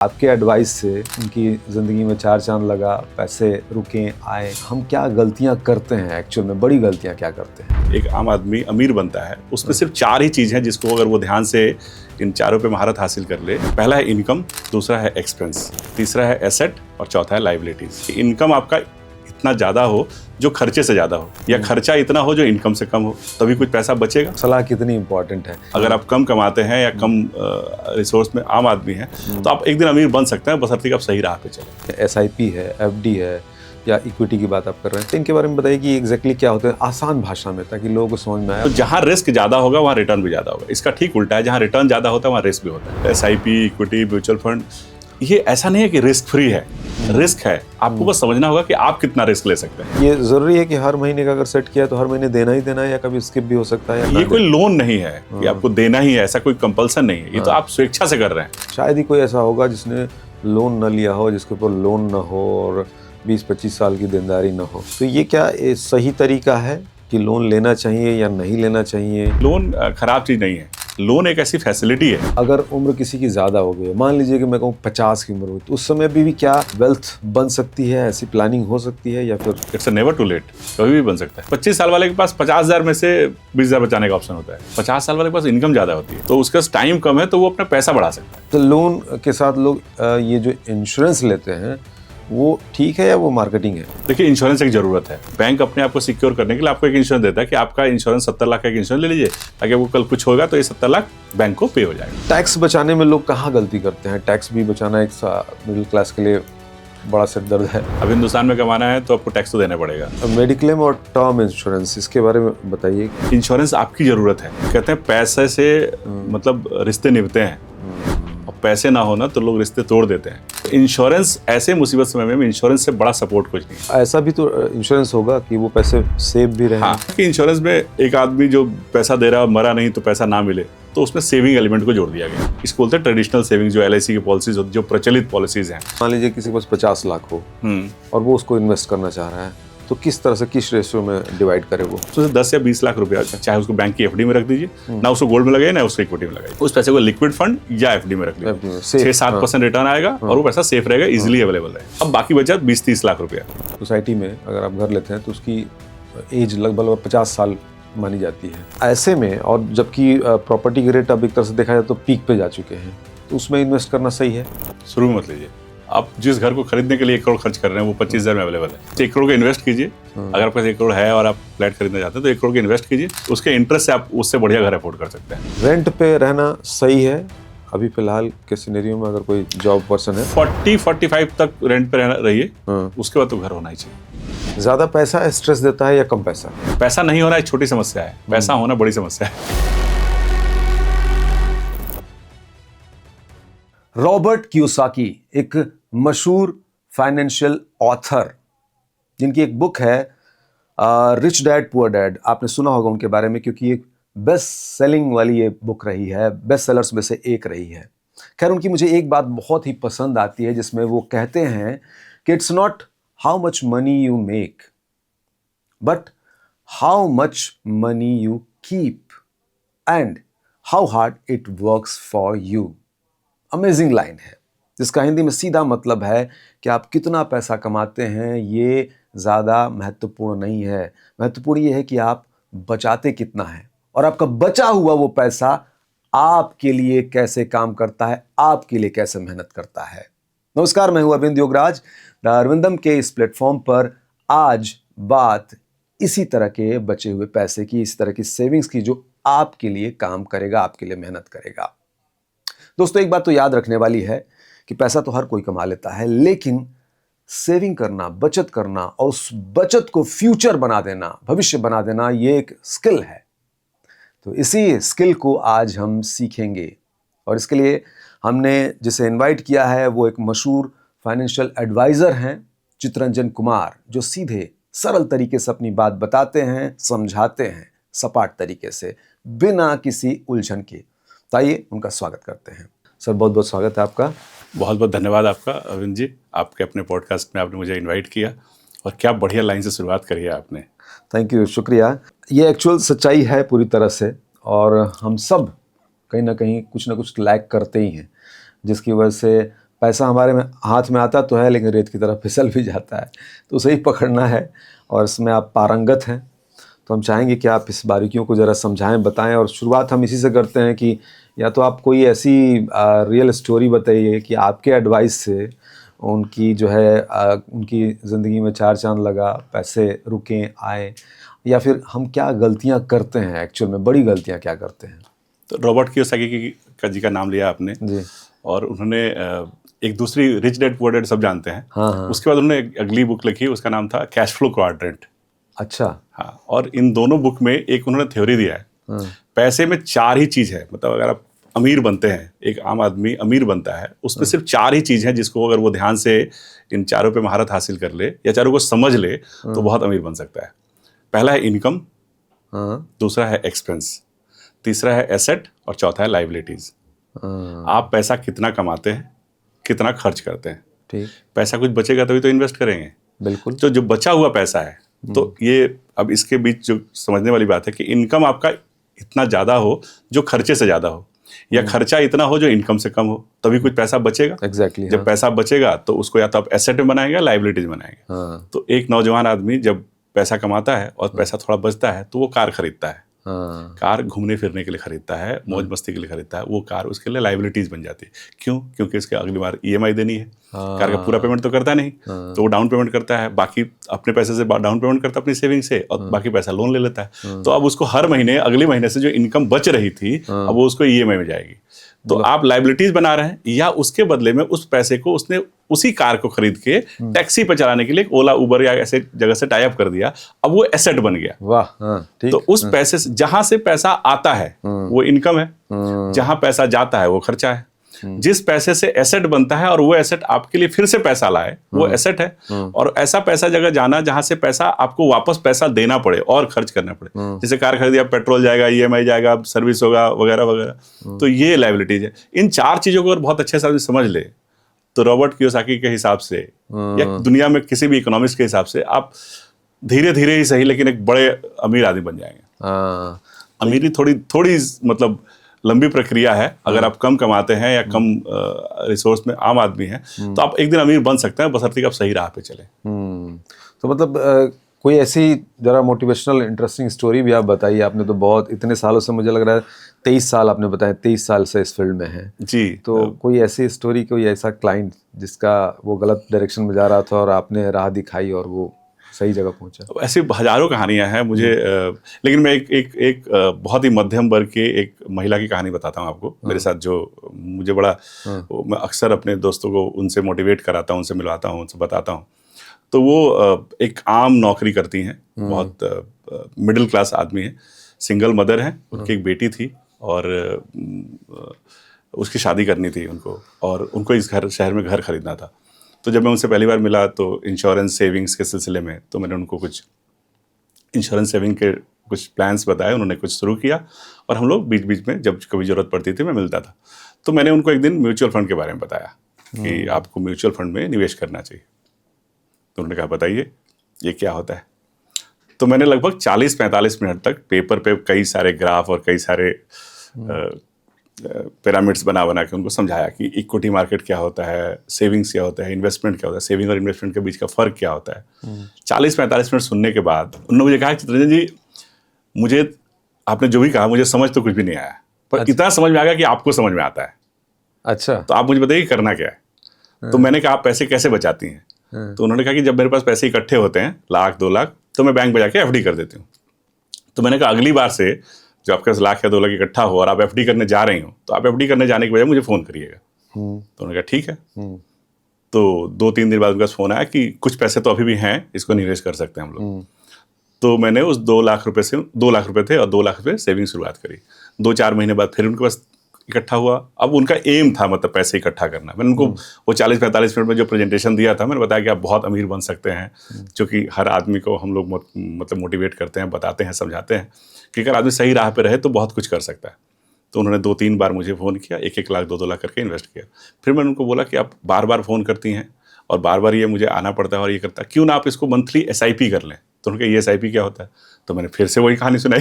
आपके एडवाइस से उनकी ज़िंदगी में चार चांद लगा, पैसे रुके आए। हम क्या गलतियां करते हैं एक्चुअल में, बड़ी गलतियां क्या करते हैं? एक आम आदमी अमीर बनता है, उसमें सिर्फ चार ही चीज़ हैं जिसको अगर वो ध्यान से इन चारों पे महारत हासिल कर ले। पहला है इनकम, दूसरा है एक्सपेंस, तीसरा है एसेट और चौथा है लाइबिलिटीज। इनकम आपका इतना ज़्यादा हो जो खर्चे से ज़्यादा हो, या खर्चा इतना हो जो इनकम से कम हो, तभी कुछ पैसा बचेगा। सलाह कितनी इंपॉर्टेंट है। अगर आप कम कमाते हैं या कम रिसोर्स में आम आदमी हैं तो आप एक दिन अमीर बन सकते हैं, बशर्ते कि आप सही राह पे चलें। SIP है, FD है या इक्विटी की बात आप कर रहे हैं, तो इनके बारे में बताइए कि एग्जैक्टली क्या होता है आसान भाषा में, ताकि लोगों को समझ में आए। तो जहाँ रिस्क ज़्यादा होगा वहाँ रिटर्न भी ज़्यादा होगा। इसका ठीक उल्टा है, जहाँ रिटर्न ज़्यादा होता है वहाँ रिस्क भी होता है। SIP, इक्विटी, म्यूचुअल फंड, ये ऐसा नहीं है कि रिस्क फ्री है, रिस्क है। आपको बस समझना होगा कि आप कितना रिस्क ले सकते हैं। ये जरूरी है कि हर महीने का अगर सेट किया तो हर महीने देना ही देना है, या कभी स्किप भी हो सकता है? ये कोई लोन नहीं है कि आपको देना ही है, ऐसा कोई कंपल्सन नहीं है। ये तो आप स्वेच्छा से कर रहे हैं। शायद ही कोई ऐसा होगा जिसने लोन न लिया हो, जिसके ऊपर लोन न हो और 20-25 साल की देनदारी न हो। तो ये क्या सही तरीका है कि लोन लेना चाहिए या नहीं लेना चाहिए? लोन खराब चीज़ नहीं है, लोन एक ऐसी फैसिलिटी है। अगर उम्र किसी की ज़्यादा हो गई है, मान लीजिए कि मैं कहूँ 50 की उम्र हुई, तो उस समय भी क्या वेल्थ बन सकती है? ऐसी प्लानिंग हो सकती है या फिर? इट्स नेवर टू लेट, कभी भी बन सकता है। 25 साल वाले के पास 50,000 में से 20,000 बचाने का ऑप्शन होता है। 50 साल वाले के पास इनकम ज़्यादा होती है, तो उसके पास टाइम कम है, तो वो अपना पैसा बढ़ा सकता है। तो लोन के साथ लोग ये जो इंश्योरेंस लेते हैं वो ठीक है या वो मार्केटिंग है? देखिए, इंश्योरेंस एक जरूरत है। बैंक अपने आप को सिक्योर करने के लिए आपको एक इंश्योरेंस देता है कि आपका इंश्योरेंस 70 लाख का एक इंश्योरेंस ले लीजिए, ताकि आपको कल कुछ होगा तो ये 70 लाख बैंक को पे हो जाएगा। टैक्स बचाने में लोग कहाँ गलती करते हैं? टैक्स भी बचाना एक मिडिल क्लास के लिए बड़ा सिर दर्द है। अब हिंदुस्तान में कमाना है तो आपको टैक्स तो देना पड़ेगा। मेडिक्लेम और टर्म इंश्योरेंस, इसके बारे में बताइए। इंश्योरेंस आपकी जरूरत है। कहते हैं पैसे से मतलब रिश्ते निभते हैं, और पैसे ना होना तो लोग रिश्ते तोड़ देते हैं। इंश्योरेंस ऐसे मुसीबत समय में इंश्योरेंस से बड़ा सपोर्ट कुछ नहीं। ऐसा भी तो इंश्योरेंस होगा कि वो पैसे सेव भी रहे। हाँ, कि इंश्योरेंस में एक आदमी जो पैसा दे रहा है मरा नहीं तो पैसा ना मिले, तो उसमें सेविंग एलिमेंट को जोड़ दिया गया। इसको बोलते हैं ट्रेडिशनल सेविंग, जो LIC की पॉलिसीज होती है, जो प्रचलित पॉलिसीज हैं। मान लीजिए किसी के पास 50 लाख हो और वो उसको इन्वेस्ट करना चाह रहा है, तो किस तरह से, किस रेशियो में डिवाइड करे वो? तो 10 या 20 लाख रुपया, चाहे उसको बैंक की FD में रख दीजिए, ना उसको गोल्ड में लगाइए ना उसको इक्विटी में लगाइए। उस पैसे को लिक्विड फंड या FD में रख लीजिए, 6-7% रिटर्न आएगा और वो पैसा सेफ रहेगा, इजिली अवेलेबल है। अब बाकी बचा 20-30 लाख रुपया। सोसाइटी में अगर आप घर लेते हैं तो उसकी एज लगभग 50 साल मानी जाती है। ऐसे में, और जबकि प्रॉपर्टी के रेट अब एक तरह से देखा जाए तो पीक पे जा चुके हैं, तो उसमें इन्वेस्ट करना सही है? शुरू में मत लीजिए। आप जिस घर को खरीदने के लिए 1 करोड़ खर्च कर रहे हैं वो 25,000 में अवेलेबल है। 1 करोड़ का इन्वेस्ट कीजिए। अगर आपके पास 1 करोड़ है और आप फ्लैट खरीदना चाहते हैं तो 1 करोड़ का इन्वेस्ट कीजिए, उसके इंटरेस्ट से आप उससे बढ़िया घर अफोर्ड कर सकते हैं। रेंट पे रहना सही है अभी फिलहाल के सिनेरियो में? अगर कोई जॉब पर्सन है 40-45 तक रेंट पे रहिए, उसके बाद तो घर होना ही चाहिए। ज्यादा पैसा स्ट्रेस देता है या कम पैसा? पैसा नहीं होना एक छोटी समस्या है, पैसा होना बड़ी समस्या है। रॉबर्ट कियोसाकी एक मशहूर फाइनेंशियल ऑथर, जिनकी एक बुक है रिच डैड पुअर डैड। आपने सुना होगा उनके बारे में, क्योंकि एक बेस्ट सेलिंग वाली ये बुक रही है, बेस्ट सेलर्स में से एक रही है। खैर, उनकी मुझे एक बात बहुत ही पसंद आती है, जिसमें वो कहते हैं कि it's not how much money you make but how much money you keep and how hard it works for you. Amazing line है, जिसका हिंदी में सीधा मतलब है कि आप कितना पैसा कमाते हैं ये ज़्यादा महत्वपूर्ण नहीं है। महत्वपूर्ण ये है कि आप बचाते कितना है, और आपका बचा हुआ वो पैसा आपके लिए कैसे काम करता है, आपके लिए कैसे मेहनत करता है। नमस्कार, मैं हूं अरविंद योगराज। द अरविंदम के इस प्लेटफॉर्म पर आज बात इसी तरह के बचे हुए पैसे की, इस तरह की सेविंग्स की, जो आपके लिए काम करेगा, आपके लिए मेहनत करेगा। दोस्तों, एक बात तो याद रखने वाली है कि पैसा तो हर कोई कमा लेता है, लेकिन सेविंग करना, बचत करना और उस बचत को फ्यूचर बना देना, भविष्य बना देना, ये एक स्किल है। तो इसी स्किल को आज हम सीखेंगे, और इसके लिए हमने जिसे इनवाइट किया है वो एक मशहूर फाइनेंशियल एडवाइज़र हैं, चित्तरंजन कुमार, जो सीधे सरल तरीके से अपनी बात बताते हैं, समझाते हैं, सपाट तरीके से, बिना किसी उलझन के। तो आइए उनका स्वागत करते हैं। सर, बहुत बहुत स्वागत है आपका। बहुत बहुत धन्यवाद आपका अरविंद जी, आपके अपने पॉडकास्ट में आपने मुझे इनवाइट किया, और क्या बढ़िया लाइन से शुरुआत करी है आपने। थैंक यू, शुक्रिया। ये एक्चुअल सच्चाई है पूरी तरह से, और हम सब कहीं ना कुछ लैक करते ही हैं, जिसकी वजह से पैसा हमारे में हाथ में आता तो है, लेकिन रेत की तरह फिसल भी जाता है, तो उसे ही पकड़ना है, और इसमें आप पारंगत हैं। तो हम चाहेंगे कि आप इस बारीकियों को ज़रा समझाएं, बताएं, और शुरुआत हम इसी से करते हैं कि या तो आप कोई ऐसी रियल स्टोरी बताइए कि आपके एडवाइस से उनकी जो है उनकी ज़िंदगी में चार चांद लगा, पैसे रुके आए, या फिर हम क्या गलतियां करते हैं, एक्चुअल में बड़ी गलतियां क्या करते हैं। तो रॉबर्ट कियोसाकी का जी का नाम लिया आपने जी। और उन्होंने एक दूसरी रिच डैड पुअर डैड सब जानते हैं। हाँ हाँ। उसके बाद उन्होंने एक अगली बुक लिखी, उसका नाम था कैश फ्लो क्वाड्रेंट। अच्छा। हाँ, और इन दोनों बुक में एक उन्होंने थ्योरी दिया है। हाँ। पैसे में चार ही चीज़ है, मतलब अगर आप अमीर बनते हैं, एक आम आदमी अमीर बनता है, उसमें सिर्फ चार ही चीज़ है जिसको अगर वो ध्यान से इन चारों पे महारत हासिल कर ले या चारों को समझ ले तो बहुत अमीर बन सकता है। पहला है इनकम, हाँ। दूसरा है एक्सपेंस, तीसरा है एसेट और चौथा है लाइबिलिटीज। हाँ। आप पैसा कितना कमाते हैं, कितना खर्च करते हैं। ठीक। पैसा कुछ बचेगा तभी तो इन्वेस्ट करेंगे। बिल्कुल। तो जो बचा हुआ पैसा है, तो ये अब इसके बीच जो समझने वाली बात है कि इनकम आपका इतना ज़्यादा हो जो खर्चे से ज़्यादा हो, या खर्चा इतना हो जो इनकम से कम हो, तभी कुछ पैसा बचेगा। एग्जैक्टली। जब पैसा बचेगा तो उसको या तो आप एसेट में बनाएंगे या लाइबिलिटीज बनाएंगे। हाँ। तो एक नौजवान आदमी जब पैसा कमाता है और पैसा थोड़ा बचता है तो वो कार खरीदता है। हाँ। कार घूमने फिरने के लिए खरीदता है, मौज मस्ती के लिए खरीदता है। वो कार उसके लिए लाइबिलिटीज बन जाती है। क्यों? क्योंकि उसके अगली बार ईएमआई देनी है। कार का पूरा पेमेंट तो करता नहीं, तो वो डाउन पेमेंट करता है, बाकी अपने पैसे से डाउन पेमेंट करता है अपनी सेविंग से, और बाकी पैसा लोन ले लेता है। तो अब उसको हर महीने अगले महीने से जो इनकम बच रही थी अब वो उसको ईएमआई में जाएगी। तो आप लाइबिलिटीज बना रहे हैं, या उसके बदले में उस पैसे को उसने उसी कार को खरीद के टैक्सी पे चलाने के लिए ओला उबर या ऐसे जगह से टाई अप कर दिया, अब वो एसेट बन गया। वाह। हाँ, ठीक। तो उस पैसे से, जहां से पैसा आता है वो इनकम है, जहां पैसा जाता है वो खर्चा है। जिस पैसे से एसेट बनता है और वो एसेट आपके लिए फिर से पैसा लाए, वो एसेट है। और ऐसा पैसा जगह जाना जहां से पैसा आपको वापस पैसा देना पड़े और खर्च करना पड़े। जैसे कार खरीदी, अब पेट्रोल जाएगा, ईएमआई जाएगा, सर्विस होगा, वगैरह वगैरह। तो ये लायबिलिटीज है। इन चार चीजों को अगर बहुत अच्छे से समझ ले तो रॉबर्ट कियोसाकी के हिसाब से या दुनिया में किसी भी इकोनॉमिस्ट के हिसाब से आप धीरे धीरे ही सही लेकिन एक बड़े अमीर आदमी बन जाएंगे। हाँ। अमीरी थोड़ी मतलब लंबी प्रक्रिया है। अगर आप कम कमाते हैं या कम रिसोर्स में आम आदमी हैं तो आप एक दिन अमीर बन सकते हैं, बशर्ते कि आप सही राह पे चले। तो मतलब कोई ऐसी जरा मोटिवेशनल इंटरेस्टिंग स्टोरी भी आप बताइए। आपने तो बहुत इतने सालों से, मुझे लग रहा है 23 साल आपने बताया, 23 साल से इस फील्ड में हैं जी। तो कोई ऐसी स्टोरी, कोई ऐसा क्लाइंट जिसका वो गलत डायरेक्शन में जा रहा था और आपने राह दिखाई और वो सही जगह पहुंचा? ऐसी हजारों कहानियां हैं मुझे, लेकिन मैं एक बहुत ही मध्यम वर्ग के एक महिला की कहानी बताता हूँ आपको। मेरे साथ जो मुझे बड़ा, मैं अक्सर अपने दोस्तों को उनसे मोटिवेट कराता हूँ, उनसे मिलवाता हूँ, उनसे बताता हूँ। तो वो एक आम नौकरी करती हैं, बहुत मिडिल क्लास आदमी है, सिंगल मदर है, उनकी एक बेटी थी और उसकी शादी करनी थी उनको, और उनको इस शहर में घर खरीदना था। तो जब मैं उनसे पहली बार मिला तो इंश्योरेंस सेविंग्स के सिलसिले में, तो मैंने उनको कुछ इंश्योरेंस सेविंग के कुछ प्लान्स बताए, उन्होंने कुछ शुरू किया और हम लोग बीच बीच में जब कभी ज़रूरत पड़ती थी मैं मिलता था। तो मैंने उनको एक दिन म्यूचुअल फंड के बारे में बताया कि आपको म्यूचुअल फंड में निवेश करना चाहिए। तो उन्होंने कहा बताइए ये क्या होता है। तो मैंने लगभग 40-45 मिनट तक पेपर पे कई सारे ग्राफ और कई सारे पिरामिड्स बना के उनको समझाया कि इक्विटी मार्केट क्या होता है, सेविंग्स क्या होता है, इन्वेस्टमेंट क्या होता है, सेविंग और इन्वेस्टमेंट के बीच का फ़र्क क्या होता है। 40-45 मिनट सुनने के बाद उन्होंने मुझे कहा चित्रंजन जी, मुझे आपने जो भी कहा मुझे समझ तो कुछ भी नहीं आया, पर इतना समझ में आ गया कि आपको समझ में आता है। अच्छा। तो आप मुझे बताइए करना क्या है। तो मैंने कहा आप पैसे कैसे बचाती हैं। तो उन्होंने कहा कि जब मेरे पास पैसे इकट्ठे होते हैं 1-2 लाख, तो मैं बैंक में जाके एफडी कर देती हूँ। तो मैंने कहा अगली बार से जो आपके पास 1 लाख या 2 लाख इकट्ठा हो और आप एफडी करने जा रही हो, तो आप एफडी करने जाने के बजाय मुझे फ़ोन करिएगा। तो उन्होंने कहा ठीक है। तो 2-3 दिन बाद उनका फ़ोन आया कि कुछ पैसे तो अभी भी हैं, इसको निवेश कर सकते हैं हम लोग। तो मैंने उस 2 लाख रुपए से, 2 लाख रुपए थे और 2 लाख रुपए सेविंग शुरुआत करी। 2-4 महीने बाद फिर उनके पास इकट्ठा हुआ। अब उनका एम था मतलब पैसे इकट्ठा करना। मैंने उनको वो 40-45 मिनट में जो प्रेजेंटेशन दिया था, मैंने बताया कि आप बहुत अमीर बन सकते हैं, क्योंकि हर आदमी को हम लोग मतलब मोटिवेट करते हैं, बताते हैं, समझाते हैं कि अगर आदमी सही राह पे रहे तो बहुत कुछ कर सकता है। तो उन्होंने 2-3 बार मुझे फ़ोन किया, 1-1 लाख 2-2 लाख करके इन्वेस्ट किया। फिर मैंने उनको बोला कि आप बार बार फ़ोन करती हैं और बार बार ये मुझे आना पड़ता है और ये करता है, क्यों ना आप इसको मंथली SIP कर लें। तो उन्होंने कहा ये SIP क्या होता है। तो मैंने फिर से वही कहानी सुनाई।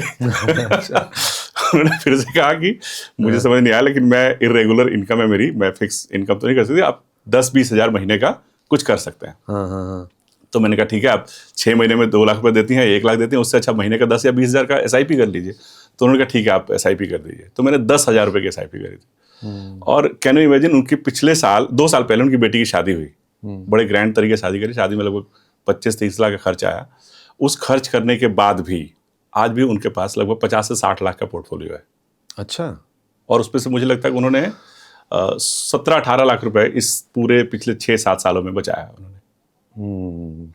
उन्होंने फिर से कहा कि मुझे समझ नहीं आया, लेकिन मैं इरेगुलर इनकम है मेरी, मैं फिक्स इनकम तो नहीं कर सकती, आप 10-20 हज़ार महीने का कुछ कर सकते हैं। हाँ हाँ हाँ। तो मैंने कहा ठीक है, आप 6 महीने में 2 लाख रुपए देती हैं, 1 लाख देती हैं, उससे अच्छा महीने का 10 या 20 हज़ार का SIP कर लीजिए। तो उन्होंने कहा ठीक है, आप SIP कर दीजिए। तो मैंने 10,000 रुपये की SIP करी थी। और कैन यू इमेजिन, उनकी पिछले साल 2 साल पहले उनकी बेटी की शादी हुई, बड़े ग्रैंड तरीके से शादी करी। शादी में लगभग 25-30 लाख का खर्च आया। उस खर्च करने के बाद भी आज भी उनके पास लगभग 50 से 60 लाख का पोर्टफोलियो है। अच्छा। और उसमें से मुझे लगता है कि उन्होंने 17-18 लाख रुपए इस पूरे पिछले 6-7 सालों में बचाया है उन्होंने।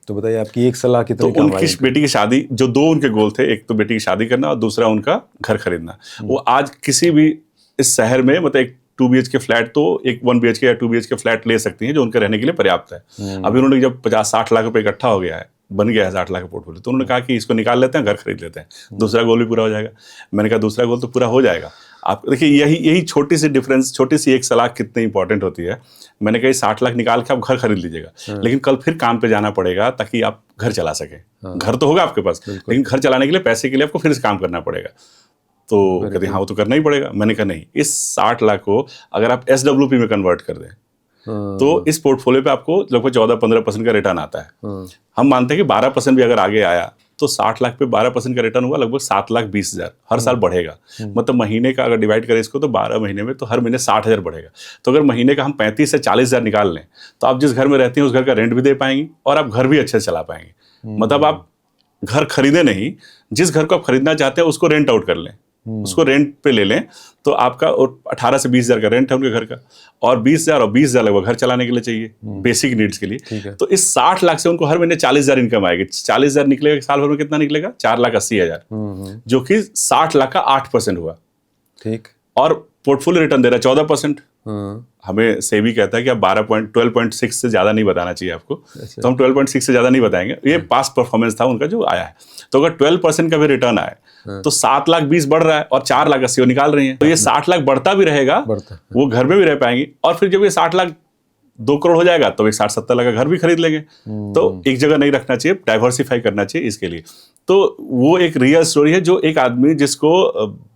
तो बताइए आपकी एक सलाह तो कितनी काम उनकी आई? बेटी की शादी, जो 2 उनके गोल थे, एक तो बेटी की शादी करना और दूसरा उनका घर खरीदना। वो आज किसी भी इस शहर में मतलब एक 2 BHK फ्लैट तो एक 1 BHK या 2 BHK फ्लैट ले सकती हैं, जो उनके रहने के लिए पर्याप्त है। अभी उन्होंने जब 50-60 लाख रुपए इकट्ठा हो गया है, बन गया है 60 लाख का पोर्टफोलियो, तो उन्होंने कहा कि इसको निकाल लेते हैं, घर खरीद लेते हैं, दूसरा गोल भी पूरा हो जाएगा। मैंने कहा दूसरा गोल तो पूरा हो जाएगा। आप देखिए, यही छोटी सी डिफरेंस, छोटी सी एक सलाह कितनी इंपॉर्टेंट होती है। मैंने कहा 60 लाख निकाल के आप घर खरीद लीजिएगा, लेकिन कल फिर काम पे जाना पड़ेगा ताकि आप घर चला सकें। घर तो होगा आपके पास, लेकिन घर चलाने के लिए, पैसे के लिए आपको फिर से काम करना पड़ेगा। तो कहते हाँ, वो तो करना ही पड़ेगा। मैंने कहा नहीं, इस 60 लाख को अगर आप SWP में कन्वर्ट कर दें तो इस पोर्टफोलियो पे आपको लगभग 14-15% का रिटर्न आता है। हम मानते हैं कि 12% भी अगर आगे आया तो 60 लाख पे 12% का रिटर्न हुआ लगभग 7,20,000 हर साल बढ़ेगा। मतलब महीने का अगर डिवाइड करें इसको तो 12 महीने में तो हर महीने 60,000 बढ़ेगा। तो अगर महीने का हम 35 से 40,000 निकाल लें तो आप जिस घर में रहते हैं उस घर का रेंट भी दे पाएंगी और आप घर भी अच्छे से चला पाएंगे। मतलब आप घर खरीदे नहीं, जिस घर को आप खरीदना चाहते हैं उसको रेंट आउट कर लें, उसको रेंट पे ले लें, तो आपका 18 से 20 हज़ार का रेंट है उनके घर का, और 20,000 और 20,000 लगभग घर चलाने के लिए चाहिए, बेसिक नीड्स के लिए। तो इस 60 लाख से उनको हर महीने 40,000 इनकम आएगी। 40,000 निकलेगा, साल भर में कितना निकलेगा? 4,80,000, जो कि 60 लाख का 8% हुआ। ठीक। और पोर्टफोलियो रिटर्न दे रहा है 14%। हमें सेबी कहता है कि आप 12.6 से ज्यादा नहीं बताना चाहिए आपको। तो हम 12.6 से ज्यादा नहीं बताएंगे। ये पास्ट परफॉर्मेंस था उनका जो आया है। तो अगर 12% का भी रिटर्न आए तो 7,20,000 बढ़ रहा है और 4,80,000 वो निकाल रही है, तो ये 60 लाख बढ़ता भी रहेगा, वो घर में भी रह पाएंगी। और फिर जब ये 60 लाख 2 करोड़ हो जाएगा तो एक 60-70 लाख का घर भी खरीद लेंगे। तो एक जगह नहीं रखना चाहिए, डाइवर्सिफाई करना चाहिए इसके लिए। तो वो एक रियल स्टोरी है, जो एक आदमी जिसको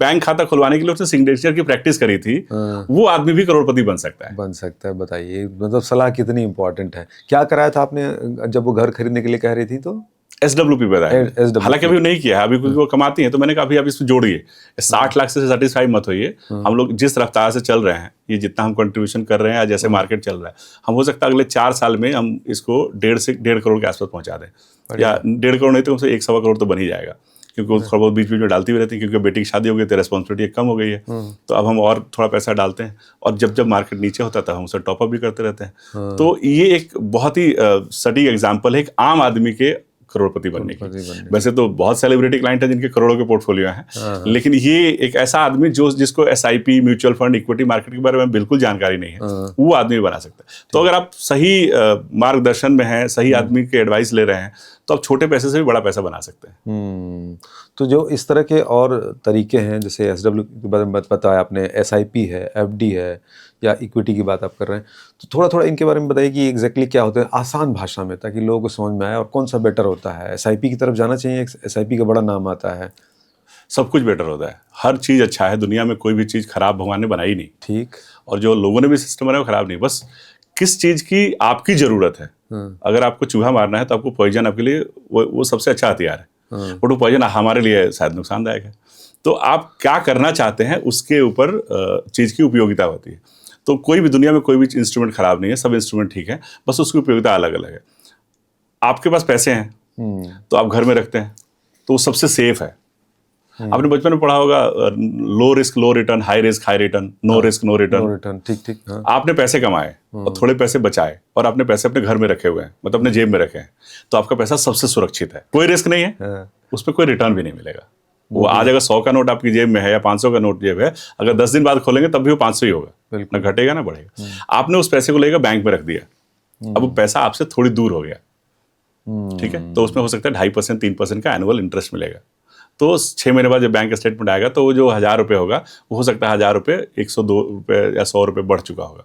बैंक खाता खुलवाने के लिए उसने सिग्नेचर की प्रैक्टिस करी थी, वो आदमी भी करोड़पति बन सकता है। बन सकता है। बताइए, मतलब सलाह कितनी इंपॉर्टेंट है। क्या कराया था आपने जब वो घर खरीदने के लिए कह रही थी? तो SWP बताया, हालांकि अभी नहीं किया है, अभी क्योंकि वो कमाती हैं। तो मैंने कहा अभी आप इसमें जोड़िए, 60 लाख से सेटिस्फाई मत होइए। हम लोग जिस रफ्तार से चल रहे हैं, ये जितना हम कंट्रीब्यूशन कर रहे हैं, जैसे मार्केट चल रहा है, हम हो सकता है अगले 4 साल में हम इसको 1.5 से 1.5 करोड़ के आसपास पहुंचा दें, या 1.5 करोड़ नहीं तो उनसे 1-1.25 करोड़ तो बन ही जाएगा, क्योंकि वो थोड़ा बहुत बीच बीच में डालती भी रहती है, क्योंकि बेटी की शादी हो गई तो रेस्पॉन्सिबिलिटी कम हो गई है। तो अब हम और थोड़ा पैसा डालते हैं, और जब जब मार्केट नीचे होता था हम उसे टॉपअप भी करते रहते हैं। तो ये एक बहुत ही सटीक एग्जाम्पल है एक आम आदमी के करोड़पति बनने की। वैसे तो बहुत सेलिब्रिटी क्लाइंट है जिनके करोड़ों के पोर्टफोलियो हैं, लेकिन ये एक ऐसा आदमी जिसको SIP, mutual fund, equity market के बारे में बिल्कुल जानकारी नहीं है, वो आदमी बना सकता है। तो अगर आप सही मार्गदर्शन में हैं, सही आदमी के एडवाइस ले रहे हैं, तो आप छोटे पैसे से भी बड़ा पैसा बना सकते हैं। तो जो इस तरह के और तरीके हैं, जैसे SWP के बारे में बताया आपने, SIP है, FD है, या इक्विटी की बात आप कर रहे हैं, तो थोड़ा थोड़ा इनके बारे में बताइए कि एग्जैक्टली क्या होता है, आसान भाषा में, ताकि लोगों को समझ में आए, और कौन सा बेटर होता है। SIP की तरफ जाना चाहिए? SIP का बड़ा नाम आता है। सब कुछ बेटर होता है, हर चीज़ अच्छा है दुनिया में, कोई भी चीज़ खराब भगवान ने बनाई नहीं। ठीक। और जो लोगों ने भी सिस्टम बनाया वो खराब नहीं, बस किस चीज़ की आपकी ज़रूरत है। अगर आपको चूहा मारना है तो आपको पॉइजन आपके लिए वो सबसे अच्छा हथियार है, बट वो पॉइजन हमारे लिए शायद नुकसानदायक है। तो आप क्या करना चाहते हैं उसके ऊपर चीज़ की उपयोगिता होती है। तो कोई भी दुनिया में कोई भी इंस्ट्रूमेंट खराब नहीं है, सब इंस्ट्रूमेंट ठीक है, बस उसकी उपयोगिता अलग अलग है। आपके पास पैसे हैं तो आप घर में रखते हैं, तो वो सबसे सेफ है। आपने बचपन में पढ़ा होगा, low risk low return, high risk high return, no risk no return. ठीक ठीक। आपने पैसे कमाए और थोड़े पैसे बचाए, और आपने पैसे अपने घर में रखे हुए हैं, मतलब अपने जेब में रखे हैं, तो आपका पैसा सबसे सुरक्षित है। कोई रिस्क नहीं है, उसमें कोई रिटर्न भी नहीं मिलेगा। वो आज अगर 100 का नोट आपकी जेब में है या 500 का नोट जेब है, अगर 10 दिन बाद खोलेंगे तब भी वो 500 ही होगा, ना घटेगा ना बढ़ेगा। आपने उस पैसे को लेकर बैंक में रख दिया, अब वो पैसा आपसे थोड़ी दूर हो गया, ठीक है, तो उसमें हो सकता है 2.5% 3% का एनुअल इंटरेस्ट मिलेगा। तो 6 महीने बाद जब बैंक स्टेटमेंट आएगा तो वो जो 1,000 रुपये होगा, वो हो सकता है 1,000 रुपये 102 रुपये या 100 रुपये बढ़ चुका होगा।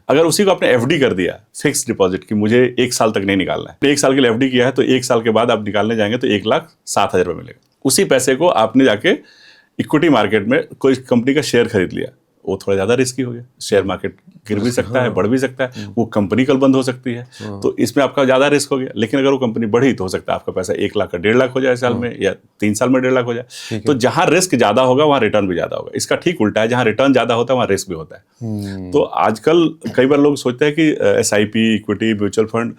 अगर उसी को आपने FD कर दिया, फिक्स डिपॉजिट, की मुझे 1 साल तक नहीं निकालना है, 1 साल के लिए FD किया है, तो 1 साल के बाद आप निकालने जाएंगे तो 1,07,000 रुपये मिलेगा। उसी पैसे को आपने जाके इक्विटी मार्केट में कोई कंपनी का शेयर खरीद लिया, वो थोड़ा ज़्यादा रिस्की हो गया। शेयर मार्केट गिर भी सकता है, बढ़ भी सकता है, वो कंपनी कल बंद हो सकती है, तो इसमें आपका ज़्यादा रिस्क हो गया। लेकिन अगर वो कंपनी बढ़ी तो हो सकता है आपका पैसा 1 लाख का 1.5 लाख हो जाए साल में, या 3 साल में 1.5 लाख हो जाए। तो जहाँ रिस्क ज़्यादा होगा वहाँ रिटर्न भी ज़्यादा होगा। इसका ठीक उल्टा है, जहाँ रिटर्न ज़्यादा होता है वहाँ रिस्क भी होता है। तो आजकल कई बार लोग सोचते हैं कि SIP, इक्विटी, म्यूचुअल फंड,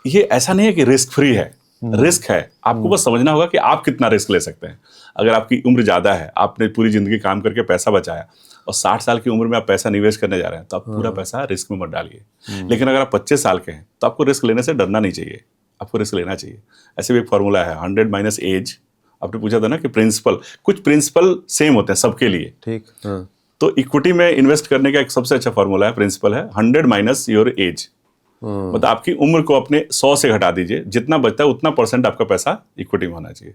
ये ऐसा नहीं है कि रिस्क फ्री है, रिस्क है। आपको बस समझना होगा कि आप कितना रिस्क ले सकते हैं। अगर आपकी उम्र ज़्यादा है, आपने पूरी ज़िंदगी काम करके पैसा बचाया और 60 साल की उम्र में आप पैसा निवेश करने जा रहे हैं, तो आप पूरा पैसा रिस्क में मत डालिए। लेकिन अगर आप 25 साल के हैं तो आपको रिस्क लेने से डरना नहीं चाहिए, आपको रिस्क लेना चाहिए। ऐसे भी एक फॉर्मूला है 100 माइनस एज। आपने पूछा था ना कि प्रिंसिपल, कुछ प्रिंसिपल सेम होते हैं सबके लिए। ठीक। तो इक्विटी में इन्वेस्ट करने का एक सबसे अच्छा फॉर्मूला है, प्रिंसिपल है 100 माइनस योर एज। मतलब आपकी उम्र को अपने 100 से घटा दीजिए, जितना बचता है उतना % आपका पैसा इक्विटी में होना चाहिए।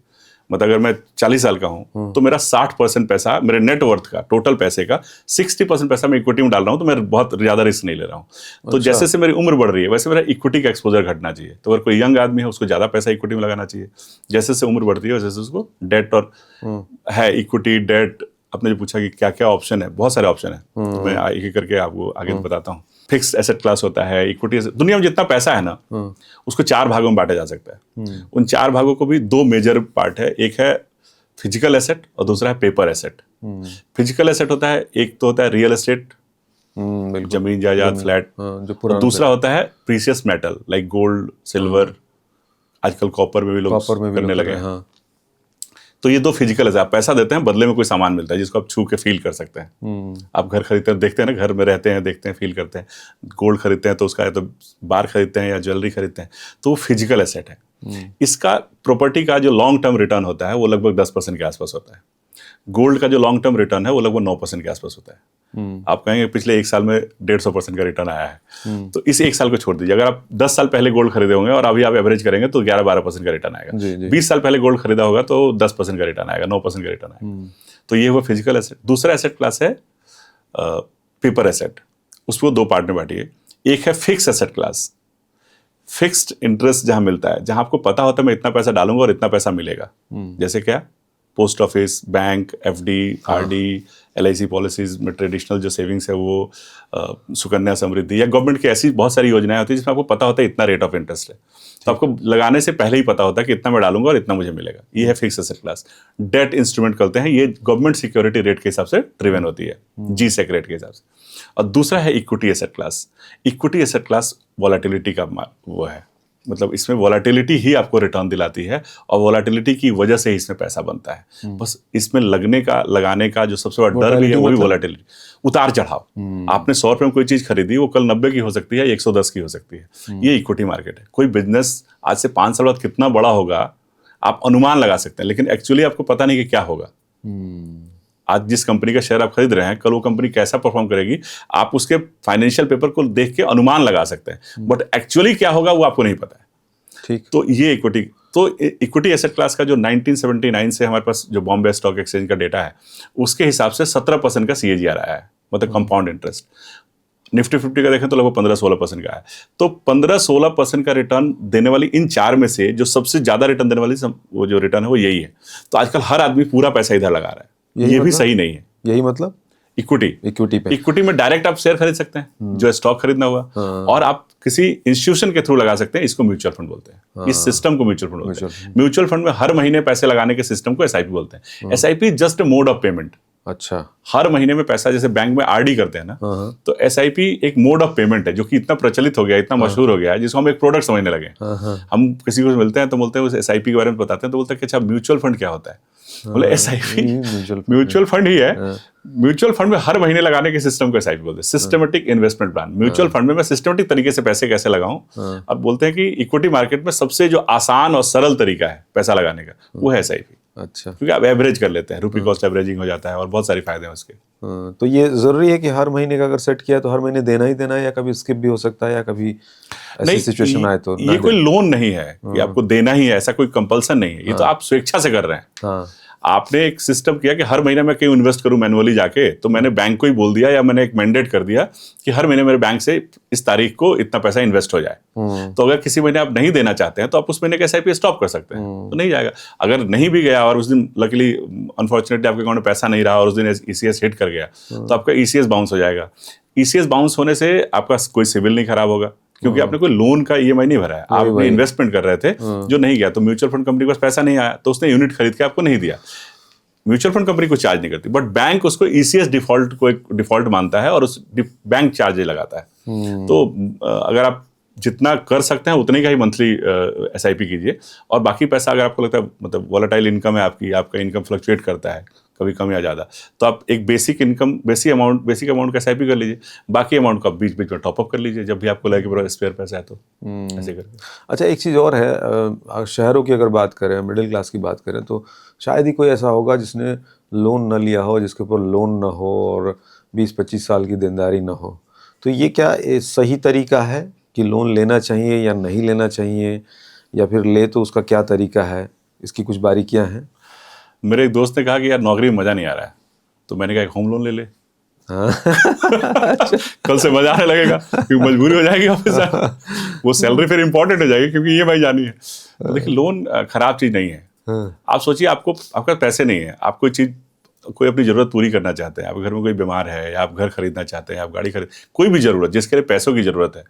मतलब अगर मैं 40 साल का हूं तो मेरा 60% पैसा, मेरे नेटवर्थ का, टोटल पैसे का 60% पैसा मैं इक्विटी में डाल रहा हूं, तो मैं बहुत ज्यादा रिस्क नहीं ले रहा हूं। तो जैसे से मेरी उम्र बढ़ रही है वैसे मेरा इक्विटी का एक्सपोजर घटना चाहिए। तो अगर कोई यंग आदमी है उसको ज्यादा पैसा इक्विटी में लगाना चाहिए। जैसे से उम्र बढ़ती है वैसे से उसको डेट और है, इक्विटी, डेट। आपने जो पूछा कि क्या क्या ऑप्शन है, बहुत सारे ऑप्शन है, तो मैं एक एक करके आपको आगे बताता हूँ। फिक्स्ड एसेट क्लास होता है, इक्विटी। दुनिया में जितना पैसा है ना उसको 4 भागों में बांटा जा सकता है। उन 4 भागों को भी 2 मेजर पार्ट है। एक है फिजिकल एसेट और दूसरा है पेपर एसेट। फिजिकल एसेट होता है, एक तो होता है रियल एस्टेट, जमीन जायदाद, फ्लैट, और दूसरा होता है precious metal like gold, silver, आजकल कॉपर में भी लोग करने लगे हैं। तो ये 2 फिजिकल है। आप पैसा देते हैं, बदले में कोई सामान मिलता है जिसको आप छू के फील कर सकते हैं। आप घर खरीदते हैं, देखते हैं ना, घर में रहते हैं, देखते हैं, फील करते हैं। गोल्ड खरीदते हैं तो उसका, या तो बार खरीदते हैं या ज्वेलरी खरीदते हैं, तो वो फिजिकल एसेट है। इसका प्रॉपर्टी का जो लॉन्ग टर्म रिटर्न होता है वो लगभग 10% के आसपास होता है। गोल्ड का जो लॉन्ग टर्म रिटर्न है वो लगभग 9% के आसपास होता है। आप कहेंगे पिछले 1 साल में 150% का रिटर्न आया है, तो इस 1 साल को छोड़ दीजिए। अगर आप 10 साल पहले गोल्ड खरीदे होंगे और अभी आप एवरेज करेंगे तो 11-12% का रिटर्न आएगा। 20 साल पहले गोल्ड खरीदा होगा तो 10% का रिटर्न आएगा, 9% का रिटर्न आएगा। तो ये हुआ फिजिकल एसेट। दूसरा एसेट क्लास है पेपर एसेट। उसको 2 पार्ट में बांटिए। एक है fix asset class, fixed interest जहां मिलता है, जहां आपको पता होता है मैं इतना पैसा डालूंगा और इतना पैसा मिलेगा। जैसे क्या, post office, bank, FD, RD, LIC policies में ट्रेडिशनल जो सेविंग्स है वो, सुकन्या समृद्धि, या गवर्नमेंट की ऐसी बहुत सारी योजनाएं होती है जिसमें आपको पता होता है इतना रेट ऑफ इंटरेस्ट है, तो आपको लगाने से पहले ही पता होता है कि इतना मैं डालूंगा और इतना मुझे मिलेगा। ये है fix asset class. Debt instrument करते हैं, ये गवर्नमेंट सिक्योरिटी रेट के हिसाब से ड्रिवन होती है, GSEC रेट के हिसाब से। और दूसरा है equity asset class. Equity asset class volatility का वो है, मतलब इसमें वॉलेटिलिटी ही आपको रिटर्न दिलाती है और वॉलेटिलिटी की वजह से ही इसमें पैसा बनता है। बस इसमें लगाने का जो सबसे बड़ा डर भी है वो भी वॉलेटिलिटी, उतार चढ़ाव। आपने 100 रुपये में कोई चीज खरीदी, वो कल 90 की हो सकती है, 110 की हो सकती है। ये इक्विटी मार्केट है। कोई बिजनेस आज से 5 साल बाद कितना बड़ा होगा आप अनुमान लगा सकते हैं, लेकिन एक्चुअली आपको पता नहीं कि क्या होगा। आज जिस कंपनी का शेयर आप खरीद रहे हैं, कल वो कंपनी कैसा परफॉर्म करेगी आप उसके फाइनेंशियल पेपर को देख के अनुमान लगा सकते हैं, बट एक्चुअली क्या होगा वो आपको नहीं पता है। ठीक। तो ये इक्विटी एसेट क्लास का जो 1979 से हमारे पास जो बॉम्बे स्टॉक एक्सचेंज का डेटा है उसके हिसाब से 17% का CAGR आया है, मतलब कंपाउंड इंटरेस्ट। निफ्टी 50 का देखें तो लगभग 15-16% का है। तो 15-16% का रिटर्न देने वाली इन 4 में से जो सबसे ज्यादा रिटर्न देने वाली वो जो रिटर्न है वो यही है। तो आजकल हर आदमी पूरा पैसा इधर लगा रहा है, ये भी सही नहीं है। यही मतलब इक्विटी में डायरेक्ट आप शेयर खरीद सकते हैं, जो स्टॉक खरीदना हुआ, और आप किसी इंस्टीट्यूशन के थ्रू लगा सकते हैं। इसको म्यूचुअल फंड बोलते हैं। इस सिस्टम को म्यूचुअल फंड बोलते हैं। म्यूचुअल फंड में हर महीने पैसे लगाने के सिस्टम को SIP बोलते हैं। SIP just mode of payment. अच्छा, हर महीने में पैसा, जैसे बैंक में RD करते हैं ना, तो SIP एक मोड ऑफ पेमेंट है जो कि इतना प्रचलित हो गया, इतना मशहूर हो गया है, जिसको हम एक प्रोडक्ट समझने लगे। हम किसी को मिलते हैं तो बोलते हैं उस SIP के बारे में बताते हैं, तो बोलते हैं कि अच्छा म्यूचुअल फंड क्या होता है। बोले SIP म्यूचुअल फंड ही है। म्यूचुअल फंड में हर महीने लगाने के सिस्टम को SIP बोलते हैं, systematic investment plan. Mutual fund में मैं सिस्टमेटिक तरीके से पैसे कैसे लगाऊं। अब बोलते हैं कि इक्विटी मार्केट में सबसे जो आसान और सरल तरीका है पैसा लगाने का वो है SIP। अच्छा, क्योंकि आप एवरेज कर लेते हैं, रुपी कॉस्ट एवरेजिंग हो जाता है और बहुत सारे फायदे हैं उसके। तो ये जरूरी है कि हर महीने का अगर सेट किया तो हर महीने देना ही देना है, या कभी स्किप भी हो सकता है, या कभी ऐसी सिचुएशन आए तो ये कोई लोन नहीं है कि आपको देना ही है, ऐसा कोई कंपल्सन नहीं है। ये तो आप स्वेच्छा से कर रहे हैं। आपने एक सिस्टम किया कि हर महीने मैं कहीं इन्वेस्ट करूं मैनुअली जाके, तो मैंने बैंक को ही बोल दिया या मैंने एक मैंडेट कर दिया कि हर महीने मेरे बैंक से इस तारीख को इतना पैसा इन्वेस्ट हो जाए। तो अगर किसी महीने आप नहीं देना चाहते हैं तो आप उस महीने का SIP स्टॉप कर सकते हैं, तो नहीं जाएगा। अगर नहीं भी गया और उस दिन लकीली अनफॉर्चुनेटली आपके अकाउंट में पैसा नहीं रहा और उस दिन ECS हिट कर गया, तो आपका ECS बाउंस हो जाएगा। ECS बाउंस होने से आपका कोई सिविल नहीं खराब होगा, क्योंकि आपने कोई लोन का EMI नहीं भरा है, आपने इन्वेस्टमेंट कर रहे थे जो नहीं गया। तो म्यूचुअल फंड कंपनी के पास पैसा नहीं आया तो उसने यूनिट खरीद के आपको नहीं दिया। म्यूचुअल फंड कंपनी को चार्ज नहीं करती, बट बैंक उसको ECS डिफॉल्ट को एक डिफॉल्ट मानता है और उस बैंक चार्ज लगाता है। तो अगर आप जितना कर सकते हैं उतने का ही मंथली SIP कीजिए, और बाकी पैसा अगर आपको लगता है मतलब वॉलेटाइल इनकम है आपकी, आपका इनकम फ्लक्चुएट करता है कभी कम या ज़्यादा, तो आप एक बेसिक अमाउंट का SIP कर लीजिए, बाकी अमाउंट का बीच बीच में टॉपअप कर लीजिए जब भी आपको लगे पूरा स्पेयर पैसा है तो ऐसे करके। अच्छा, एक चीज़ और है, शहरों की अगर बात करें, मिडिल क्लास की बात करें, तो शायद ही कोई ऐसा होगा जिसने लोन न लिया हो, जिसके ऊपर लोन न हो और 20-25 साल की देनदारी न हो। तो ये क्या सही तरीका है कि लोन लेना चाहिए या नहीं लेना चाहिए, या फिर ले तो उसका क्या तरीका है, इसकी कुछ बारीकियां हैं? मेरे एक दोस्त ने कहा कि यार नौकरी में मज़ा नहीं आ रहा है, तो मैंने कहा एक होम लोन ले ले। हाँ। कल से मजा आने लगेगा, क्योंकि मजबूरी हो जाएगी ऑफिस जाना, वो सैलरी फिर इंपॉर्टेंट हो जाएगी क्योंकि EMI जानी है। तो देखिए, लोन खराब चीज़ नहीं है। आप सोचिए, आपका पैसे नहीं है, आप कोई अपनी ज़रूरत पूरी करना चाहते हैं, आपके घर में कोई बीमार है, या आप घर खरीदना चाहते हैं, आप गाड़ी कोई भी ज़रूरत जिसके लिए पैसों की ज़रूरत है,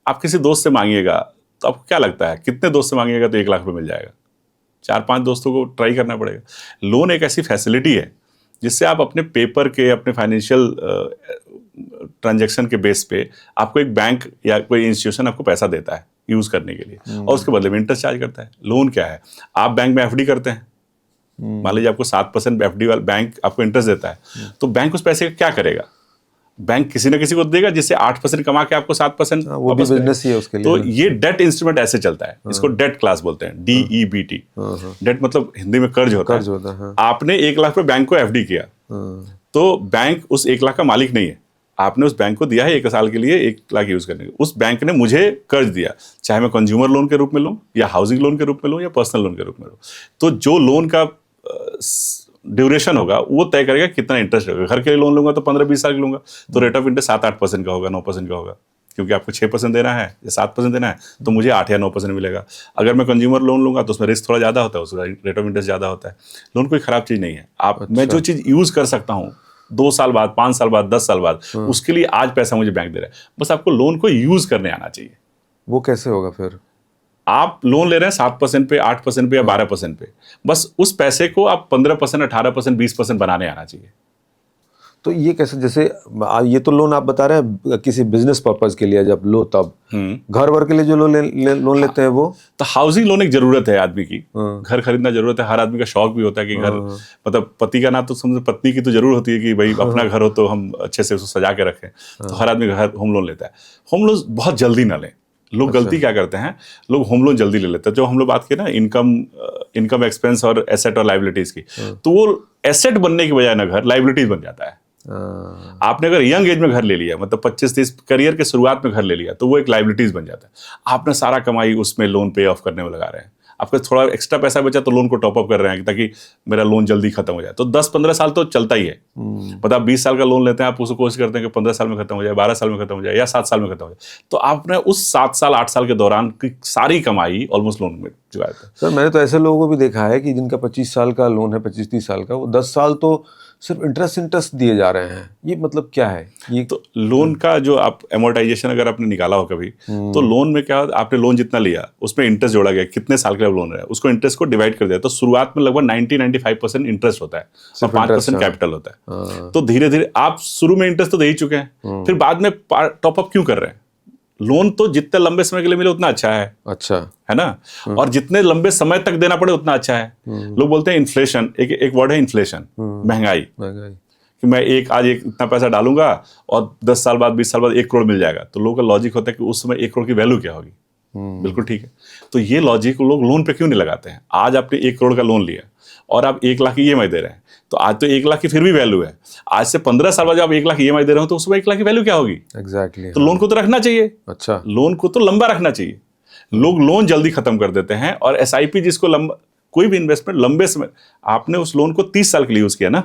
आप किसी दोस्त से मांगिएगा तो आपको क्या लगता है कितने दोस्त से मांगिएगा तो 1 लाख रुपये मिल जाएगा? 4-5 दोस्तों को ट्राई करना पड़ेगा। लोन एक ऐसी फैसिलिटी है जिससे आप अपने पेपर के, अपने फाइनेंशियल ट्रांजैक्शन के बेस पे आपको एक बैंक या कोई इंस्टीट्यूशन आपको पैसा देता है यूज़ करने के लिए, और उसके बदले में इंटरेस्ट चार्ज करता है। लोन क्या है? आप बैंक में FD करते हैं, मान लीजिए आपको 7% FD वाला बैंक आपको इंटरेस्ट देता है, तो बैंक उस पैसे का क्या करेगा? बैंक किसी न किसी को देगा जिससे 8% कमा के आपको 7% वो भी बिजनेस ही है उसके लिए। तो ये डेट इंस्ट्रूमेंट ऐसे चलता है, इसको डेट क्लास बोलते हैं, DEBT। डेट मतलब हिंदी में कर्ज होता है। आपने 1 लाख रुपए बैंक को FD किया, तो बैंक उस 1 लाख का मालिक नहीं है, आपने उस बैंक को दिया है 1 साल के लिए 1 लाख यूज करने के। उस बैंक ने मुझे कर्ज दिया, चाहे मैं कंज्यूमर लोन के रूप में लूं या हाउसिंग लोन के रूप में लूं या पर्सनल लोन के रूप में लूं, तो जो लोन का ड्यूरेशन होगा वो तय करेगा कितना इंटरेस्ट होगा। घर के लिए लोन लूंगा तो 15-20 साल का लूंगा, तो रेट ऑफ इंटरेस्ट 7-8% का होगा, 9% का होगा, क्योंकि आपको 6% देना है या 7% देना है, तो मुझे 8 या 9% मिलेगा। अगर मैं कंज्यूमर लोन लूंगा तो उसमें रिस्क थोड़ा ज़्यादा होता है, उसका रेट ऑफ इंटरेस्ट ज़्यादा होता है। लोन कोई खराब चीज़ नहीं है। मैं जो चीज़ यूज़ कर सकता हूँ 2 साल बाद, 5 साल बाद, 10 साल बाद, उसके लिए आज पैसा मुझे बैंक दे रहा है। बस आपको लोन को यूज़ करने आना चाहिए। वो कैसे होगा फिर? आप लोन ले रहे हैं 7% पे, 8% पे या 12% पे, बस उस पैसे को आप 15%, 18%, 20% बनाने आना चाहिए। तो ये कैसे, जैसे ये तो लोन आप बता रहे हैं किसी बिजनेस पर्पज के लिए जब लो, तब घर वर के लिए जो लोन लेते हैं वो तो हाउसिंग लोन एक जरूरत है आदमी की, घर खरीदना जरूरत है। हर आदमी का शौक भी होता है कि घर, मतलब पति का ना तो समझो, पत्नी की तो जरूर होती है कि भाई अपना घर हो तो हम अच्छे से उसको सजा के रखें, तो हर आदमी घर होम लोन लेता है। होम लोन बहुत जल्दी ना लें। लोग गलती क्या करते हैं, लोग होम लोन जल्दी ले लेते हैं। जो हम लोग बात की ना इनकम एक्सपेंस और एसेट और लाइबिलिटीज की, तो वो एसेट बनने की बजाय ना घर लाइबिलिटीज बन जाता है। आपने अगर यंग एज में घर ले लिया, मतलब 25-30 करियर के शुरुआत में घर ले लिया, तो वो एक लाइबिलिटीज बन जाता है। आपने सारा कमाई उसमें लोन पे ऑफ करने में लगा रहे हैं, आपका थोड़ा एक्स्ट्रा पैसा बचा तो लोन को टॉप अप कर रहे हैं ताकि मेरा लोन जल्दी खत्म हो जाए। तो 10-15 साल तो चलता ही है। मतलब आप 20 साल का लोन लेते हैं, आप उसको कोशिश करते हैं कि 15 साल में खत्म हो जाए, 12 साल में खत्म हो जाए या 7 साल में खत्म हो जाए। तो आपने उस 7 साल 8 साल के दौरान की सारी कमाई ऑलमोस्ट लोन में जुगाया था। सर मैंने तो ऐसे लोगों को भी देखा है कि जिनका 25 साल का लोन है, 25-30 साल का, वो 10 साल तो सिर्फ इंटरेस्ट दिए जा रहे हैं। ये मतलब क्या है? ये तो लोन का जो आप एमोर्टाइजेशन अगर आपने निकाला हो कभी, तो लोन में क्या, आपने लोन जितना लिया उसमें इंटरेस्ट जोड़ा गया, कितने साल का लोन है उसको इंटरेस्ट को डिवाइड कर दिया। तो शुरुआत में लगभग 90-95% इंटरेस्ट होता है और 5% कैपिटल होता है। तो धीरे धीरे आप शुरू में इंटरेस्ट तो दे ही चुके हैं, फिर बाद में टॉप अप क्यों कर रहे हैं? लोन तो जितने लंबे समय के लिए मिले उतना अच्छा है, है ना, और जितने लंबे समय तक देना पड़े उतना अच्छा है। लोग बोलते हैं इन्फ्लेशन, एक वर्ड है इन्फ्लेशन, महंगाई, कि मैं आज इतना पैसा डालूंगा और 10 साल बाद 20 साल बाद 1 करोड़ मिल जाएगा। तो लोगों का लॉजिक होता है कि उस समय 1 करोड़ की वैल्यू क्या होगी। बिल्कुल ठीक है। तो ये लॉजिक लोग लोन पे क्यों नहीं लगाते हैं? आज आपने 1 करोड़ का लोन लिया और आप 1 लाख की EMI दे रहे हैं, तो आज तो 1 लाख की फिर भी वैल्यू है। आज से 15 साल बाद जब आप 1 लाख EMI दे रहे हो तो उसमें 1 लाख की वैल्यू क्या होगी? एग्जैक्टली। तो लोन को तो रखना चाहिए। अच्छा, लोन को तो लंबा रखना चाहिए। लोग लोन जल्दी खत्म कर देते हैं और SIP जिसको लंबा, कोई भी इन्वेस्टमेंट लंबे समय, आपने उस लोन को 30 साल के लिए यूज किया ना,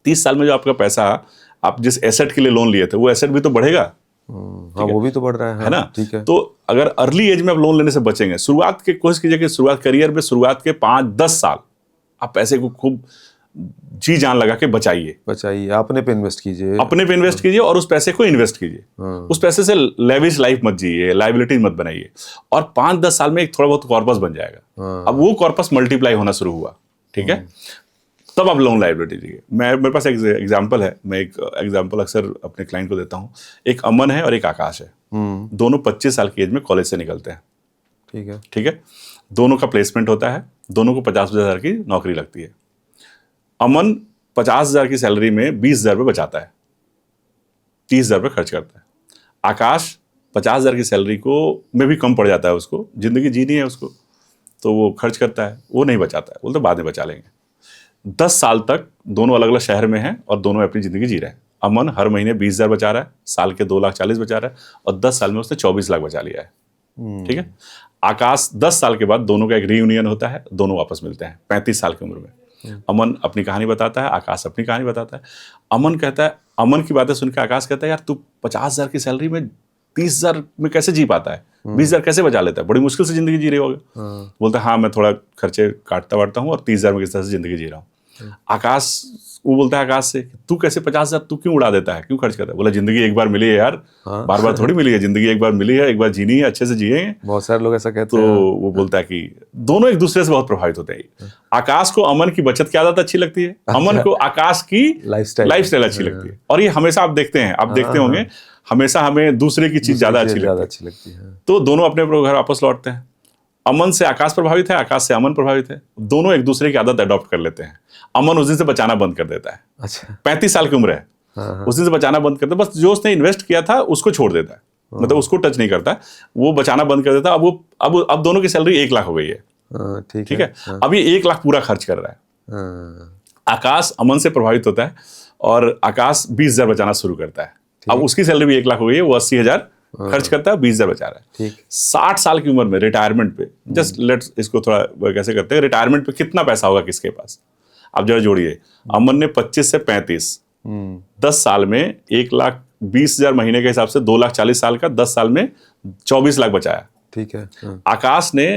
30 साल में जो आपका पैसा, आप जिस एसेट के लिए लोन लिए थे वो एसेट भी तो बढ़ेगा। हाँ, वो भी तो बढ़ रहा है ना? ठीक है। तो अगर अर्ली एज में आप लोन लेने से बचेंगे, शुरुआत के कोशिश कीजिए कि शुरुआत करियर में शुरुआत के 5-10 साल आप पैसे को खूब जी जान लगा के बचाइए, अपने पे इन्वेस्ट कीजिए, अपने पे इन्वेस्ट कीजिए और उस पैसे को इन्वेस्ट कीजिए। उस पैसे से लेविश लाइफ मत जिए, लाइबिलिटी मत बनाइए, और 5-10 साल में एक थोड़ा बहुत कॉर्पस बन जाएगा। अब वो कॉर्पस मल्टीप्लाई होना शुरू हुआ, ठीक है, तब आप लोन लाइबिलिटी दीजिए। मेरे पास एक एग्जाम्पल है, मैं एक एग्जाम्पल अक्सर अपने क्लाइंट को देता हूँ। एक अमन है और एक आकाश है, दोनों 25 साल की एज में कॉलेज से निकलते हैं, ठीक है। दोनों का प्लेसमेंट होता है, दोनों को 50,000 की नौकरी लगती है। अमन 50,000 की सैलरी में 20,000 रुपये बचाता है, 30,000 रुपये खर्च करता है। आकाश 50,000 की सैलरी को में भी कम पड़ जाता है, उसको जिंदगी जीनी है उसको, तो वो खर्च करता है, वो नहीं बचाता है, बोलते बाद में बचा लेंगे। 10 साल तक दोनों अलग अलग शहर में हैं और दोनों अपनी जिंदगी जी रहे हैं। अमन हर महीने 20,000 बचा रहा है, साल के 2,40,000 बचा रहा है, और 10 साल में उसने 24 लाख बचा लिया है, ठीक है। आकाश 10 साल के बाद दोनों का एक रीयूनियन होता है, दोनों वापस मिलते हैं 35 साल की उम्र में। अमन अपनी कहानी बताता है, आकाश अपनी कहानी बताता है। अमन कहता है, अमन की बातें सुनकर आकाश कहता है, यार तू 50,000 की सैलरी में 30,000 में कैसे जी पाता है, 20,000 कैसे बचा लेता है, बड़ी मुश्किल से जिंदगी जी रहे होगा। बोलता है हाँ, मैं थोड़ा खर्चे काटता वाटता हूँ और 30,000 में किस तरह से जिंदगी जी रहा हूँ। आकाश, वो बोलता है आकाश से, तू कैसे 50,000 तू क्यों उड़ा देता है, क्यों खर्च करता है? बोला जिंदगी एक बार मिली है यार, बार बार थोड़ी मिली है जिंदगी, एक बार मिली है, एक बार जीनी है, अच्छे से जिएंगे। बहुत सारे लोग ऐसा कहते हैं। हैं। तो वो बोलता है कि दोनों एक दूसरे से बहुत प्रभावित होते हैं। आकाश को अमन की बचत की आदत अच्छी लगती है, अमन को आकाश की लाइफस्टाइल अच्छी लगती है। और ये हमेशा आप देखते हैं, आप देखते होंगे, हमेशा हमें दूसरे की चीज ज्यादा अच्छी लगती है। तो दोनों अपने घर वापस लौटते हैं। अमन से आकाश प्रभावित है, आकाश से अमन प्रभावित है, दोनों एक दूसरे की आदत अडॉप्ट कर लेते हैं। अमन उस दिन से बचाना बंद कर देता है। अच्छा, 35 साल की उम्र है, उस दिन से बचाना बंद कर देता है। बस जो उसने इन्वेस्ट किया था उसको छोड़ देता है, मतलब उसको टच नहीं करता, वो बचाना बंद कर देता है। अब दोनों की सैलरी 1 लाख हो गई है, ठीक है। अब ये 1 लाख पूरा खर्च कर रहा है। आकाश अमन से प्रभावित होता है और आकाश 20,000 बचाना शुरू करता है। अब उसकी सैलरी भी 1 लाख हो गई है, वो 80,000 खर्च करता है, 20,000 बचा रहा है। 60 साल की उम्र में रिटायरमेंट पे, जस्ट लेट्स इसको थोड़ा कैसे करते हैं, रिटायरमेंट पे कितना पैसा होगा किसके पास, आप जरा जोड़िए। अमन ने 25 से 35, 10 साल में 1,20,000 महीने के हिसाब से 2,40,000 साल का, 10 साल में 24 लाख बचाया, ठीक है। आकाश ने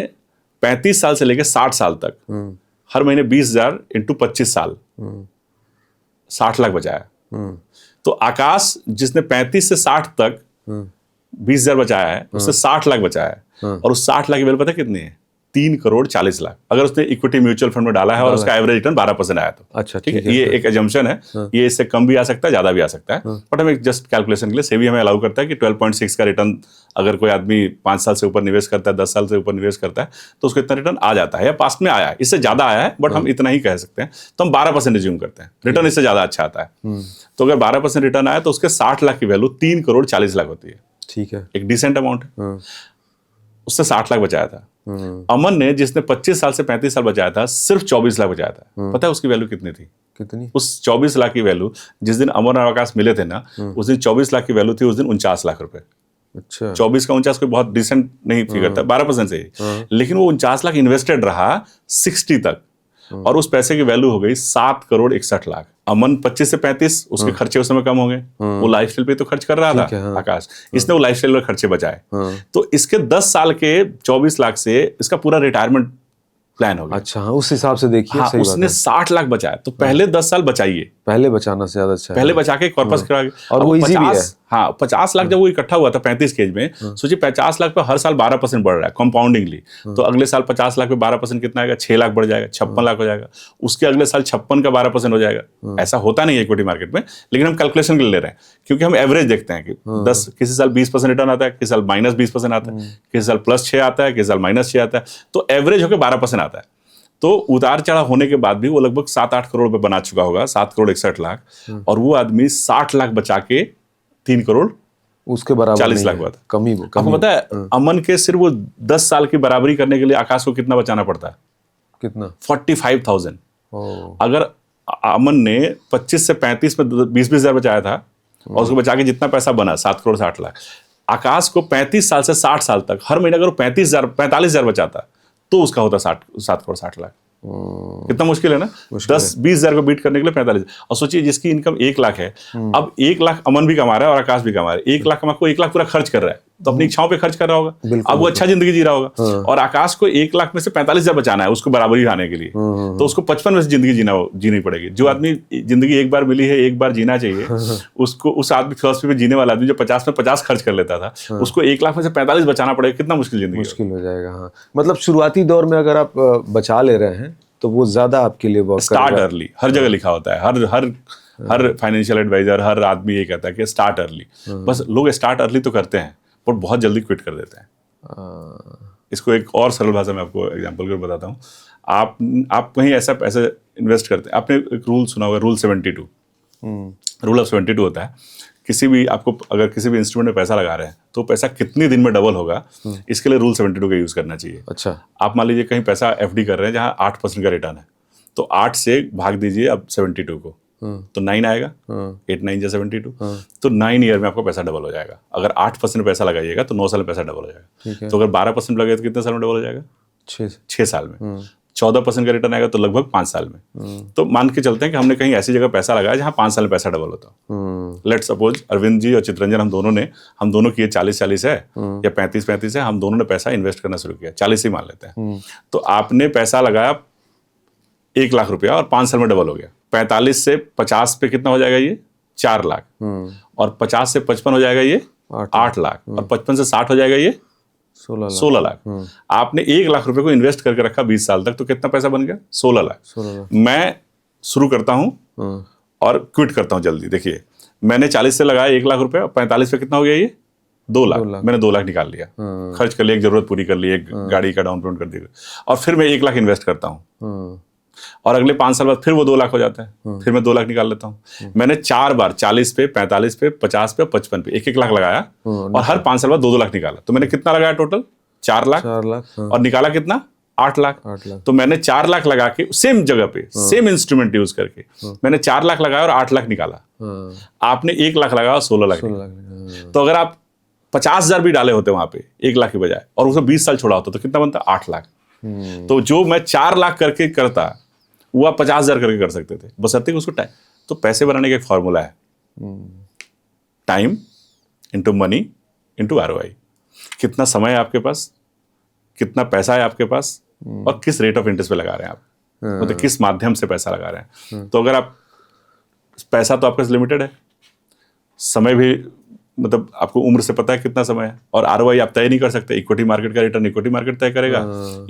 35 साल से लेकर 60 साल तक हर महीने 20,000 इंटू 25 साल 60 लाख बचाया। तो आकाश जिसने 35 से 60 तक 20,000 बचाया है, उससे 60 लाख बचाया है, और उस 60 लाख की वैल्यू पता कितनी है? 3,40,00,000 लाख। अगर उसने इक्विटी म्यूचुअल फंड में डाला है और उसका एवरेज रिटर्न 12% आया तो अच्छा, ठीक है। ये एक एजम्पशन है, ये इससे कम भी आ सकता है, ज्यादा भी आ सकता है, बट हमें जस्ट कैलकुलेशन के लिए सेबी हमें अलाउ करता है कि 12.6 का रिटर्न अगर कोई आदमी 5 साल से ऊपर निवेश करता है, 10 साल से ऊपर निवेश करता है, तो उसको इतना रिटर्न आ जाता है, या पास्ट में आया है, इससे ज्यादा आया है, बट हम इतना ही कह सकते हैं। तो हम 12% रिज्यूम करते हैं, रिटर्न इससे ज्यादा अच्छा आता है। तो अगर 12% रिटर्न आया तो उसके 60 लाख की वैल्यू 3,40,00,000 होती है, ठीक है, एक डिसेंट अमाउंट है। उससे 60 लाख बचाया था। अमन ने, जिसने 25 साल से 35 साल बचाया था, सिर्फ 24 लाख बचाया था। पता है उसकी वैल्यू कितनी थी? कितनी? उस 24 लाख की वैल्यू, जिस दिन अमन और आकाश मिले थे ना, उस दिन 24 लाख की वैल्यू थी, उस दिन 49 लाख रुपए। अच्छा, 24 का 49 कोई बहुत डिसेंट नहीं फिगर था, 12% से ही, लेकिन वो 49 लाख इन्वेस्टेड रहा 60 तक, और उस पैसे की वैल्यू हो गई 7,61,00,000। अमन 25 से 35, उसके खर्चे उस समय कम हो गए, वो लाइफस्टाइल पे तो खर्च कर रहा था आकाश, इसने वो लाइफस्टाइल पर खर्चे बचाए। तो इसके 10 साल के 24 लाख से इसका पूरा रिटायरमेंट प्लान हो गया। अच्छा, उस हिसाब से देखिए। हाँ, उसने 60 लाख बचाया। तो पहले 10 साल बचाइए, पहले बचाना से ज्यादा अच्छा है, पहले बचा के कॉर्पस करा के, और वो इजी भी है। हाँ, 50 लाख जब वो इकट्ठा हुआ था 35 के एज में, सोचिए 50 लाख पे हर साल 12% बढ़ रहा है कंपाउंडिंगली। तो अगले साल 50 लाख पे 12% कितना आएगा? 6 लाख बढ़ जाएगा, 56 लाख हो जाएगा। उसके अगले साल 56 का 12% हो जाएगा। ऐसा होता नहीं है इक्विटी मार्केट में, लेकिन हम कैलकुलेशन के लिए ले रहे हैं, क्योंकि हम एवरेज देखते हैं कि 10 किसी साल 20% रिटर्न आता है, किसी साल -20% आता है, किसी साल +6 आता है, किसी साल -6 आता है, तो एवरेज होकर 12% आता है। तो उतार चढ़ाव होने के बाद भी वो लगभग 7-8 करोड़ रुपए बना चुका होगा, 7,61,00,000, और वो आदमी 60 लाख बचा के 3,40,00,000 उसके बराबर 40 लाख हुआ था। कमी आपको पता है अमन के सिर्फ वो 10 साल की बराबरी करने के लिए आकाश को कितना बचाना पड़ता है? कितना? 45,000। अगर अमन ने 25 से 35 में 20,000 बचाया था, और उसको बचा के जितना पैसा बना 7,60,00,000, आकाश को 35 साल से 60 साल तक हर महीने अगर वो 45,000 बचाता, तो उसका होता 7 करोड़ 60 लाख। कितना मुश्किल है ना, 10-20 हजार को बीट करने के लिए 45। और सोचिए जिसकी इनकम 1 लाख है, अब 1 लाख अमन भी कमा रहा है और आकाश भी कमा रहा है, 1 लाख कमा को 1 लाख पूरा खर्च कर रहा है, तो अपनी इच्छाओं पे खर्च कर रहा होगा, अब वो अच्छा जिंदगी जी रहा होगा। और आकाश को 1 लाख में से 45 हजार बचाना है उसको बराबरी आने के लिए, तो उसको 55 में से जिंदगी जीनी पड़ेगी। जो आदमी जिंदगी एक बार मिली है, एक बार जीना चाहिए, उसको उस आदमी फिलॉसफी में जीने वाला आदमी जो 50 में 50 खर्च कर लेता था, उसको 1 लाख में से 45 बचाना पड़ेगा। कितना मुश्किल जिंदगी, मुश्किल हो जाएगा। हाँ, मतलब शुरुआती दौर में अगर आप बचा ले रहे हैं तो वो ज्यादा आपके लिए वर्क स्टार्ट अर्ली, हर जगह लिखा होता है, हर फाइनेंशियल एडवाइजर, हर आदमी ये कहता है कि स्टार्ट अर्ली। बस लोग स्टार्ट अर्ली तो करते हैं पर बहुत जल्दी क्विट कर देते हैं। इसको एक और सरल भाषा में आपको एग्जांपल कर बताता हूँ। आप कहीं ऐसा पैसे इन्वेस्ट करते हैं, आपने एक रूल सुना होगा, रूल 72। रूल ऑफ 72 होता है, किसी भी आपको अगर किसी भी इंस्ट्रूमेंट में पैसा लगा रहे हैं तो पैसा कितने दिन में डबल होगा, इसके लिए रूल 72 का यूज करना चाहिए। अच्छा, आप मान लीजिए कहीं पैसा एफडी कर रहे हैं जहां 8% का रिटर्न है, तो 8 से भाग दीजिए अब 72 को, तो 9 आएगा। 8 9 जा 72, तो 9 ईयर में आपका पैसा डबल हो जाएगा। अगर 8% पैसा लगाइएगा तो 9 साल में पैसा डबल हो जाएगा। तो अगर 12% लगे तो कितने साल में डबल हो जाएगा? 6 साल में। 14% का रिटर्न आएगा तो लगभग 5 साल में। तो मान के चलते हैं कि हमने कहीं ऐसी जगह पैसा लगाया जहां 5 साल में पैसा डबल होता है। लेट सपोज अरविंद जी और चितरंजन, हम दोनों की 40-40 है या 35-35 है, हम दोनों ने पैसा इन्वेस्ट करना शुरू किया, 40 ही मान लेते हैं। तो आपने पैसा लगाया 1 लाख रुपया और 5 साल में डबल हो गया। 45 से 50 पे कितना हो जाएगा ये? 4 लाख। और 50 से 55 हो जाएगा ये 8 लाख। और 55 से 60 हो जाएगा ये 16 लाख। आपने 1 लाख रुपए को इन्वेस्ट करके रखा 20 साल तक, तो कितना पैसा बन गया? 16 लाख। मैं शुरू करता हूं और क्विट करता हूं जल्दी। देखिए, मैंने 40 से लगाया 1 लाख रुपए, 45 पे कितना हो गया ये? 2 लाख। मैंने 2 लाख निकाल लिया, खर्च कर लिया, एक जरूरत पूरी कर ली, एक गाड़ी का डाउन पेमेंट कर दिया, और फिर मैं 1 लाख इन्वेस्ट करता हूँ। और अगले 5 साल बाद फिर वो 2 लाख हो जाता है, फिर मैं 2 लाख निकाल लेता हूँ। मैंने 4 बार 40 पे, 45 पे, 50 पे, 55 पे 1-1 लाख लगाया, और हर 5 साल बाद 2-2 लाख निकाला। तो मैंने कितना लगाया टोटल? 4 लाख। और निकाला कितना? 8 लाख। तो मैंने 4 लाख लगा के सेम जगह पे, सेम इंस्ट्रूमेंट यूज करके मैंने 4 लाख लगाया और 8 लाख निकाला। आपने 1 लाख लगाया और 16 लाख। तो अगर आप 50,000 भी डाले होते वहां पे 1 लाख की बजाय, और उसमें 20 साल छोड़ा होता तो कितना बनता? 8 लाख। तो जो मैं 4 लाख करके करता वो आप 50,000 करके कर सकते थे, बशर्ते कि उसको टाइम। तो पैसे बनाने का एक फॉर्मूला है, time into money into ROI। कितना समय है आपके पास, कितना पैसा है आपके पास, और किस रेट ऑफ इंटरेस्ट पे लगा रहे हैं आप, मतलब किस माध्यम से पैसा लगा रहे हैं। तो अगर आप, पैसा तो आपका लिमिटेड है, समय भी, मतलब आपको उम्र से पता है कितना समय है, और ROI आप तय नहीं कर सकते। इक्विटी मार्केट का रिटर्न इक्विटी मार्केट तय करेगा,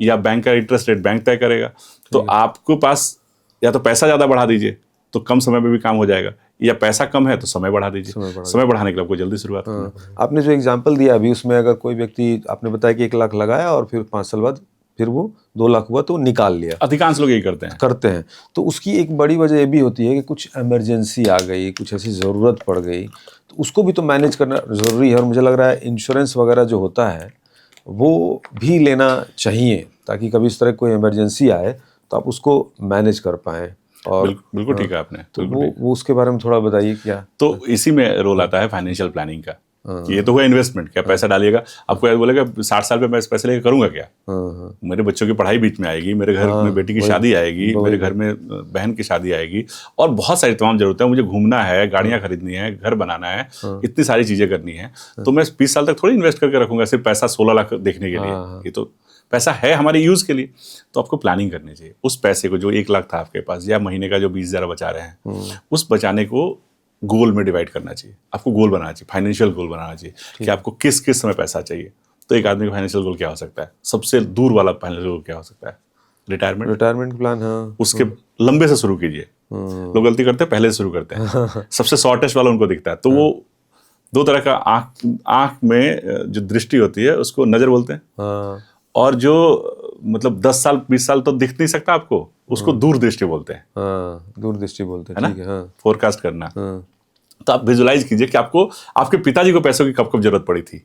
या बैंक का इंटरेस्ट रेट बैंक तय करेगा। तो आपको पास या तो पैसा ज्यादा बढ़ा दीजिए तो कम समय में भी काम हो जाएगा, या पैसा कम है तो समय बढ़ा दीजिए। समय बढ़ाने के लिए आपको जल्दी शुरुआत करना है। आपने जो एग्जांपल दिया अभी, उसमें अगर कोई व्यक्ति, आपने बताया कि 1 लाख लगाया और फिर 5 साल बाद फिर वो 2 लाख हुआ तो निकाल लिया, अधिकांश लोग यही करते हैं। तो उसकी एक बड़ी वजह ये भी होती है कि कुछ इमरजेंसी आ गई, कुछ ऐसी ज़रूरत पड़ गई, तो उसको भी तो मैनेज करना ज़रूरी है। और मुझे लग रहा है इंश्योरेंस वगैरह जो होता है वो भी लेना चाहिए, ताकि कभी इस तरह कोई इमरजेंसी आए तो आप उसको मैनेज कर पाएँ। और बिल्कुल ठीक है आपने, तो वो उसके बारे में थोड़ा बताइए क्या। तो इसी में रोल आता है फाइनेंशियल प्लानिंग का। ये तो हुआ इन्वेस्टमेंट, क्या पैसा डालिएगा, आपको ऐसा बोलेगा 60 साल पे मैं इस पैसे लेकर करूंगा क्या? मेरे बच्चों की पढ़ाई बीच में आएगी, मेरे घर में बेटी की शादी आएगी, मेरे घर में बहन की शादी आएगी, और बहुत सारी तमाम जरूरतें हैं, मुझे घूमना है, गाड़ियां खरीदनी है, घर बनाना है, इतनी सारी चीजें करनी है। तो मैं 20 साल तक थोड़ी इन्वेस्ट करके रखूंगा सिर्फ पैसा 16 लाख देखने के लिए। ये तो पैसा है हमारे यूज के लिए, तो आपको प्लानिंग करनी चाहिए। उस पैसे को, जो 1 लाख था आपके पास, या महीने का जो 20,000 बचा रहे हैं, उस बचाने को गोल में डिवाइड करना चाहिए। आपको गोल बनाना चाहिए, फाइनेंशियल गोल बनाना चाहिए कि आपको किस किस समय पैसा चाहिए। तो एक आदमी का फाइनेंशियल गोल क्या हो सकता है? सबसे दूर वाला फाइनेंशियल गोल क्या हो सकता है? Retirement plan. हाँ, उसके लंबे से शुरू कीजिए। लोग गलती करते हैं, पहले से शुरू करते हैं, सबसे शॉर्टेस्ट वाला उनको दिखता है। तो वो 2 तरह का, आंख में जो दृष्टि होती है उसको नजर बोलते हैं, और जो मतलब 10 साल 20 साल तो दिख नहीं सकता आपको, उसको दूरदृष्टि बोलते हैं। दूरदृष्टि बोलते हैं, ठीक है। फोरकास्ट करना। तो आप विजुलाइज कीजिए कि आपको, आपके पिताजी को पैसों की कब कब जरूरत पड़ी थी,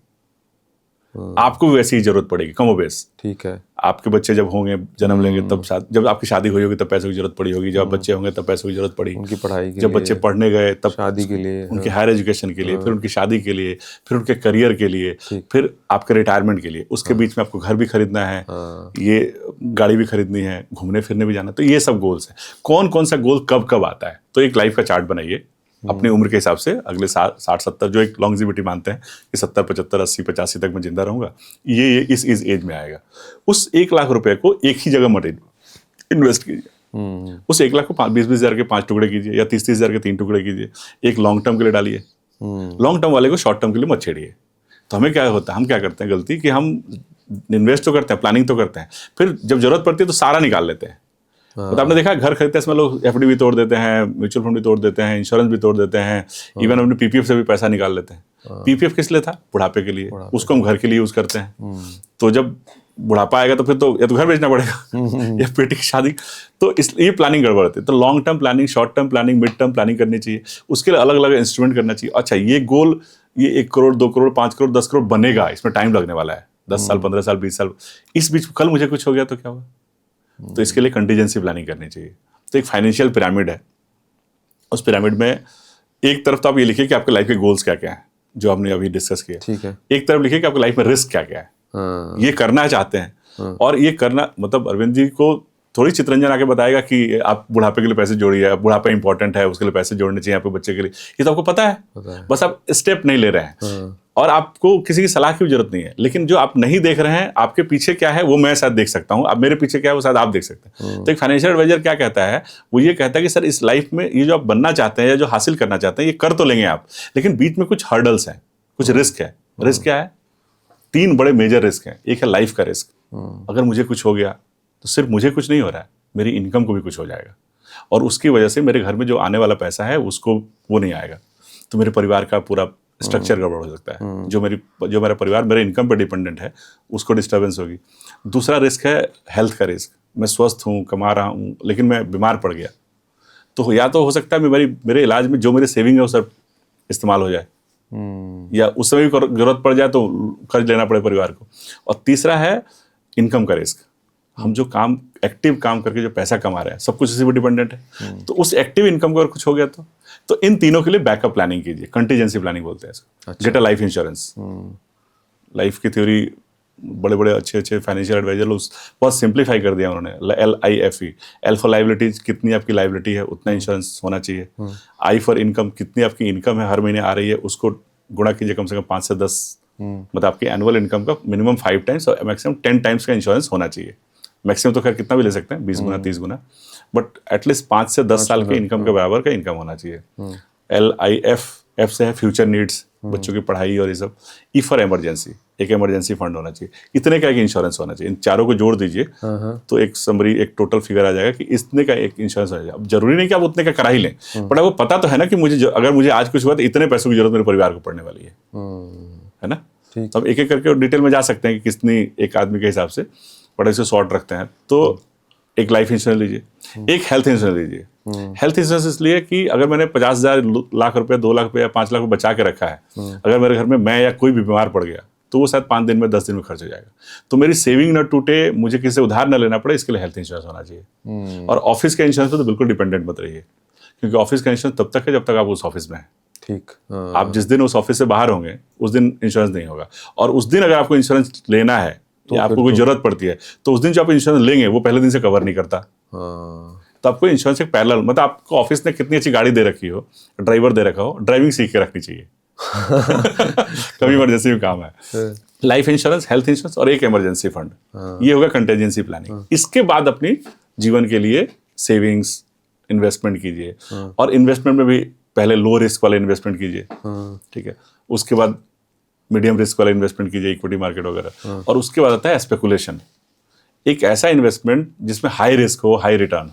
आपको भी वैसी ही जरूरत पड़ेगी, कमोबेश। ठीक है। आपके बच्चे जब होंगे, जन्म लेंगे, तब जब आपकी शादी हुई होगी तब पैसों की जरूरत पड़ी होगी, जब बच्चे होंगे तब पैसों की जरूरत पड़ी, उनकी पढ़ाई के जब लिए, बच्चे पढ़ने गए तब शादी के लिए, उनके हायर एजुकेशन के लिए, फिर उनकी शादी के लिए, फिर उनके करियर के लिए, ठीक। फिर आपके रिटायरमेंट के लिए, उसके बीच में आपको घर भी खरीदना है, ये गाड़ी भी खरीदनी है, घूमने फिरने भी जाना, तो ये सब गोल्स है। कौन कौन सा गोल कब कब आता है, तो एक लाइफ का चार्ट बनाइए अपनी उम्र के हिसाब से, अगले 60-70 जो एक लॉन्जिविटी मानते हैं कि 70, 75, 80, 85 तक मैं जिंदा रहूंगा, ये इस एज में आएगा। उस 1 लाख रुपए को एक ही जगह मत इन्वेस्ट कीजिए। उस 1 लाख को 20-20 हजार के 5 टुकड़े कीजिए, या 30-30 हजार के 3 टुकड़े कीजिए। एक लॉन्ग टर्म के लिए डालिए, लॉन्ग टर्म वाले को शॉर्ट टर्म के लिए मत छेड़िए। तो हमें क्या होता है, हम क्या करते हैं गलती, कि हम इन्वेस्ट तो करते हैं, प्लानिंग तो करते हैं, फिर जब जरूरत पड़ती है तो सारा निकाल लेते हैं। तो आपने देखा घर खरीदते हैं, इसमें लोग एफडी भी तोड़ देते हैं, म्यूचुअल फंड भी तोड़ देते हैं, इंश्योरेंस भी तोड़ देते हैं, इवन अपने पीपीएफ से भी पैसा निकाल लेते हैं। पीपीएफ किस लिए था? बुढ़ापे के लिए, उसको हम घर के लिए यूज करते हैं। तो जब बुढ़ापा आएगा तो फिर तो या तो घर बेचना पड़ेगा या बेटी की शादी, तो इसलिए प्लानिंग गड़बड़ होती है। तो long term planning, short term planning, mid term planning करनी चाहिए। उसके लिए अलग अलग इंस्ट्रूमेंट करना चाहिए। अच्छा, ये गोल, ये 1 करोड़, 2 करोड़, 5 करोड़, 10 करोड़ बनेगा, इसमें टाइम लगने वाला है, 10 साल, 15 साल, 20 साल। इस बीच कल मुझे कुछ हो गया तो क्या होगा? तो इसके लिए कंटीजेंसी प्लानिंग करनी चाहिए। तो एक फाइनेंशियल पिरामिड है, उस पिरामिड में एक तरफ तो आप ये लिखिए कि आपके लाइफ के गोल्स क्या क्या हैं, जो हमने अभी डिस्कस किया। ठीक है। एक तरफ लिखिए कि आपकी लाइफ में रिस्क क्या क्या है, ये करना चाहते हैं। और ये करना मतलब अरविंद जी को थोड़ी चितरंजन आके बताएगा कि आप बुढ़ापे के लिए पैसे जोड़िए, बुढ़ापा इंपॉर्टेंट है, उसके लिए पैसे जोड़ने चाहिए आपके बच्चे के लिए, ये तो आपको पता है, बस आप स्टेप नहीं ले रहे हैं। और आपको किसी की सलाह की भी जरूरत नहीं है। लेकिन जो आप नहीं देख रहे हैं, आपके पीछे क्या है वो मैं शायद देख सकता हूँ, अब मेरे पीछे क्या है वो शायद आप देख सकते हैं। तो एक फाइनेंशियल एडवाइजर क्या कहता है, वो ये कहता है कि सर इस लाइफ में ये जो आप बनना चाहते हैं या जो हासिल करना चाहते हैं, ये कर तो लेंगे आप, लेकिन बीच में कुछ हर्डल्स हैं, कुछ रिस्क है। रिस्क क्या है? 3 बड़े मेजर रिस्क हैं। एक है लाइफ का रिस्क, अगर मुझे कुछ हो गया तो सिर्फ मुझे कुछ नहीं हो रहा है, मेरी इनकम को भी कुछ हो जाएगा, और उसकी वजह से मेरे घर में जो आने वाला पैसा है उसको वो नहीं आएगा, तो मेरे परिवार का पूरा स्ट्रक्चर गड़बड़ हो सकता है। जो मेरा परिवार मेरे इनकम पर डिपेंडेंट है उसको डिस्टर्बेंस होगी। दूसरा रिस्क है हेल्थ का रिस्क, मैं स्वस्थ हूँ, कमा रहा हूँ, लेकिन मैं बीमार पड़ गया, तो या तो हो सकता है मेरे इलाज में जो मेरे सेविंग है वो सब इस्तेमाल हो जाए, या उस समय भी जरूरत पड़ जाए तो कर्ज लेना पड़े परिवार को। और तीसरा है इनकम का रिस्क, हम जो एक्टिव काम करके जो पैसा कमा रहे हैं, सब कुछ इसी पर डिपेंडेंट है, तो उस एक्टिव इनकम को अगर कुछ हो गया तो इन तीनों के लिए बैकअप प्लानिंग कीजिए, कंटीजेंसी प्लानिंग बोलते हैं इसको। Get a life insurance. Life की थ्योरी बड़े बड़े अच्छे फाइनेंशियल एडवाइजर लोग बहुत सिंप्लीफाई कर दिया उन्होंने। LIFE, एल फॉर लाइबिलिटीज, कितनी आपकी लाइबिलिटी है उतना इंश्योरेंस होना चाहिए। I फॉर इनकम, कितनी आपकी इनकम है हर महीने आ रही है, उसको गुणा कीजिए कम से कम 5 से 10, मतलब आपकी एनुअल इनकम का मिनिमम 5 टाइम्स और मैक्सिमम 10 टाइम्स का इंश्योरेंस होना चाहिए। मैक्सिमम तो खैर कितना भी ले सकते हैं, 20 गुना 30 गुना, बट एटलीस्ट 5 से 10 साल के इनकम के बराबर का इनकम होना चाहिए। LIF, F से है फ्यूचर नीड्स, बच्चों की पढ़ाई और ये सब। E फॉर इमरजेंसी, एक इमरजेंसी फंड होना चाहिए। इतने का एक इंश्योरेंस होना चाहिए। इन चारों को जोड़ दीजिए तो एक समरी, एक टोटल फिगर आ जाएगा कि इतने का एक इंश्योरेंस हो जाएगा। अब जरूरी नहीं कि आप उतने का करा ही लें, बट आपको पता तो है ना कि अगर मुझे आज कुछ हुआ तो इतने पैसों की जरूरत मेरे परिवार को पड़ने वाली है ना। तो अब एक एक करके डिटेल में जा सकते हैं कि कितनी एक आदमी के हिसाब से, बट इसे शॉर्ट रखते हैं। तो एक लाइफ इंश्योरेंस लीजिए, एक हेल्थ इंश्योरेंस लीजिए। हेल्थ इंश्योरेंस इसलिए कि अगर मैंने 50,000 लाख रुपए, 2 लाख रुपए या 5 लाख रुपए बचा के रखा है, अगर मेरे घर में मैं या कोई भी बीमार पड़ गया तो वो शायद 5 दिन में, 10 दिन में खर्च हो जाएगा। तो मेरी सेविंग न टूटे, मुझे किसी से उधार न लेना पड़े, इसके लिए हेल्थ इंश्योरेंस होना चाहिए। और ऑफिस का इंश्योरेंस तो बिल्कुल डिपेंडेंट मत रहिए, क्योंकि ऑफिस का इंश्योरेंस तब तक है जब तक आप उस ऑफिस में हैं। ठीक। आप जिस दिन उस ऑफिस से बाहर होंगे उस दिन इंश्योरेंस नहीं होगा। और उस दिन अगर आपको इंश्योरेंस लेना है तो आपको कोई जरूरत पड़ती है, तो उस दिन जो आप इंश्योरेंस लेंगे वो पहले दिन से कवर नहीं करता। तो आपको इंश्योरेंस एक पैरेलल, मतलब आपको ऑफिस ने कितनी अच्छी गाड़ी दे रखी हो, ड्राइवर दे रखा हो, ड्राइविंग सीख के रखनी चाहिए कभी इमरजेंसी में काम है। लाइफ इंश्योरेंस, हेल्थ इंश्योरेंस और एक इमरजेंसी फंड, ये होगा कंटीजेंसी प्लानिंग। इसके बाद अपनी जीवन के लिए सेविंग्स, इन्वेस्टमेंट कीजिए, और इन्वेस्टमेंट में भी पहले लो रिस्क वाले इन्वेस्टमेंट कीजिए, ठीक है। उसके बाद मीडियम रिस्क वाला इन्वेस्टमेंट कीजिए, इक्विटी मार्केट वगैरह। और उसके बाद आता है स्पेकुलेशन, एक ऐसा इन्वेस्टमेंट जिसमें हाई रिस्क हो, हाई रिटर्न।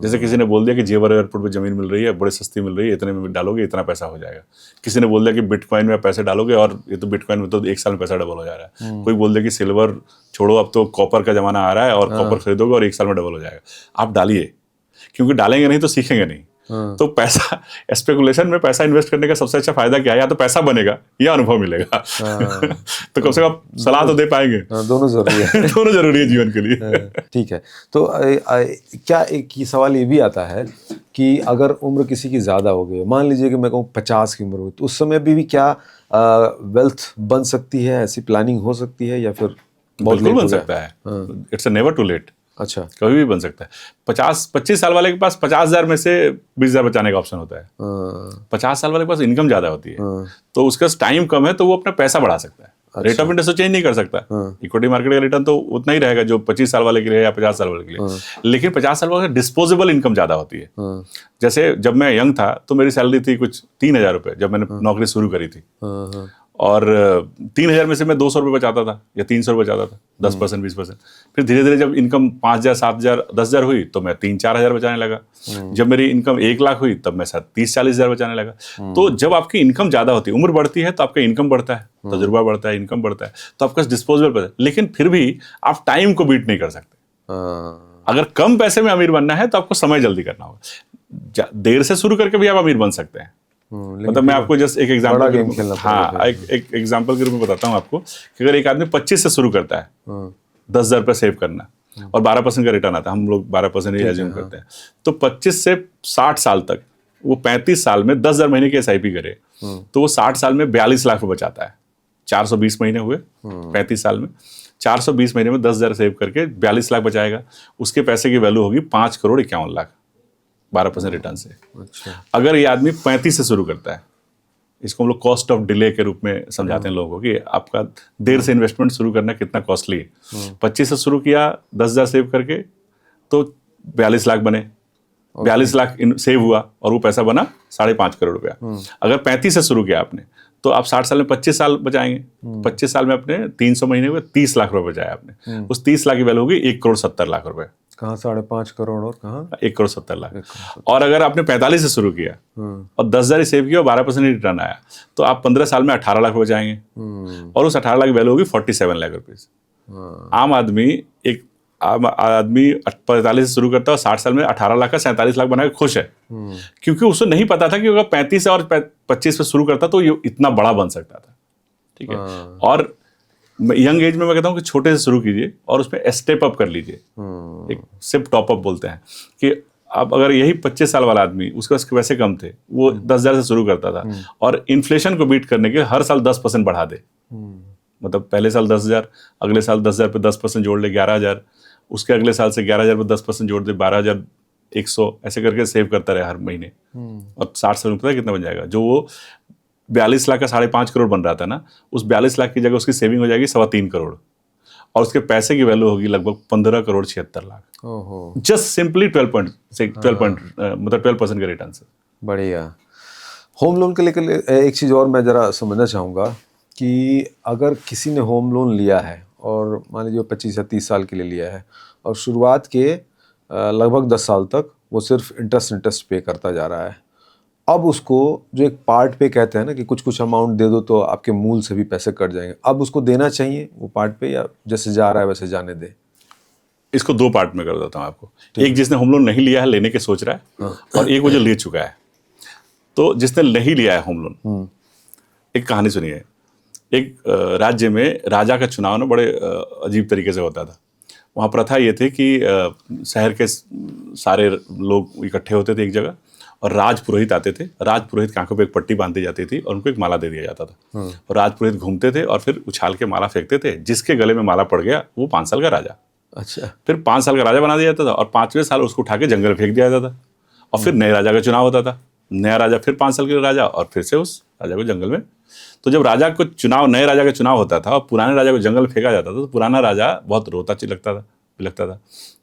जैसे किसी ने बोल दिया कि जेवर एयरपोर्ट पे जमीन मिल रही है, बड़े सस्ती मिल रही है, इतने में डालोगे इतना पैसा हो जाएगा। किसी ने बोल दिया कि बिटकॉइन में पैसे डालोगे और ये तो बिटकॉइन में तो 1 साल में पैसा डबल हो जा रहा है। कोई बोल दिया कि सिल्वर छोड़ो, अब तो कॉपर का जमाना आ रहा है और कॉपर खरीदोगे और 1 साल में डबल हो जाएगा। आप डालिए, क्योंकि डालेंगे नहीं तो सीखेंगे नहीं। तो पैसा स्पेकुलेशन में पैसा इन्वेस्ट करने का सबसे अच्छा फायदा क्या है? या तो पैसा बनेगा या अनुभव मिलेगा। तो कम से कम सलाह तो दे पाएंगे। दोनों जरूरी है। दोनों जरूरी है जीवन के लिए। ठीक है। तो क्या एक ही सवाल ये भी आता है कि अगर उम्र किसी की ज़्यादा हो गई, मान लीजिए कि मैं कहूँ 50 की उम्र हो, तो उस समय भी क्या वेल्थ बन सकती है? ऐसी प्लानिंग हो सकती है या फिर बिल्कुल बन सकता है। It's never too late. अच्छा, कभी भी बन सकता है। 25 साल वाले के पास 50,000 में से 20,000 बचाने का ऑप्शन होता है। 50 साल वाले के पास इनकम ज्यादा होती है, तो उसका टाइम कम है, तो वो अपना पैसा बढ़ा सकता है। रेट ऑफ इंटरेस्ट चेंज नहीं कर सकता। इक्विटी मार्केट का रिटर्न तो उतना ही रहेगा जो 25 साल वाले के लिए या 50 साल वाले के लिए। लेकिन 50 साल वाले डिस्पोजेबल इनकम ज्यादा होती है। जैसे जब मैं यंग था तो मेरी सैलरी थी कुछ 3,000 रुपये जब मैंने नौकरी शुरू करी थी, और 3,000 में से मैं 200 रुपये बचाता था या 300 रुपये बचाता था, 10% 20%। फिर धीरे धीरे जब इनकम 5,000 7,000 10,000 हुई तो मैं 3-4 हज़ार बचाने लगा। जब मेरी इनकम 1 लाख हुई तब मैं 30-40 हज़ार बचाने लगा। तो जब आपकी इनकम ज़्यादा होती है, उम्र बढ़ती है, तो आपका इनकम बढ़ता है, तजुर्बा बढ़ता है, इनकम बढ़ता है, तो आपका डिस्पोजेबल बढ़ता है। लेकिन फिर भी आप टाइम को बीट नहीं कर सकते। अगर कम पैसे में अमीर बनना है तो आपको समय जल्दी करना होगा। देर से शुरू करके भी आप अमीर बन सकते हैं। मतलब मैं आपको जस्ट एक एग्जांपल एक एग्जांपल के रूप में बताता हूँ आपको कि अगर एक आदमी 25 से शुरू करता है 10,000 रुपये सेव करना और 12% का रिटर्न आता है, हम लोग 12% ही एज्यूम करते हैं, तो 25 से 60 साल तक वो 35 साल में 10,000 महीने की SIP करे तो वो 60 साल में 42 लाख रुपये बचाता है। 420 महीने हुए 35 साल में, 420 महीने में 10,000 सेव करके 42 लाख बचाएगा। उसके पैसे की वैल्यू होगी 5,51,00,000 12% रिटर्न से। अच्छा। अगर ये आदमी 35 से शुरू करता है, इसको हम लोग कॉस्ट ऑफ डिले के रूप में समझाते हैं लोगों को कि आपका देर से इन्वेस्टमेंट शुरू करना कितना कॉस्टली है। 25 से शुरू किया 10,000 सेव करके तो 42 लाख बने, 42 लाख सेव हुआ और वो पैसा बना 5.5 करोड़ रुपया। अगर 35 से शुरू किया आपने तो आप 60 साल में 25 साल बचाएंगे, 25 साल में अपने 300 महीने हुए 30 लाख रुपए बचाया आपने। उस 30 लाख की वैल्यू होगी 1,70,00,000 रुपए। कहाँ 5.5 करोड़ और कहाँ 1,70,00,000। और अगर आपने 45 से शुरू किया और 10,000 सेव किया और 12% रिटर्न आया तो आप 15 साल में 18 लाख बचाएंगे और उस 18 लाख की वैल्यू होगी 47 लाख रुपीज। आम आदमी 45 से शुरू करता है और 60 साल में 18 लाख का 47 लाख बनाकर खुश है, क्योंकि उसे नहीं पता था कि अगर 35 और 25 पे शुरू करता तो ये इतना बड़ा बन सकता था। ठीक है। और यंग एज में मैं कहता हूँ कि छोटे से शुरू कीजिए और उसमें स्टेप अप कर लीजिए। एक सिर्फ टॉप अप बोलते हैं कि अब अगर यही 25 साल वाला आदमी, उसके पास पैसे कम थे, वो 10,000 से शुरू करता था और इन्फ्लेशन को बीट करने के हर साल 10% बढ़ा दे। मतलब पहले साल 10,000, अगले साल 10,000 पे 10% जोड़ ले 11,000, उसके अगले साल से 11,000 पे 10% जोड़ दे 12,100, ऐसे करके सेव करता रहे हर महीने। और 60 साल में पता है कितना बन जाएगा? जो वो 42 लाख का 5.5 करोड़ बन रहा था ना, उस 42 लाख की जगह उसकी सेविंग हो जाएगी 3.25 करोड़ और उसके पैसे की वैल्यू होगी लगभग 15,76,00,000। जस्ट सिंपली 12% के रिटर्न से। बढ़िया। होम लोन के लेकर एक चीज़ और मैं ज़रा समझना चाहूँगा कि अगर किसी ने होम लोन लिया है और मान लीजिए 25 या 30 साल के लिए लिया है और शुरुआत के लगभग 10 साल तक वो सिर्फ इंटरेस्ट पे करता जा रहा है, अब उसको जो एक पार्ट पे कहते हैं ना कि कुछ अमाउंट दे दो तो आपके मूल से भी पैसे कट जाएंगे, अब उसको देना चाहिए वो पार्ट पे या जैसे जा रहा है वैसे जाने दे? इसको 2 पार्ट में कर देता हूँ आपको। एक जिसने होम लोन नहीं लिया है, लेने के सोच रहा है, और एक वो जो ले चुका है। तो जिसने नहीं लिया है होम लोन, एक कहानी सुनिए। एक राज्य में राजा का चुनाव ना बड़े अजीब तरीके से होता था। वहाँ प्रथा ये थी कि शहर के सारे लोग इकट्ठे होते थे एक जगह और राजपुरोहित आते थे। राजपुरोहित की आंखों पे एक पट्टी बांध दी जाती थी और उनको एक माला दे दिया जाता था। और राजपुरोहित घूमते थे और फिर उछाल के माला फेंकते थे। जिसके गले में माला पड़ गया वो 5 साल का राजा। अच्छा। फिर 5 साल का राजा बना दिया जाता था और 5वें साल उसको उठा के जंगल फेंक दिया जाता था और फिर नए राजा का चुनाव होता था। नया राजा फिर 5 साल के लिए राजा और फिर से उस राजा को जंगल में। तो जब राजा को चुनाव, नए राजा का चुनाव होता था और पुराने राजा को जंगल फेंका जाता था तो पुराना राजा बहुत रोता लगता था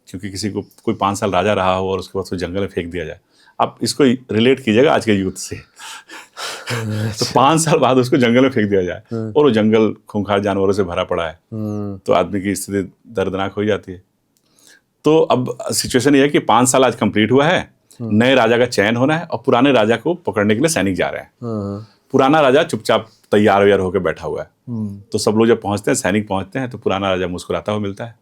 क्योंकि किसी को कोई 5 साल राजा रहा हो और उसके बाद उसको जंगल में फेंक दिया जाए। आप इसको रिलेट कीजिएगा आज के यूथ से। तो 5 साल बाद उसको जंगल में फेंक दिया जाए और वो जंगल खूंखार जानवरों से भरा पड़ा है, तो आदमी की स्थिति दर्दनाक हो जाती है। तो अब सिचुएशन ये है कि 5 साल आज कंप्लीट हुआ है, नए राजा का चयन होना है और पुराने राजा को पकड़ने के लिए सैनिक जा रहे हैं। पुराना राजा चुपचाप तैयार होकर बैठा हुआ है। तो सब लोग जब पहुंचते हैं, सैनिक पहुंचते हैं, तो पुराना राजा मुस्कुराता हुआ मिलता है।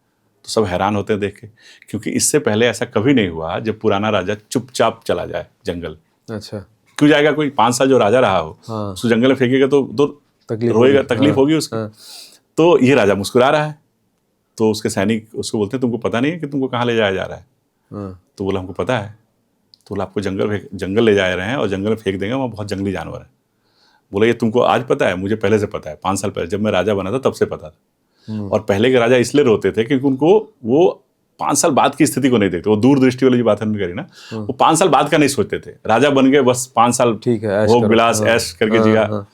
तो सब हैरान होते हैं देख के, क्योंकि इससे पहले ऐसा कभी नहीं हुआ जब पुराना राजा चुपचाप चला जाए जंगल। अच्छा। क्यों जाएगा? कोई 5 साल जो राजा रहा हो हाँ। उसको जंगल में फेंकेगा तो रोएगा, तकलीफ होगी उसको। तो ये राजा मुस्कुरा रहा है, तो उसके सैनिक उसको बोलते हैं तुमको पता नहीं है कि तुमको कहाँ ले जाया जा रहा है? तो बोला हमको पता है। तो बोला आपको जंगल ले जा रहे हैं और जंगल में फेंक देंगे, वहाँ बहुत जंगली जानवर है। बोला ये तुमको आज पता है? मुझे पहले से पता है, 5 साल पहले जब मैं राजा बना था तब से पता था। और पहले के राजा इसलिए रोते थे क्योंकि उनको वो 5 साल बाद की स्थिति को नहीं देखते। वो दूरदृष्टि वाली जो बात हमने करी ना, वो 5 साल बाद का नहीं सोचते थे। राजा बन गए, बस 5 साल ठीक है, भोग विलास ऐश करके जिया।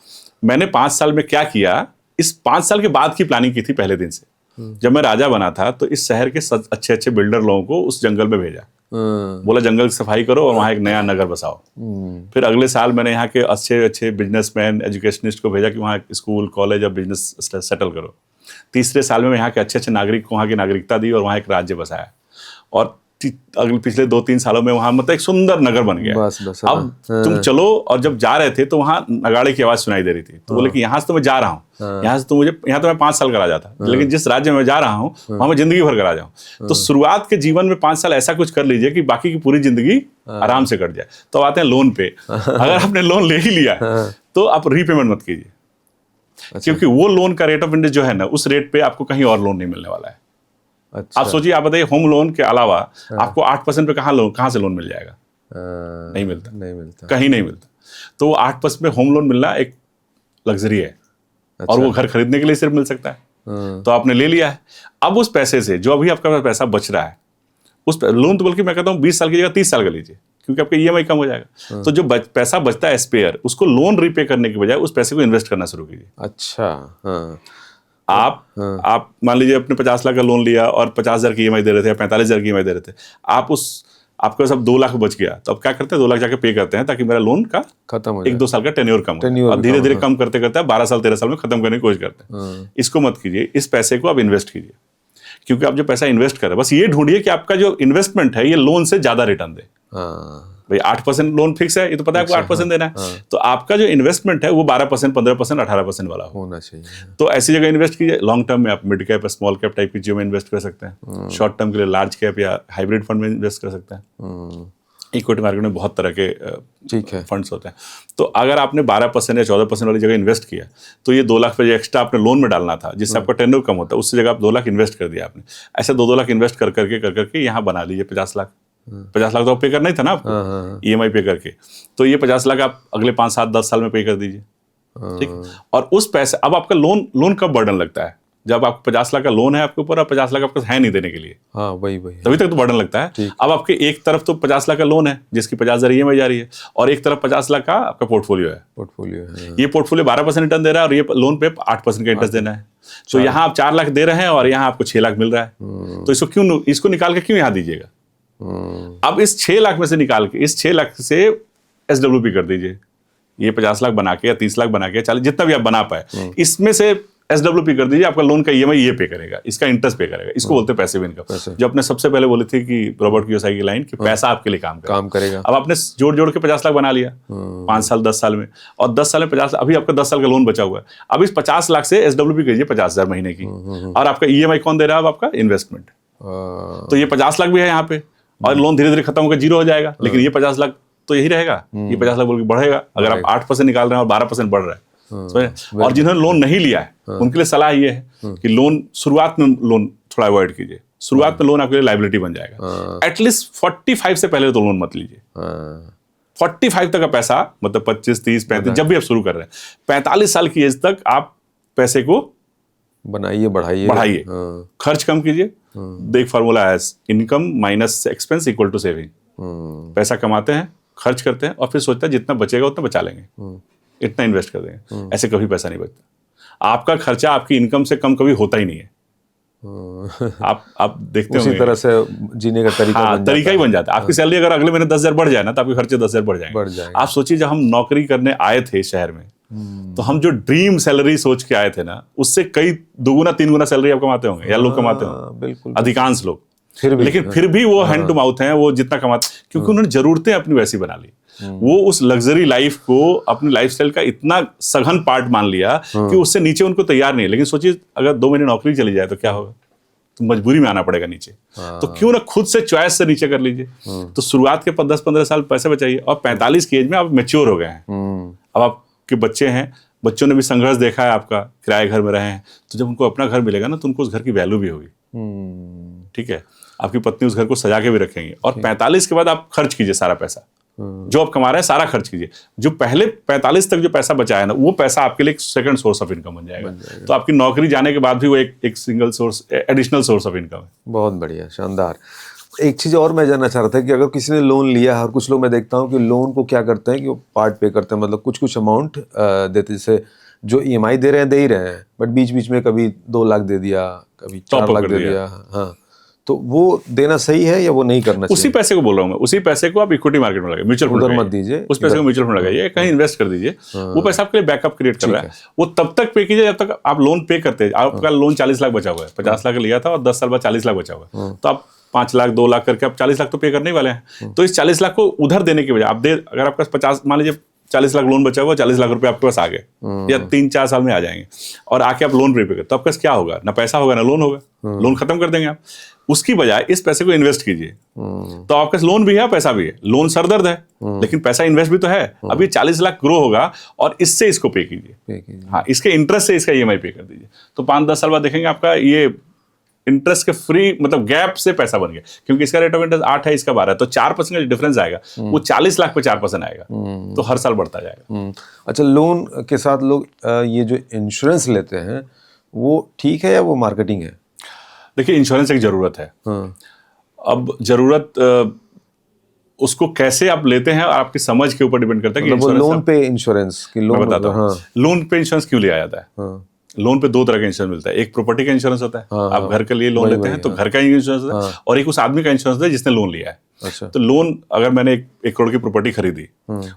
मैंने 5 साल में क्या किया, इस 5 साल के बाद की प्लानिंग की थी पहले दिन से। जब मैं राजा बना था तो इस शहर के अच्छे अच्छे बिल्डर लोगों को उस जंगल में भेजा। बोला जंगल की सफाई करो और वहाँ एक नया नगर बसाओ। फिर अगले साल मैंने यहाँ के अच्छे अच्छे बिजनेसमैन, एजुकेशनिस्ट को भेजा कि वहाँ स्कूल, कॉलेज और बिजनेस सेटल करो। तीसरे साल में यहाँ के अच्छे अच्छे नागरिक को वहाँ की नागरिकता दी और वहाँ एक राज्य बसाया। और अगले पिछले 2-3 सालों में वहाँ मतलब एक सुंदर नगर बन गया। बस अब तुम चलो, और जब जा रहे थे तो वहाँ नगाड़े की आवाज सुनाई दे रही थी। तो बोले कि यहाँ से तो मैं जा रहा हूँ, यहाँ तो मैं 5 साल का राजा था, लेकिन जिस राज्य में मैं जा रहा हूँ वहाँ मैं जिंदगी भर का राजा हूँ। तो शुरुआत के जीवन में 5 साल ऐसा कुछ कर लीजिए कि बाकी की पूरी जिंदगी आराम से कट जाए। तो आते हैं लोन पे। अगर आपने लोन ले ही लिया तो आप रीपेमेंट मत कीजिए, क्योंकि वो लोन का रेट ऑफ इंटरेस्ट जो है ना, उस रेट पे आपको कहीं और लोन नहीं मिलने वाला है। अच्छा। आप सोचिए, आप बताइए होम लोन के अलावा आपको 8% पे कहाँ से लोन मिल जाएगा? नहीं मिलता, कहीं नहीं मिलता। तो वो 8% पे होम लोन मिलना एक लग्जरी है। अच्छा। और वो घर खरीदने के लिए सिर्फ मिल सकता है। तो आपने ले लिया है। अब उस पैसे से जो अभी आपका पैसा बच रहा है, उस लोन तो बल्कि मैं कहता हूँ 20 साल की जगह 30 साल का लीजिए, क्योंकि आपका EMI कम हो जाएगा। तो जो पैसा बचता है स्पेयर, उसको लोन रीपे करने के बजाय उस पैसे को इन्वेस्ट करना शुरू कीजिए। अच्छा। आप मान लीजिए अपने 50 लाख का लोन लिया और 50,000 की EMI दे रहे थे या 45,000 की EMI दे रहे थे। आपके सब 2 लाख बच गया, तो अब क्या करते हैं? 2 लाख जाके पे करते हैं ताकि मेरा लोन का खत्म हो जाए। 1-2 साल का टेन्योर कम हो। और धीरे धीरे कम करते करते 12 साल 13 साल में खत्म करने की कोशिश करते हैं। इसको मत कीजिए, इस पैसे को आप इन्वेस्ट कीजिए। क्योंकि आप जो पैसा इन्वेस्ट कर रहे हैं, बस ये ढूंढिए कि आपका जो इन्वेस्टमेंट है ये लोन से ज्यादा रिटर्न दे। भाई 8% लोन फिक्स है, ये तो पता है आपको 8% देना है। तो आपका जो इन्वेस्टमेंट है वो 12%, 15%, 18% वाला होना चाहिए। तो ऐसी जगह इन्वेस्ट कीजिए। लॉन्ग टर्म में आप mid cap, small cap type की चीजों में इन्वेस्ट कर सकते हैं। शॉर्ट टर्म के लिए लार्ज कैप या हाइब्रिड फंड में इन्वेस्ट कर सकते हैं। इक्विटी मार्केट में बहुत तरह के फंड्स होते हैं। तो अगर आपने 12% या 14% वाली जगह इन्वेस्ट किया, तो ये 2 लाख पे एक्स्ट्रा आपने लोन में डालना था, जिससे आपका टेन्योर कम होता है, उससे जगह आप 2 लाख इन्वेस्ट कर दिया आपने। ऐसे 2-2 लाख इन्वेस्ट कर करके यहाँ बना लीजिए 50 लाख। 50 लाख तो पे करना ही था ना आपको, EMI पे करके। तो ये 50 लाख आप अगले 5, 7, 10 साल में पे कर दीजिए। ठीक। और उस पैसे, अब आपका लोन कब बर्डन लगता है? जब आपको 50 लाख का लोन है आपके ऊपर और 50 लाख आपका है नहीं देने के लिए। वही तभी तक तो बर्डन लगता है। अब आपके एक तरफ तो 50 लाख का लोन है जिसकी 50,000 EMI जा रही है, और एक तरफ 50 लाख का आपका पोर्टफोलियो है। ये पोर्टफोलियो 12% रिटर्न दे रहा है और ये लोन पे 8% का इंटरेस्ट देना है। तो यहाँ आप 4 लाख दे रहे हैं और यहाँ आपको 6 लाख मिल रहा है। तो इसको निकाल के क्यों यहाँ दीजिएगा? अब इस 6 लाख में से निकाल के, इस 6 लाख से SWP कर दीजिए। ये 50 लाख बना के या 30 लाख बना के, 40, जितना भी आप बना पाए, इसमें से SWP कर दीजिए। आपका लोन का EMI ये पे करेगा, इसका इंटरेस्ट पे करेगा। इसको बोलते हैं पैसिव इनकम। जो आपने सबसे पहले बोली थी कि रॉबर्ट कियोसाकी की लाइन कि पैसा आपके लिए काम करेगा। अब आपने जोड़ के 50 लाख बना लिया 5 साल 10 साल में, और 10 साल में 50, अभी आपका 10 साल का लोन बचा हुआ है। अब इस 50 लाख से SWP कीजिए 50,000 महीने की, और आपका EMI कौन दे रहा है? अब आपका इन्वेस्टमेंट। तो ये 50 लाख भी है यहाँ पे, और लोन धीरे धीरे खत्म होकर 0 हो जाएगा। लेकिन ये 50 लाख तो यही रहेगा। ये 50 लाख बोल के बढ़ेगा अगर आप 8% निकाल रहे हैं और 12% बढ़ रहा है। और जिन्होंने लोन नहीं लिया है उनके लिए सलाह ये है कि लोन शुरुआत में लोन थोड़ा अवॉइड कीजिए। शुरुआत में लोन आपके लिए लायबिलिटी बन जाएगा। एटलीस्ट 45 से पहले तो लोन मत लीजिए। 45 तक का पैसा, मतलब 25, 30, 35, जब भी आप शुरू कर रहे हैं, 45 साल की एज तक आप पैसे को बनाइए, बढ़ाइए। खर्च कम कीजिए। देख फार्मूला है, income minus expense equal to saving. पैसा कमाते हैं, खर्च करते हैं, और फिर सोचते हैं जितना बचेगा उतना बचा लेंगे, इतना इन्वेस्ट कर देंगे। ऐसे कभी पैसा नहीं बचता। आपका खर्चा आपकी इनकम से कम कभी होता ही नहीं है। आप देखते हो, उसी तरह से जीने का तरीका ही बन जाता है। आपकी सैलरी अगर अगले महीने 10,000 बढ़ जाए ना, तो आपके खर्चे 10,000 बढ़ जाएंगे। आप सोचिए, जब हम नौकरी करने आए थे शहर में, तो हम जो ड्रीम सैलरी सोच के आए थे ना, उससे कई 2-3 गुना सैलरी आप कमाते होंगे, या लोग कमाते होंगे। बिल्कुल, अधिकांश लोग। लेकिन फिर भी वो हैंड टू माउथ हैं, वो जितना कमाते, क्योंकि उन्होंने जरूरतें अपनी वैसी बना ली। वो उस लग्जरी लाइफ को अपनी लाइफस्टाइल का इतना सघन पार्ट मान लिया कि उससे नीचे उनको तैयार नहीं है। लेकिन सोचिए, अगर 2 महीने नौकरी चली जाए तो क्या होगा? तो मजबूरी में आना पड़ेगा नीचे। तो क्यों ना खुद से चॉइस से नीचे कर लीजिए। तो शुरुआत के 10-15 साल पैसे बचाइए, और 45 की एज में आप मैच्योर हो गए हैं, अब आपके बच्चे हैं, बच्चों ने भी संघर्ष देखा है आपका, किराए घर में रहे हैं, तो जब उनको अपना घर मिलेगा ना तो उनको उस घर की वैल्यू भी होगी। ठीक है, आपकी पत्नी उस घर को सजा के भी रखेंगी। और 45 के बाद आप खर्च कीजिए सारा पैसा, जो आप कमा रहे हैं सारा खर्च कीजिए। जो पहले 45 तक जो पैसा बचा है ना, वो पैसा आपके लिए एक सेकंड सोर्स ऑफ इनकम बन जाएगा। तो आपकी नौकरी जाने के बाद भी वो एक single source, additional source of income है। बहुत बढ़िया, शानदार। एक चीज़ और मैं जानना चाह रहा था कि अगर किसी ने लोन लिया है, और कुछ लोग मैं देखता हूँ कि लोन को क्या करते हैं कि वो पार्ट पे करते हैं, मतलब कुछ अमाउंट देते, जैसे जो ईएमआई दे रहे हैं दे ही रहे हैं, बट बीच बीच में कभी 2 लाख दे दिया, कभी 4 लाख दे दिया। हाँ, तो वो देना सही है या वो नहीं करना चाहिए? उसी पैसे को बोल रहा हूँ मैं, उसी पैसे को आप इक्विटी मार्केट में लगाइए, म्यूचुअल फंड उधर मत दीजिए, उस पैसे को म्यूचुअल फंड लगाइए, कहीं इन्वेस्ट कर दीजिए। वो पैसा आपके लिए बैकअप क्रिएट कर रहा है। वो तब तक पे कीजिए जब तक आप लोन पे करते हैं। आपका लोन 40 लाख बचा हुआ है, 50 लाख लिया था और 10 साल बाद 40 लाख बचा हुआ है, तो आप 5 लाख 2 लाख करके आप 40 लाख तो पे करने ही वाले हैं। तो इस 40 लाख को उधर देने की वजह आप दे, अगर आपका 50, मान लीजिए 40 लाख लोन बचा हुआ, 40 लाख रुपए आपके पास आ गए, या 3-4 साल में आ जाएंगे, और आके आप लोन पे कर, तो आपके पास क्या होगा? ना पैसा होगा ना लोन होगा, लोन खत्म कर देंगे आप। उसकी बजाय इस पैसे को इन्वेस्ट कीजिए, तो आपके पास लोन भी है, पैसा भी है। लोन सरदर्द है, लेकिन पैसा इन्वेस्ट भी तो है। अभी 40 लाख ग्रो होगा और इससे इसको पे कीजिए। हाँ, इसके इंटरेस्ट से इसका ईएमआई पे कर दीजिए, तो 5-10 साल बाद देखेंगे आपका ये इंटरेस्ट के फ्री, मतलब गैप से पैसा बन गया, क्योंकि इसका रेट ऑफ इंटरेस्ट 8 है, इसका 12 है, तो 4% का डिफरेंस आएगा, वो 40 लाख पे 4% आएगा, तो हर साल बढ़ता जाएगा। अच्छा, लोन के साथ लोग ये जो इंश्योरेंस लेते हैं वो ठीक है या वो मार्केटिंग है? देखिए, इंश्योरेंस एक जरूरत है। अब जरूरत उसको कैसे आप लेते हैं और आपकी समझ के ऊपर डिपेंड करता है कि मतलब लोन पे इंश्योरेंस की लोन बताता हूँ। लोन पे इंश्योरेंस क्यों लिया जाता है? लोन पे 2 तरह का इंश्योरेंस मिलता है। एक प्रॉपर्टी का इंश्योरेंस होता है, आप घर के लिए लोन लेते हैं तो घर का इंश्योरेंस होता है, और एक उस आदमी का इंश्योरेंस होता है जिसने लोन लिया है। अच्छा। तो लोन, अगर मैंने 1 करोड़ की प्रॉपर्टी खरीदी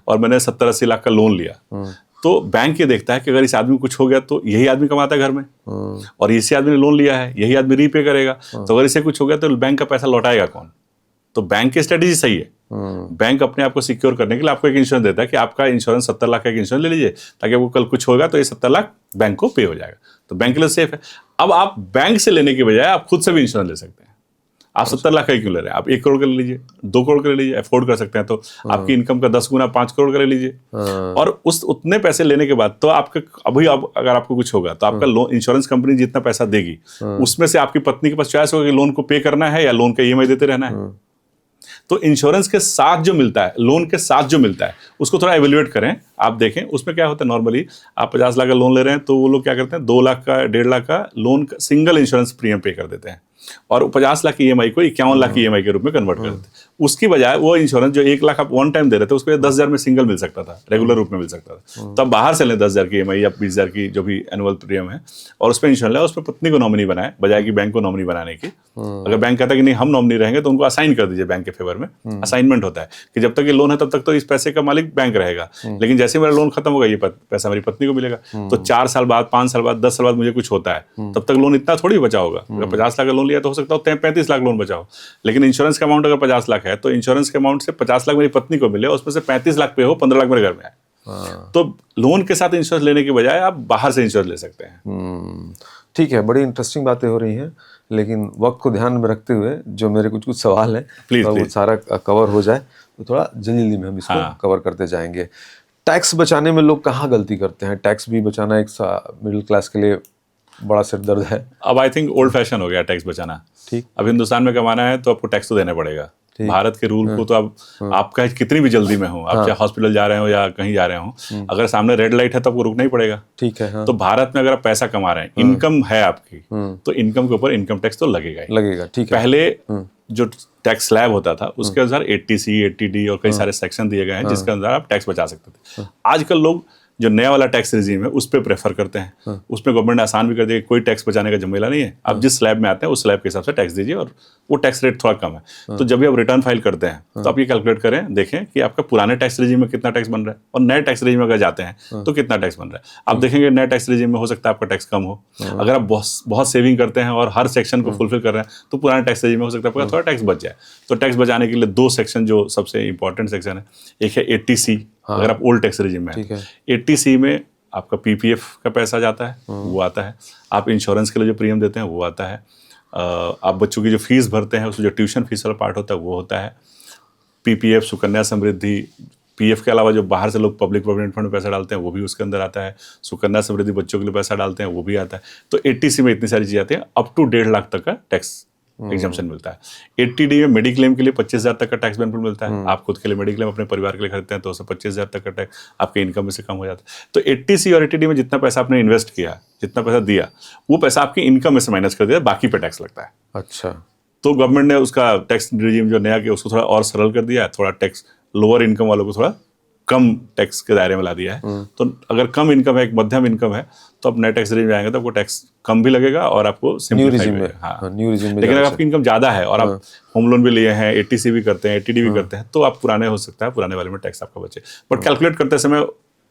और मैंने 70-80 लाख का लोन लिया, तो बैंक ये देखता है कि अगर इस आदमी को कुछ हो गया तो यही आदमी कमाता है घर में, और इसी आदमी ने लोन लिया है, यही आदमी रीपे करेगा, तो अगर इसे कुछ हो गया तो बैंक का पैसा लौटाएगा कौन? तो बैंक की स्ट्रेटेजी सही है। बैंक अपने आप को सिक्योर करने के लिए आपको एक इंश्योरेंस देता है कि आपका इंश्योरेंस 70 लाख का एक इंश्योरेंस ले लीजिए, ताकि आपको कल कुछ होगा तो ये 70 लाख बैंक को पे हो जाएगा, तो बैंक के लिए सेफ है। अब आप बैंक से लेने के बजाय आप खुद से भी इंश्योरेंस ले सकते हैं। आप 70 लाख का ही क्यों ले रहे हैं? आप 1 करोड़ का ले लीजिए, 2 करोड़ का ले लीजिए, अफोर्ड कर सकते हैं तो आपकी इनकम का 10 गुना 5 करोड़ का ले लीजिए, और उस उतने पैसे लेने के बाद तो आपका अभी अगर आपको कुछ होगा तो आपका लोन, इंश्योरेंस कंपनी जितना पैसा देगी उसमें से आपकी पत्नी के पास चॉइस होगा कि लोन को पे करना है या लोन का ईएमआई देते रहना है। तो इंश्योरेंस के साथ जो मिलता है, लोन के साथ जो मिलता है, उसको थोड़ा एवेल्युएट करें। आप देखें उसमें क्या होता है। नॉर्मली आप 50 लाख का लोन ले रहे हैं तो वो लोग क्या करते हैं, 2 लाख का 1.5 लाख का लोन सिंगल इंश्योरेंस प्रीमियम पे कर देते हैं, और 50 लाख की ईएमआई को 51 लाख की ईएमआई के रूप में कन्वर्ट कर देते हैं। उसकी बजाय वो इंश्योरेंस जो 1 लाख आप वन टाइम दे रहे थे, उसको 10,000 में सिंगल मिल सकता था, रेगुलर रूप में मिल सकता था। तो आप बाहर से लें 10,000 की ईएमआई या 20,000 की जो भी एनुअल प्रीमियम है, और उस पर इंश्योरेंस लें, उस पर पत्नी को नॉमिनी बनाए बजाय कि बैंक को नॉमिनी बनाने की। अगर बैंक कहता है कि नहीं हम नॉमिनी रहेंगे, तो उनको असाइन कर दीजिए बैंक के फेवर में। असाइनमेंट होता है कि जब तक ये लोन है तब तक तो इस पैसे का मालिक बैंक रहेगा, लेकिन जैसे मेरा लोन खत्म होगा ये पैसा मेरी पत्नी को मिलेगा। तो 4 साल बाद, 5 साल बाद, 10 साल बाद मुझे कुछ होता है, तब तक लोन इतना थोड़ी बचा होगा। अगर 50 लाख का लोन लिया तो हो सकता है 35 लाख लोन बचा हो, लेकिन इंश्योरेंस का अमाउंट अगर 50 लाख है तो इंश्योरेंस के अमाउंट से 50 लाख मेरी पत्नी को मिले, उसमें से 35 लाख पे हो, 15 लाख मेरे घर में आए। तो लोन के साथ इंश्योरेंस लेने के बजाय आप बाहर से इंश्योरेंस ले सकते हैं। ठीक है, बड़ी इंटरेस्टिंग बातें हो रही हैं, लेकिन वक्त को ध्यान में रखते हुए जो मेरे कुछ सवाल हैं वो सारा कवर हो जाए तो थोड़ा जल्दी में हम इसको कवर करते जाएंगे। टैक्स बचाने में लोग कहाँ गलती करते हैं? टैक्स भी बचाना एक मिडिल क्लास के लिए बड़ा सिरदर्द है। अब आई थिंक ओल्ड फैशन हो गया टैक्स बचाना। ठीक, अब हिंदुस्तान में कमाना है तो आपको टैक्स तो देना पड़ेगा। भारत के रूल को तो आपका कितनी भी जल्दी में हो, आप चाहे हॉस्पिटल जा रहे हो या कहीं जा रहे हो, अगर सामने रेड लाइट है तो आपको रुकना ही पड़ेगा। ठीक है। तो भारत में अगर आप पैसा कमा रहे हैं, इनकम है आपकी, तो इनकम के ऊपर इनकम टैक्स तो लगेगा ही लगेगा। ठीक है। पहले जो टैक्स स्लैब होता था उसके अनुसार 80C, 80D और कई सारे सेक्शन दिए गए हैं जिसके अनुसार आप टैक्स बचा सकते थे। आजकल लोग जो नया वाला टैक्स रिजीम है उस पर प्रेफर करते हैं। उसमें गवर्नमेंट आसान भी कर देगी, कोई टैक्स बचाने का झमेला नहीं है। आप जिस स्लैब में आते हैं उस स्लैब के हिसाब से टैक्स दीजिए, और वो टैक्स रेट थोड़ा कम है। तो जब भी आप रिटर्न फाइल करते हैं तो आप ये कैलकुलेट करें, देखें कि आपका पुराने टैक्स रिजीम में कितना टैक्स बन रहा है और नए टैक्स रिजीम में अगर जाते हैं तो कितना टैक्स बन रहा है। आप देखेंगे नए टैक्स रिजीम में हो सकता है आपका टैक्स कम हो। अगर आप बहुत सेविंग करते हैं और हर सेक्शन को फुलफिल कर रहे हैं तो पुराने टैक्स रिजीम में हो सकता है आपका थोड़ा टैक्स बच जाए। तो टैक्स बचाने के लिए 2 सेक्शन जो सबसे इंपॉर्टेंट सेक्शन है, एक है 80C अगर आप ओल्ड टैक्स रिजीम में है। 80C में आपका PPF का पैसा जाता है, वो आता है। आप इंश्योरेंस के लिए जो प्रीमियम देते हैं वो आता है। आप बच्चों की जो फीस भरते हैं, उसमें जो ट्यूशन फीस वाला पार्ट होता है वो होता है। पीपीएफ, सुकन्या समृद्धि, पीएफ के अलावा जो बाहर से लोग पब्लिक प्रोविडेंट फंड में पैसा डालते हैं वो भी उसके अंदर आता है। सुकन्या समृद्धि बच्चों के लिए पैसा डालते हैं वो भी आता है। तो 80C में इतनी सारी चीज़ें आती हैं। अप टू 1.5 लाख तक का टैक्स एग्जम्पशन मिलता है। 80D में मेडिक्लेम के लिए 25,000 तक का टैक्स बेनिफिट मिलता है। आप खुद के लिए मेडिक्लेम अपने परिवार के लिए खरीदते हैं तो उससे 25,000 तक का टैक्स आपके इनकम में से कम हो जाता है। तो 80C और 80D में जितना पैसा आपने इन्वेस्ट किया, जितना पैसा दिया, वो पैसा आपकी इनकम में से माइनस कर दिया, बाकी पे टैक्स लगता है। अच्छा, तो गवर्नमेंट ने उसका टैक्स रिजीम जो नया किया उसको थोड़ा और सरल कर दिया है। थोड़ा टैक्स लोअर इनकम वालों को थोड़ा कम टैक्स के दायरे में ला दिया है। तो अगर कम इनकम है, एक मध्यम इनकम है, तो आप नए टैक्स रेजिम में आएंगे तो आपको टैक्स कम भी लगेगा और आपको न्यू रिजीम में, न्यू रिजीम में। लेकिन अगर आपकी इनकम ज़्यादा है और आप होम लोन भी लिए हैं, 80C भी करते हैं, 80D भी करते हैं, तो आप पुराने हो सकता है, पुराने वाले में टैक्स आपका बचे। बट कैलकुलेट करते समय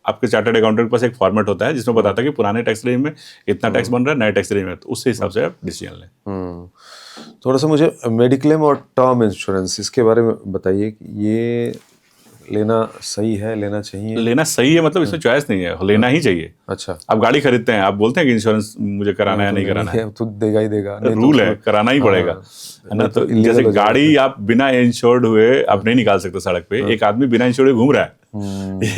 आपके चार्टर्ड अकाउंटेंट के पास एक फॉर्मेट होता है जिसमें बताता है कि पुराने टैक्स रेजिम में इतना टैक्स बन रहा है, नए टैक्स रेजिम में, तो उससे हिसाब से आप डिसीजन लें। थोड़ा सा मुझे मेडिक्लेम और टर्म इंश्योरेंस इसके बारे में बताइए कि ये लेना सही है, लेना चाहिए? लेना सही है मतलब इसमें चॉइस नहीं है, लेना ही चाहिए। अच्छा, आप गाड़ी खरीदते हैं, आप बोलते हैं कि इंश्योरेंस मुझे कराना है, नहीं कराना है, तो देगा ही देगा, रूल है, कराना ही पड़ेगा, है ना। तो जैसे गाड़ी आप बिना इंश्योर्ड हुए आप नहीं निकाल सकते सड़क पे। एक आदमी बिना इंश्योर्ड हुए घूम रहा है,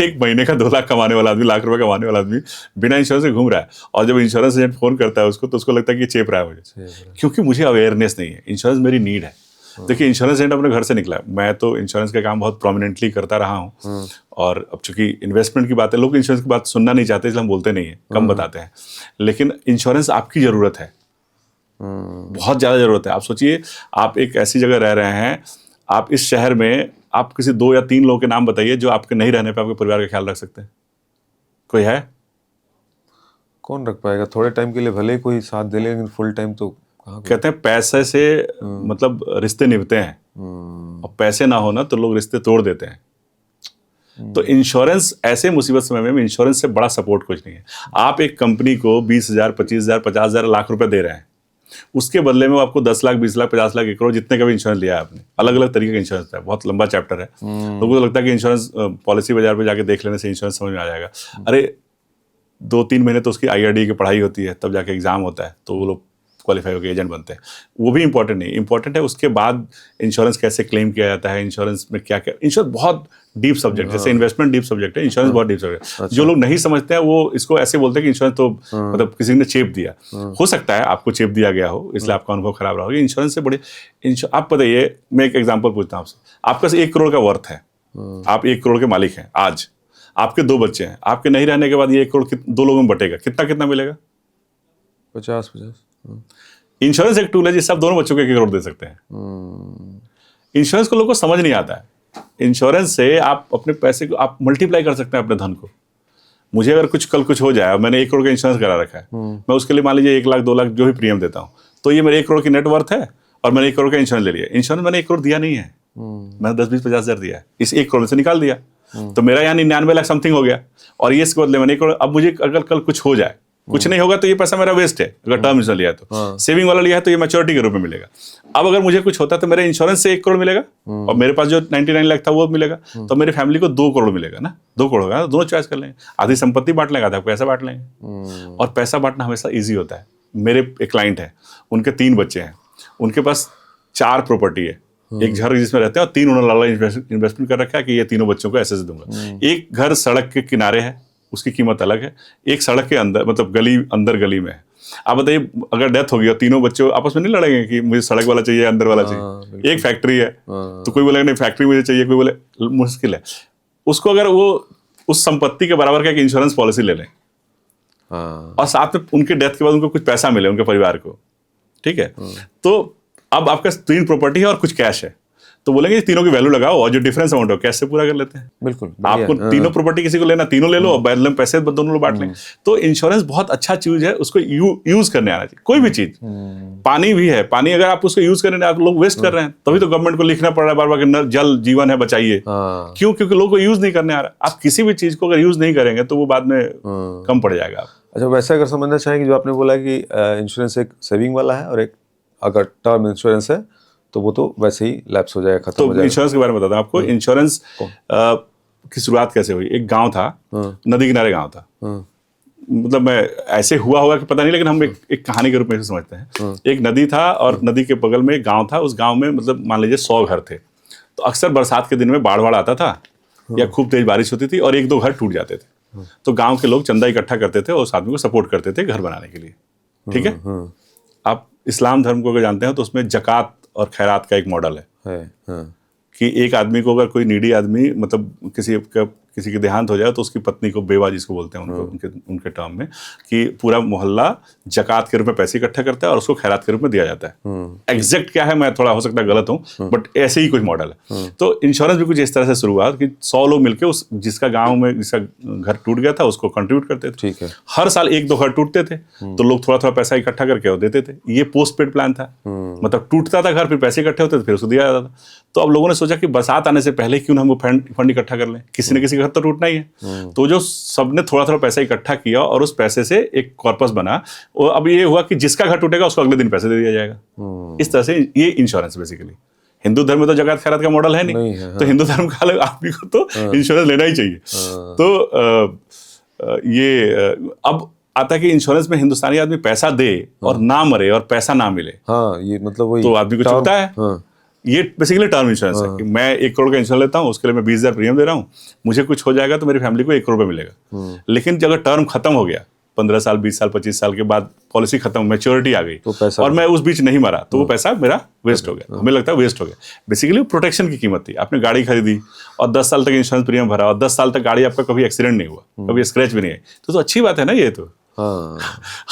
1 महीने का 2 लाख कमाने वाला आदमी, लाख रुपए कमाने वाला आदमी बिना इंश्योरेंस से घूम रहा है, और जब इंश्योरेंस एजेंट फोन करता है उसको तो उसको लगता है कि चेप रहा है मुझे, क्योंकि मुझे अवेयरनेस नहीं है। इंश्योरेंस मेरी नीड है। देखिए, इंश्योरेंस एजेंट अपने घर से निकला, मैं तो इंश्योरेंस का काम बहुत प्रोमिनेंटली करता रहा हूँ, और अब चूंकि इन्वेस्टमेंट की बात है, लोग इंश्योरेंस की बात सुनना नहीं चाहते, इसलिए हम बोलते नहीं है, कम बताते हैं। लेकिन इंश्योरेंस आपकी ज़रूरत है, बहुत ज़्यादा ज़रूरत है। आप सोचिए, आप एक ऐसी जगह रह रहे हैं, आप इस शहर में आप किसी 2 या 3 लोगों के नाम बताइए जो आपके नहीं रहने पर आपके परिवार का ख्याल रख सकते हैं। कोई है? कौन रख पाएगा? थोड़े टाइम के लिए भले कोई साथ दे ले, लेकिन फुल टाइम तो कहते हैं पैसे से मतलब रिश्ते निभते हैं, और पैसे ना हो ना तो लोग रिश्ते तोड़ देते हैं। तो इंश्योरेंस ऐसे मुसीबत समय में इंश्योरेंस से बड़ा सपोर्ट कुछ नहीं है। आप एक कंपनी को 20,000, 25,000, 50,000, लाख रुपए दे रहे हैं, उसके बदले में वो आपको 10 लाख, 20 लाख, 50 लाख, 1 करोड़, जितने का भी इंश्योरेंस लिया है आपने, अलग अलग तरीके का इंश्योरेंस है, बहुत लंबा चैप्टर है। लोगों को लगता है कि इंश्योरेंस पॉलिसी बाजार पे जाके देख लेने से इंश्योरेंस समझ में आ जाएगा। अरे 2-3 महीने तो उसकी IRD की पढ़ाई होती है, तब जाके एग्जाम होता है, तो वो लोग क्वालिफाई होकर एजेंट बनते हैं। वो भी इंपॉर्टेंट नहीं, इंपॉर्टेंट है उसके बाद इंश्योरेंस कैसे क्लेम किया जाता है, इंश्योरेंस में क्या क्या। इंश्योरेंस बहुत डीप सब्जेक्ट, जैसे इन्वेस्टमेंट डीप सब्जेक्ट है, इंश्योरेंस बहुत डीप सब्जेक्ट है। जो लोग नहीं समझते हैं वो इसको ऐसे बोलते हैं कि इंश्योरेंस तो मतलब किसी ने चेप दिया। हो सकता है आपको चेप दिया गया हो, इसलिए आपका अनुभव खराब रहा हो। इंश्योरेंस से बड़े आप बताइए, मैं एक एग्जाम्पल पूछता हूँ आपसे, आपके पास 1 करोड़ का वर्थ है, आप 1 करोड़ के मालिक हैं, आज आपके 2 बच्चे हैं, आपके नहीं रहने के बाद ये 1 करोड़ 2 लोगों में बटेगा, कितना कितना मिलेगा? 50-50। इंश्योरेंस एक टूल है जिससे आप दोनों बच्चों को 1 करोड़ दे सकते हैं। इंश्योरेंस को लोगों को समझ नहीं आता है। इंश्योरेंस से आप अपने पैसे को आप मल्टीप्लाई कर सकते हैं, अपने धन को। मुझे अगर कल कुछ हो जाए, मैंने 1 करोड़ का इंश्योरेंस करा रखा है, मैं उसके लिए मान लीजिए 1 लाख 2 लाख जो भी प्रीमियम देता हूँ, तो ये मेरे 1 करोड़ की नेट वर्थ है, और मैंने 1 करोड़ का इंश्योरेंस ले लिया। इंश्योरेंस मैंने 1 करोड़ दिया नहीं है, मैंने 10, 20, 50 हज़ार दिया है, इस 1 करोड़ में से निकाल दिया, तो मेरा यहाँ 99 लाख समथिंग हो गया। और ये इसके बदले मैंने 1 करोड़, अब मुझे अगर कल कुछ हो जाए, कुछ नहीं होगा तो ये पैसा मेरा वेस्ट है, अगर टर्म इंश्योरेंस लिया है तो। सेविंग वाला लिया है तो ये मैच्योरिटी के रूप में मिलेगा। अब अगर मुझे कुछ होता है तो मेरे इंश्योरेंस से 1 करोड़ मिलेगा, और मेरे पास जो 99 लाख था वो मिलेगा, तो मेरी फैमिली को 2 करोड़ मिलेगा ना, 2 करोड़ होगा, दोनों चॉइस कर लेंगे। आधी संपत्ति बांट लेंगे, आधा पैसा बांट लेंगे। और पैसा बांटना हमेशा ईजी होता है। मेरे एक क्लाइंट है, उनके 3 बच्चे हैं, उनके पास 4 प्रॉपर्टी है, एक घर जिसमें रहते हैं और 3 उन्होंने लाला इन्वेस्टमेंट कर रखा है कि ये तीनों बच्चों को ऐसे दूंगा। एक घर सड़क के किनारे है, उसकी कीमत अलग है। एक सड़क के अंदर, मतलब गली अंदर गली में है। आप बताइए, अगर डेथ हो गई और तीनों बच्चे आपस में नहीं लड़ेंगे कि मुझे सड़क वाला चाहिए, अंदर वाला चाहिए। एक फैक्ट्री है, तो कोई बोलेगा नहीं फैक्ट्री मुझे चाहिए, कोई बोले मुश्किल है। उसको अगर वो उस संपत्ति के बराबर का एक इंश्योरेंस पॉलिसी ले लें, और साथ में उनके डेथ के बाद उनको कुछ पैसा मिले उनके परिवार को, ठीक है, तो अब आपका 3 प्रॉपर्टी है और कुछ कैश है, तो बोलेंगे तीनों की वैल्यू लगाओ और जो डिफरेंस अमाउंट हो कैश से पूरा कर लेते हैं। बिल्कुल, आपको तीनों प्रॉपर्टी किसी को लेना, तीनों ले लो और बदले में पैसे दोनों लोग बांट लें। तो इंश्योरेंस बहुत अच्छा चीज है, उसको यूज करने आना चाहिए। कोई भी चीज, पानी भी है, पानी अगर आप उसको यूज करने आप लोग वेस्ट कर रहे हैं, तभी तो गवर्नमेंट को लिखना पड़ रहा है बार बार कि जल जीवन है, बचाइए। क्यों? क्योंकि लोगों को यूज नहीं करने आ रहा। आप किसी भी चीज को अगर यूज नहीं करेंगे तो वो बाद में कम पड़ जाएगा। अच्छा, वैसे अगर समझना चाहेंगे, जो आपने बोला कि इंश्योरेंस एक सेविंग वाला है और एक अगर टर्म इंश्योरेंस है तो वो तो वैसे ही लैप्स हो जाएगा, खत्म हो जाएगा। इंश्योरेंस के बारे में बताता हूँ आपको। इंश्योरेंस की शुरुआत कैसे हुई? एक गांव था, नदी किनारे गांव था, मतलब मैं ऐसे हुआ होगा कि पता नहीं, लेकिन हम एक कहानी के रूप में इसे समझते हैं। एक नदी था और नदी के बगल में एक गांव था। उस गांव में मतलब मान लीजिए 100 घर थे। तो अक्सर बरसात के दिन में बाढ़ आता था या खूब तेज बारिश होती थी और 1-2 घर टूट जाते थे। तो गांव के लोग चंदा इकट्ठा करते थे और उस आदमी को सपोर्ट करते थे घर बनाने के लिए। ठीक है। आप इस्लाम धर्म को अगर जानते हैं तो उसमें जकात और खैरात का एक मॉडल है। कि एक आदमी को, अगर कोई नीडी आदमी मतलब किसी के देहांत हो जाए तो उसकी पत्नी को, बेवा जिसको बोलते हैं उनको, उनके टर्म में, कि पूरा मोहल्ला जकात के रूप में पैसे इकट्ठा करता है और उसको खैरात के रूप में दिया जाता है। एग्जैक्ट क्या है मैं थोड़ा हो सकता है गलत हूँ, बट ऐसे ही कुछ मॉडल है। तो इंश्योरेंस भी कुछ इस तरह से शुरू हुआ कि 100 लोग मिलकर उस जिसका गाँव में जिसका घर टूट गया था उसको कंट्रीब्यूट करते थे। ठीक है। हर साल 1-2 घर टूटते थे तो लोग थोड़ा थोड़ा पैसा इकट्ठा करके और देते थे। ये पोस्ट पेड प्लान था। मतलब टूटता था घर, फिर पैसे इकट्ठे होते थे, फिर उसको दिया जाता था। तो अब लोगों ने सोचा कि बरसात आने से पहले क्यों ना हम फंड इकट्ठा कर लें, किसी न किसी का घर तो टूटना ही है। तो जो सबने थोड़ा थोड़ा पैसा इकट्ठा किया और उस पैसे से एक कॉर्पस बना। और अब ये हुआ कि जिसका घर टूटेगा उसको अगले दिन पैसे दे दिया जाएगा। इस तरह से ये इंश्योरेंस बेसिकली। हिंदू धर्म में तो जकात खैरात का मॉडल है नहीं है, तो हिंदू धर्म का आदमी को तो इंश्योरेंस लेना ही चाहिए। तो ये अब आता है कि इंश्योरेंस में हिंदुस्तानी आदमी पैसा दे और ना मरे और पैसा ना मिले। हाँ, ये मतलब वही तो आदमी को चुभता है। ये बेसिकली टर्म इंश्योरेंस है कि मैं 1 करोड़ का इंश्योरेंस लेता हूँ, उसके लिए मैं 20,000 प्रीमियम दे रहा हूँ। मुझे कुछ हो जाएगा तो मेरी फैमिली को 1 करोड़ रुपये मिलेगा। लेकिन जब टर्म खत्म हो गया, 15 साल, 20 साल, 25 साल के बाद पॉलिसी खत्म, मैच्योरिटी आ गई तो और मैं उस बीच नहीं मरा, तो वो पैसा मेरा वेस्ट हो गया। हमें लगता है वेस्ट हो गया। बेसिकली प्रोटेक्शन की कीमत थी। आपने गाड़ी खरीदी और 10 साल तक इंश्योरेंस प्रीमियम भरा और 10 साल तक गाड़ी आपका कभी एक्सीडेंट नहीं हुआ, कभी स्क्रैच भी नहीं आई, तो अच्छी बात है ना ये। तो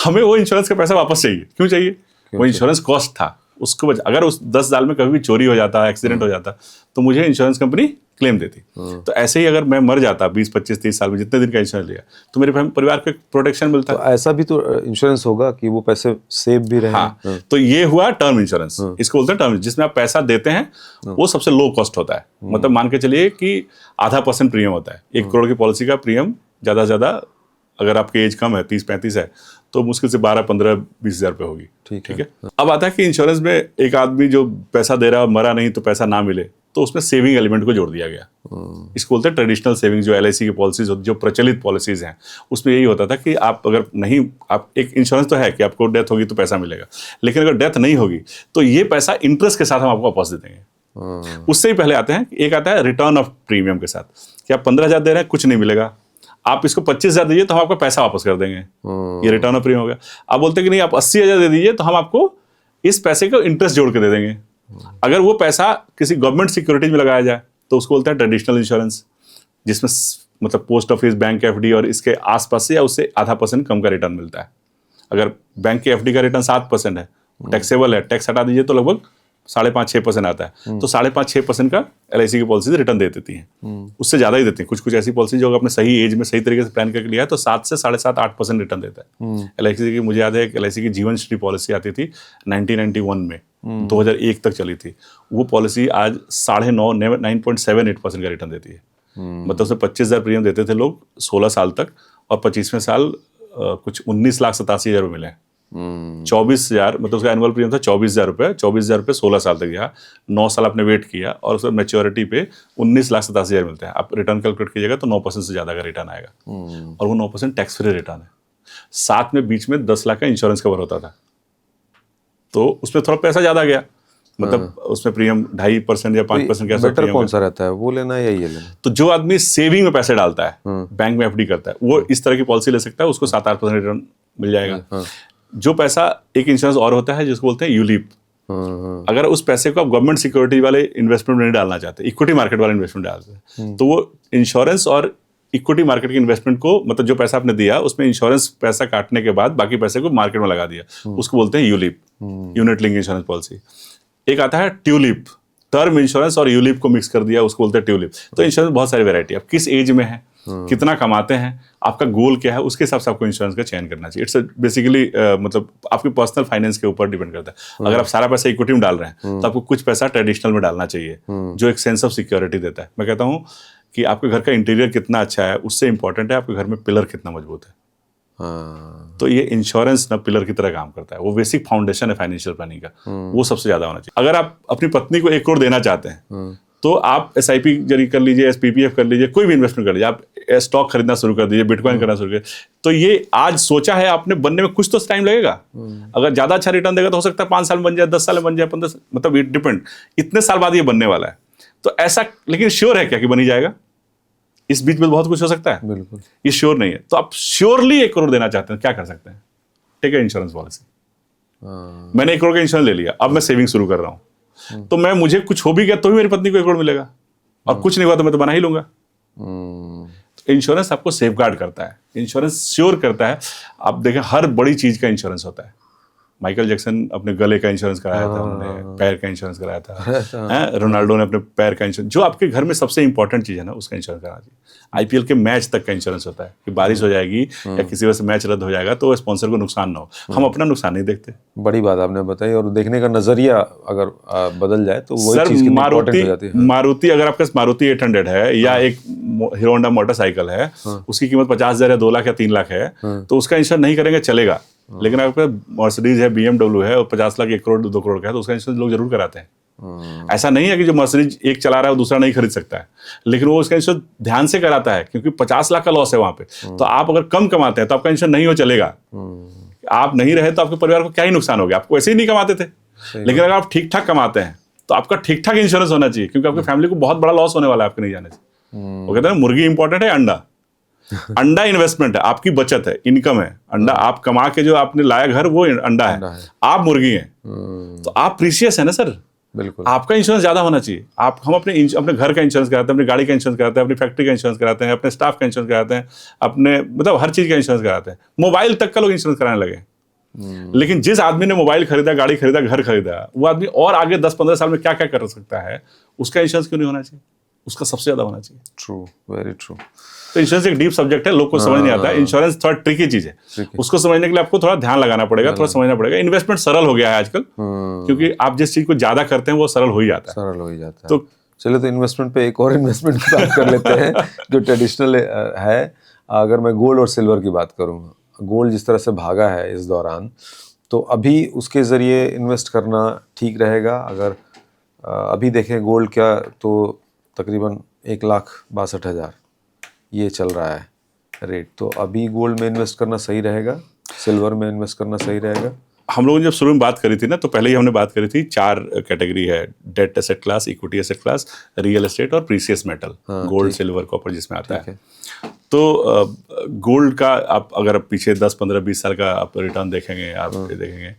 हमें वो इंश्योरेंस का पैसा वापस चाहिए। क्यों चाहिए? वो इंश्योरेंस कॉस्ट था उसको। अगर उस 10 साल में कभी भी चोरी हो जाता, एक्सीडेंट हो जाता, तो मुझे इंश्योरेंस कंपनी क्लेम देती। तो ऐसे ही अगर मैं मर जाता 20, 25, 30 साल में, जितने दिन का इंश्योरेंस लिया, तो मेरे परिवार को एक प्रोटेक्शन मिलता। तो ऐसा भी तो इंश्योरेंस होगा कि वो पैसे सेव भी रहे। हाँ, तो ये हुआ टर्म इंश्योरेंस। इसको बोलते हैं टर्म, जिसमें आप पैसा देते हैं वो सबसे लो कॉस्ट होता है। मतलब मान के चलिए कि 0.5% प्रीमियम होता है। 1 करोड़ की पॉलिसी का प्रीमियम ज्यादा से ज्यादा, अगर आपकी एज कम है, 30-35 है, तो मुश्किल से 12, 15, 20 हज़ार रुपये होगी। ठीक है। अब आता है कि इंश्योरेंस में एक आदमी जो पैसा दे रहा है, मरा नहीं तो पैसा ना मिले, तो उसमें सेविंग एलिमेंट को जोड़ दिया गया। इसको बोलते हैं ट्रेडिशनल सेविंग। जो LIC की पॉलिसीज होती, जो प्रचलित पॉलिसीज हैं, उसमें यही होता था कि आप अगर नहीं, आप एक इंश्योरेंस तो है कि आपको डेथ होगी तो पैसा मिलेगा, लेकिन अगर डेथ नहीं होगी तो ये पैसा इंटरेस्ट के साथ हम आपको वापस दे देंगे। उससे ही पहले आते हैं, एक आता है रिटर्न ऑफ प्रीमियम के साथ, कि आप 15,000 दे रहे हैं, कुछ नहीं मिलेगा, आप इसको 25,000 दीजिए तो हम आपका पैसा वापस कर देंगे। ये रिटर्न ऑफ प्रीमियम हो गया। आप बोलते हैं कि नहीं, आप 80,000 दे दीजिए तो हम आपको इस पैसे को इंटरेस्ट जोड़ के दे देंगे। अगर वो पैसा किसी गवर्नमेंट सिक्योरिटीज में लगाया जाए तो उसको बोलते हैं ट्रेडिशनल इंश्योरेंस, जिसमें मतलब पोस्ट ऑफिस, बैंक FD और इसके आसपास से या उससे 0.5% कम का रिटर्न मिलता है। अगर बैंक के FD का रिटर्न 7% है, टैक्सेबल है, टैक्स हटा दीजिए तो लगभग 5.5-6% आता है। तो 5.5-6% का LIC की पॉलिसी रिटर्न दे देती हैं। उससे ज्यादा ही देती हैं। कुछ कुछ ऐसी पॉलिसी जो अपने सही एज में सही तरीके से प्लान करके लिया है तो 7 से 7.5-8% रिटर्न देता है। LIC की, मुझे याद है, LIC की जीवन श्री पॉलिसी आती थी 1991 में, 2001 तक चली थी। वो पॉलिसी आज 9.78% का रिटर्न देती है। मतलब उसमें 25,000 प्रीमियम देते थे लोग 16 साल तक, और 25वें साल कुछ 19,87,000 रुपये मिले। 24,000, मतलब उसका एनुअल प्रीमियम था 24,000 रुपये। 24,000 रुपये 16 साल तक गया, 9 साल आपने वेट किया और उसमें मैच्योरिटी पे 19,87,000 मिलते हैं। आप रिटर्न कैलकुलेट कीजिएगा तो 9% से ज़्यादा का रिटर्न आएगा, और वो 9% टैक्स फ्री रिटर्न है। साथ में बीच में 10 लाख का इंश्योरेंस कवर होता था, तो उसमें थोड़ा पैसा ज़्यादा गया। मतलब उसमें प्रीमियम 2.5% या 5% के आसपास। बेटर कौन सा रहता है, वो लेना या ये लेना? तो जो आदमी सेविंग में पैसे डालता है, बैंक में FD करता है, वो इस तरह की पॉलिसी ले सकता है, उसको 7-8% रिटर्न मिल जाएगा। जो पैसा, एक इंश्योरेंस और होता है जिसको बोलते हैं यूलिप। अगर उस पैसे को आप गवर्नमेंट सिक्योरिटी वाले इन्वेस्टमेंट में नहीं डालना चाहते, इक्विटी मार्केट वाले इन्वेस्टमेंट डालते हैं, तो वो इंश्योरेंस और इक्विटी मार्केट के इन्वेस्टमेंट को, मतलब जो पैसा आपने दिया उसमें इंश्योरेंस पैसा काटने के बाद बाकी पैसे को मार्केट में लगा दिया, उसको बोलते हैं ULIP, unit link insurance policy. एक आता है ट्यूलिप, टर्म इंश्योरेंस और यूलिप को मिक्स कर दिया, उसको बोलते हैं ट्यूलिप। तो इंश्योरेंस बहुत सारी वैरायटी है। आप किस एज में है, कितना कमाते हैं, आपका गोल क्या है, उसके हिसाब से आपको इंश्योरेंस का चयन करना चाहिए। इट्स बेसिकली मतलब आपके पर्सनल फाइनेंस के ऊपर डिपेंड करता है। अगर आप सारा पैसा इक्विटी में डाल रहे हैं तो आपको कुछ पैसा ट्रेडिशनल में डालना चाहिए, जो एक सेंस ऑफ सिक्योरिटी देता है। मैं कहता हूँ कि आपके घर का इंटीरियर कितना अच्छा है, उससे इंपॉर्टेंट है आपके घर में पिलर कितना मजबूत है। तो ये इंश्योरेंस ना पिलर की तरह काम करता है। वो बेसिक फाउंडेशन है फाइनेंशियल प्लानिंग का, वो सबसे ज्यादा होना चाहिए। अगर आप अपनी पत्नी को 1 करोड़ देना चाहते हैं तो आप SIP जरिए कर लीजिए, SPPF कर लीजिए, कोई भी इन्वेस्टमेंट कर लीजिए, आप स्टॉक खरीदना शुरू कर दीजिए, बिटकॉइन करना शुरू कर, तो ये आज सोचा है आपने, बनने में कुछ तो टाइम लगेगा। अगर ज्यादा अच्छा रिटर्न देगा तो हो सकता है 5 साल में बन जाए, 10 साल में बन जाए, 15, मतलब इट डिपेंड, इतने साल बाद ये बनने वाला है। तो ऐसा, लेकिन श्योर है क्या कि बनी जाएगा? इस बीच में बहुत कुछ हो सकता है, बिल्कुल। ये श्योर नहीं है। तो आप श्योरली 1 करोड़ देना चाहते हैं, क्या कर सकते हैं? Take insurance policy. मैंने 1 करोड़ का इंश्योरेंस ले लिया, अब मैं सेविंग शुरू कर रहा हूं, तो मैं, मुझे कुछ हो भी गया तो भी मेरी पत्नी को 1 करोड़ मिलेगा, और कुछ नहीं हुआ तो मैं तो बना ही लूंगा। इंश्योरेंस आपको सेफगार्ड करता है, इंश्योरेंस श्योर करता है। आप देखें, हर बड़ी चीज का इंश्योरेंस होता है। माइकल जैक्सन अपने गले का इंश्योरेंस कराया था, हमने पैर का इंश्योरेंस कराया था, रोनाल्डो ने अपने पैर का इंश्योरेंस, जो आपके घर में सबसे इंपॉर्टेंट चीज है ना, उसका इंश्योरेंस करा दीजिए। IPL के मैच तक का इंश्योरेंस होता है कि बारिश हो जाएगी या किसी वजह से मैच रद्द हो जाएगा तो स्पॉन्सर को नुकसान ना हो। हम अपना नुकसान नहीं देखते। बड़ी बात आपने बताई, और देखने का नजरिया अगर बदल जाए तो वही चीज कितनी इंपॉर्टेंट हो जाती है। मारुति, अगर आपके पास मारुति 800 है या एक हीरो होंडा मोटरसाइकिल है, उसकी कीमत 50,000 या 2 लाख या 3 लाख है, तो उसका इंश्योरेंस नहीं करेंगे चलेगा। लेकिन अगर मर्सिडीज है, BMW है और 50 लाख 1 करोड़ 2 करोड़ का है, तो उसका इंश्योरेंस लोग जरूर कराते हैं। ऐसा नहीं है कि जो मर्सिडीज एक चला रहा है वो दूसरा नहीं खरीद सकता है, लेकिन वो उसका इंश्योरेंस ध्यान से कराता है, क्योंकि 50 लाख का लॉस है वहां पे। तो आप अगर कम कमाते हैं तो आपका इंश्योरेंस नहीं हो चलेगा। आप नहीं रहे तो आपके परिवार को क्या ही नुकसान हो गया, आपको ऐसे ही नहीं कमाते थे। लेकिन अगर आप ठीक ठाक कमाते हैं तो आपका ठीक ठाक इंश्योरेंस होना चाहिए, क्योंकि आपकी फैमिली को बहुत बड़ा लॉस होने वाला है आपके नहीं जाने से। वो कहते हैं मुर्गी इंपॉर्टेंट है, अंडा अंडा इन्वेस्टमेंट है, आपकी बचत है, इनकम है। अंडा आप कमा के जो आपने लाया घर, वो अंडा है, आप मुर्गी हैं। तो आप प्रीशियस है ना सर, बिल्कुल। आपका इंश्योरेंस ज्यादा होना चाहिए। हम अपने घर का इंश्योरेंस कराते हैं, अपनी गाड़ी का इंश्योरेंस कराते हैं, अपनी फैक्ट्री का इंश्योरेंस कराते हैं, अपने स्टाफ का इंश्योरेंस कराते हैं, अपने मतलब हर चीज का इंश्योरेंस कराते हैं। मोबाइल तक का लोग इंश्योरेंस कराने लगे। लेकिन जिस आदमी ने मोबाइल खरीदा, गाड़ी खरीदा, घर खरीदा, वो आदमी और आगे 10-15 साल में क्या क्या कर सकता है, उसका इंश्योरेंस क्यों नहीं होना चाहिए? उसका सबसे ज्यादा होना चाहिए। True, very true. तो इंश्योरेंस एक डीप सब्जेक्ट है, लोग को समझ नहीं आता है। इंश्योरेंस थोड़ा ट्रिकी चीज है, उसको समझने के लिए आपको थोड़ा ध्यान लगाना पड़ेगा, थोड़ा समझना पड़ेगा। इन्वेस्टमेंट सरल हो गया है आजकल, क्योंकि आप जिस चीज को ज्यादा करते हैं वो सरल हो ही जाता है। सरल हो ही जाता है। तो चलो, तो इन्वेस्टमेंट पे एक और इन्वेस्टमेंट की बात कर लेते हैं जो ट्रेडिशनल है। अगर मैं गोल्ड और सिल्वर की बात करूँ, गोल्ड जिस तरह से भागा है इस दौरान, तो अभी उसके ज़रिए इन्वेस्ट करना ठीक रहेगा? अगर अभी देखें गोल्ड क्या, तो तकरीबन 1,62,000 ये चल रहा है रेट, तो अभी गोल्ड में इन्वेस्ट करना सही रहेगा, सिल्वर में इन्वेस्ट करना सही रहेगा? हम लोगों ने जब शुरू में बात करी थी ना, तो पहले ही हमने बात करी थी 4 कैटेगरी है: debt asset class, equity asset class, real estate और precious metal, gold, silver, copper जिसमें आता है। तो गोल्ड का आप अगर पीछे 10, 15, 20 साल का आप रिटर्न देखेंगे, आप देखेंगे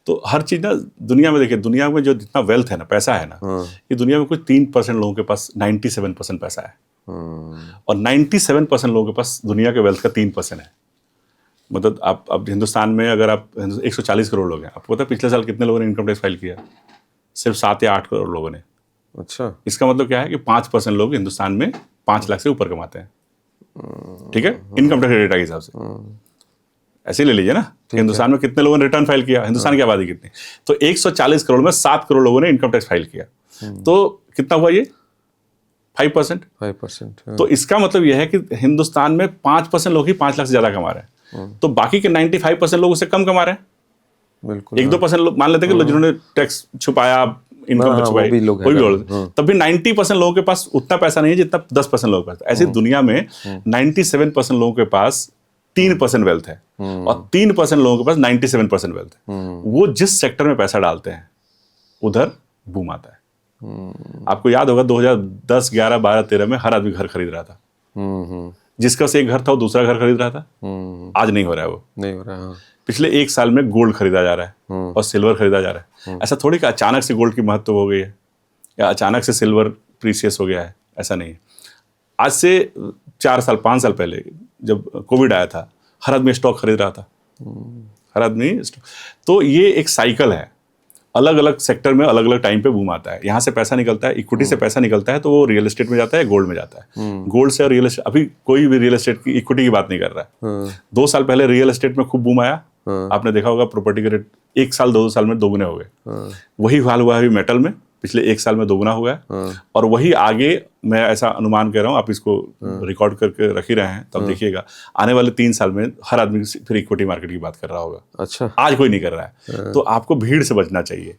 तो हर चीज़ ना दुनिया में, देखिए दुनिया में जो जितना वेल्थ है ना, पैसा है ना, ये दुनिया में कुछ 3% लोगों के पास 97% पैसा है, और 97% लोगों के पास दुनिया के वेल्थ का 3% है। मतलब आप अब हिंदुस्तान में अगर आप 140 करोड़ लोग हैं, आपको पता है पिछले साल कितने लोगों ने इनकम टैक्स फाइल किया? सिर्फ 7 या 8 करोड़ लोगों ने। अच्छा। इसका मतलब क्या है कि 5% लोग हिंदुस्तान में 5 लाख से ऊपर कमाते हैं। ठीक है, इनकम टैक्स डेटा के हिसाब से ऐसे ले लीजिए ना, हिंदुस्तान में कितने लोगों ने रिटर्न फाइल किया, हिंदुस्तान की आबादी कितनी, तो 140 करोड़ में 7 करोड़ लोगों ने इनकम टैक्स फाइल किया। तो कितना हुआ ये? 5%। 5%। तो इसका मतलब यह है कि हिंदुस्तान में 5% लोग ही 5 लाख से ज्यादा कमा रहे हैं, तो बाकी के 95% लोग उससे कम कमा रहे हैं। बिल्कुल। 1-2% लोग मान लेते हैं कि जिन्होंने टैक्स छुपाया, इनकम छुपाई, कोई भी लोग, तब भी 90% लोगों के पास उतना पैसा नहीं है जितना 10% लोगों के पास। ऐसे दुनिया में 97% लोगों के पास 3% वेल्थ है, और 3% लोगों के पास 97% वेल्थ है। वो जिस सेक्टर में पैसा डालते हैं उधर बूम आता है। आपको याद होगा 2010, 11, 12, 13 में हर आदमी घर खरीद रहा था। जिसका से एक घर था वो दूसरा घर खरीद रहा था। आज नहीं हो रहा है, वो नहीं हो रहा है। पिछले 1 साल में गोल्ड खरीदा जा रहा है और सिल्वर खरीदा जा रहा है। ऐसा थोड़ी कि अचानक से गोल्ड की महत्व हो गई है या अचानक से सिल्वर प्रीशियस हो गया है, ऐसा नहीं है। आज से 4 साल 5 साल पहले जब कोविड आया था, हर आदमी स्टॉक खरीद रहा था, हर आदमी। तो ये एक साइकिल है, अलग अलग सेक्टर में अलग अलग टाइम पे बूम आता है। यहाँ से पैसा निकलता है, इक्विटी से पैसा निकलता है, तो वो रियल एस्टेट में जाता है, गोल्ड में जाता है। गोल्ड से और रियल एस्टेट, अभी कोई भी रियल एस्टेट की इक्विटी की बात नहीं कर रहा है। 2 साल पहले रियल एस्टेट में खूब बूम आया, आपने देखा होगा, प्रॉपर्टी के रेट 1 साल 2 साल में दोगुने हो गए। वही हाल हुआ है मेटल में, पिछले 1 साल में दोगुना हुआ है, और वही आगे मैं ऐसा अनुमान कह रहा हूँ, आप इसको रिकॉर्ड करके रख ही रहे हैं, तब देखिएगा आने वाले 3 साल में हर आदमी फिर इक्विटी मार्केट की बात कर रहा होगा। अच्छा। आज कोई नहीं कर रहा है, तो आपको भीड़ से बचना चाहिए।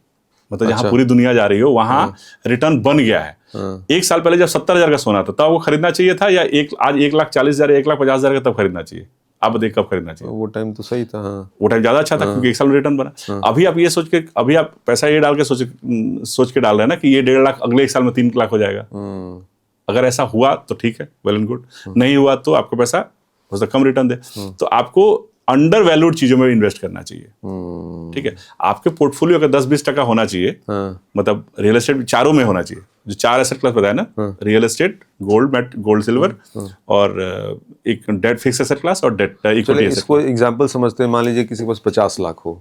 मतलब जहाँ अच्छा। पूरी दुनिया जा रही हो वहाँ रिटर्न बन गया है। हाँ। 1 साल पहले जब 70,000 का सोना था तब वो खरीदना चाहिए था, या आज 1,40,000 1,50,000 का तब खरीदना चाहिए? आप बताइए कब खरीदना चाहिए? वो टाइम तो सही था। हाँ। वो टाइम ज्यादा अच्छा था क्योंकि 1 साल में रिटर्न बना। अभी आप ये सोच के, अभी आप पैसा ये डाल के सोच के डाल रहे हैं ना कि ये 1.5 लाख अगले 1 साल में 3 लाख हो जाएगा। अगर ऐसा हुआ तो ठीक है, वेल एंड गुड। नहीं हुआ तो आपको पैसा हो सकता कम रिटर्न दे। तो आपको अंडर वैल्यूड चीजों में इन्वेस्ट करना चाहिए। ठीक है, आपके पोर्टफोलियो का 10-20% होना चाहिए। हाँ। मतलब रियल एस्टेट चारों में होना चाहिए, जो 4 एसेट क्लास बताया ना, रियल एस्टेट, गोल्ड सिल्वर, और एक डेट फिक्स एसेट क्लास और डेट चलिए इक्विटी एसेट। इसको एग्जांपल समझते हैं। मान लीजिए किसी के पास 50 लाख हो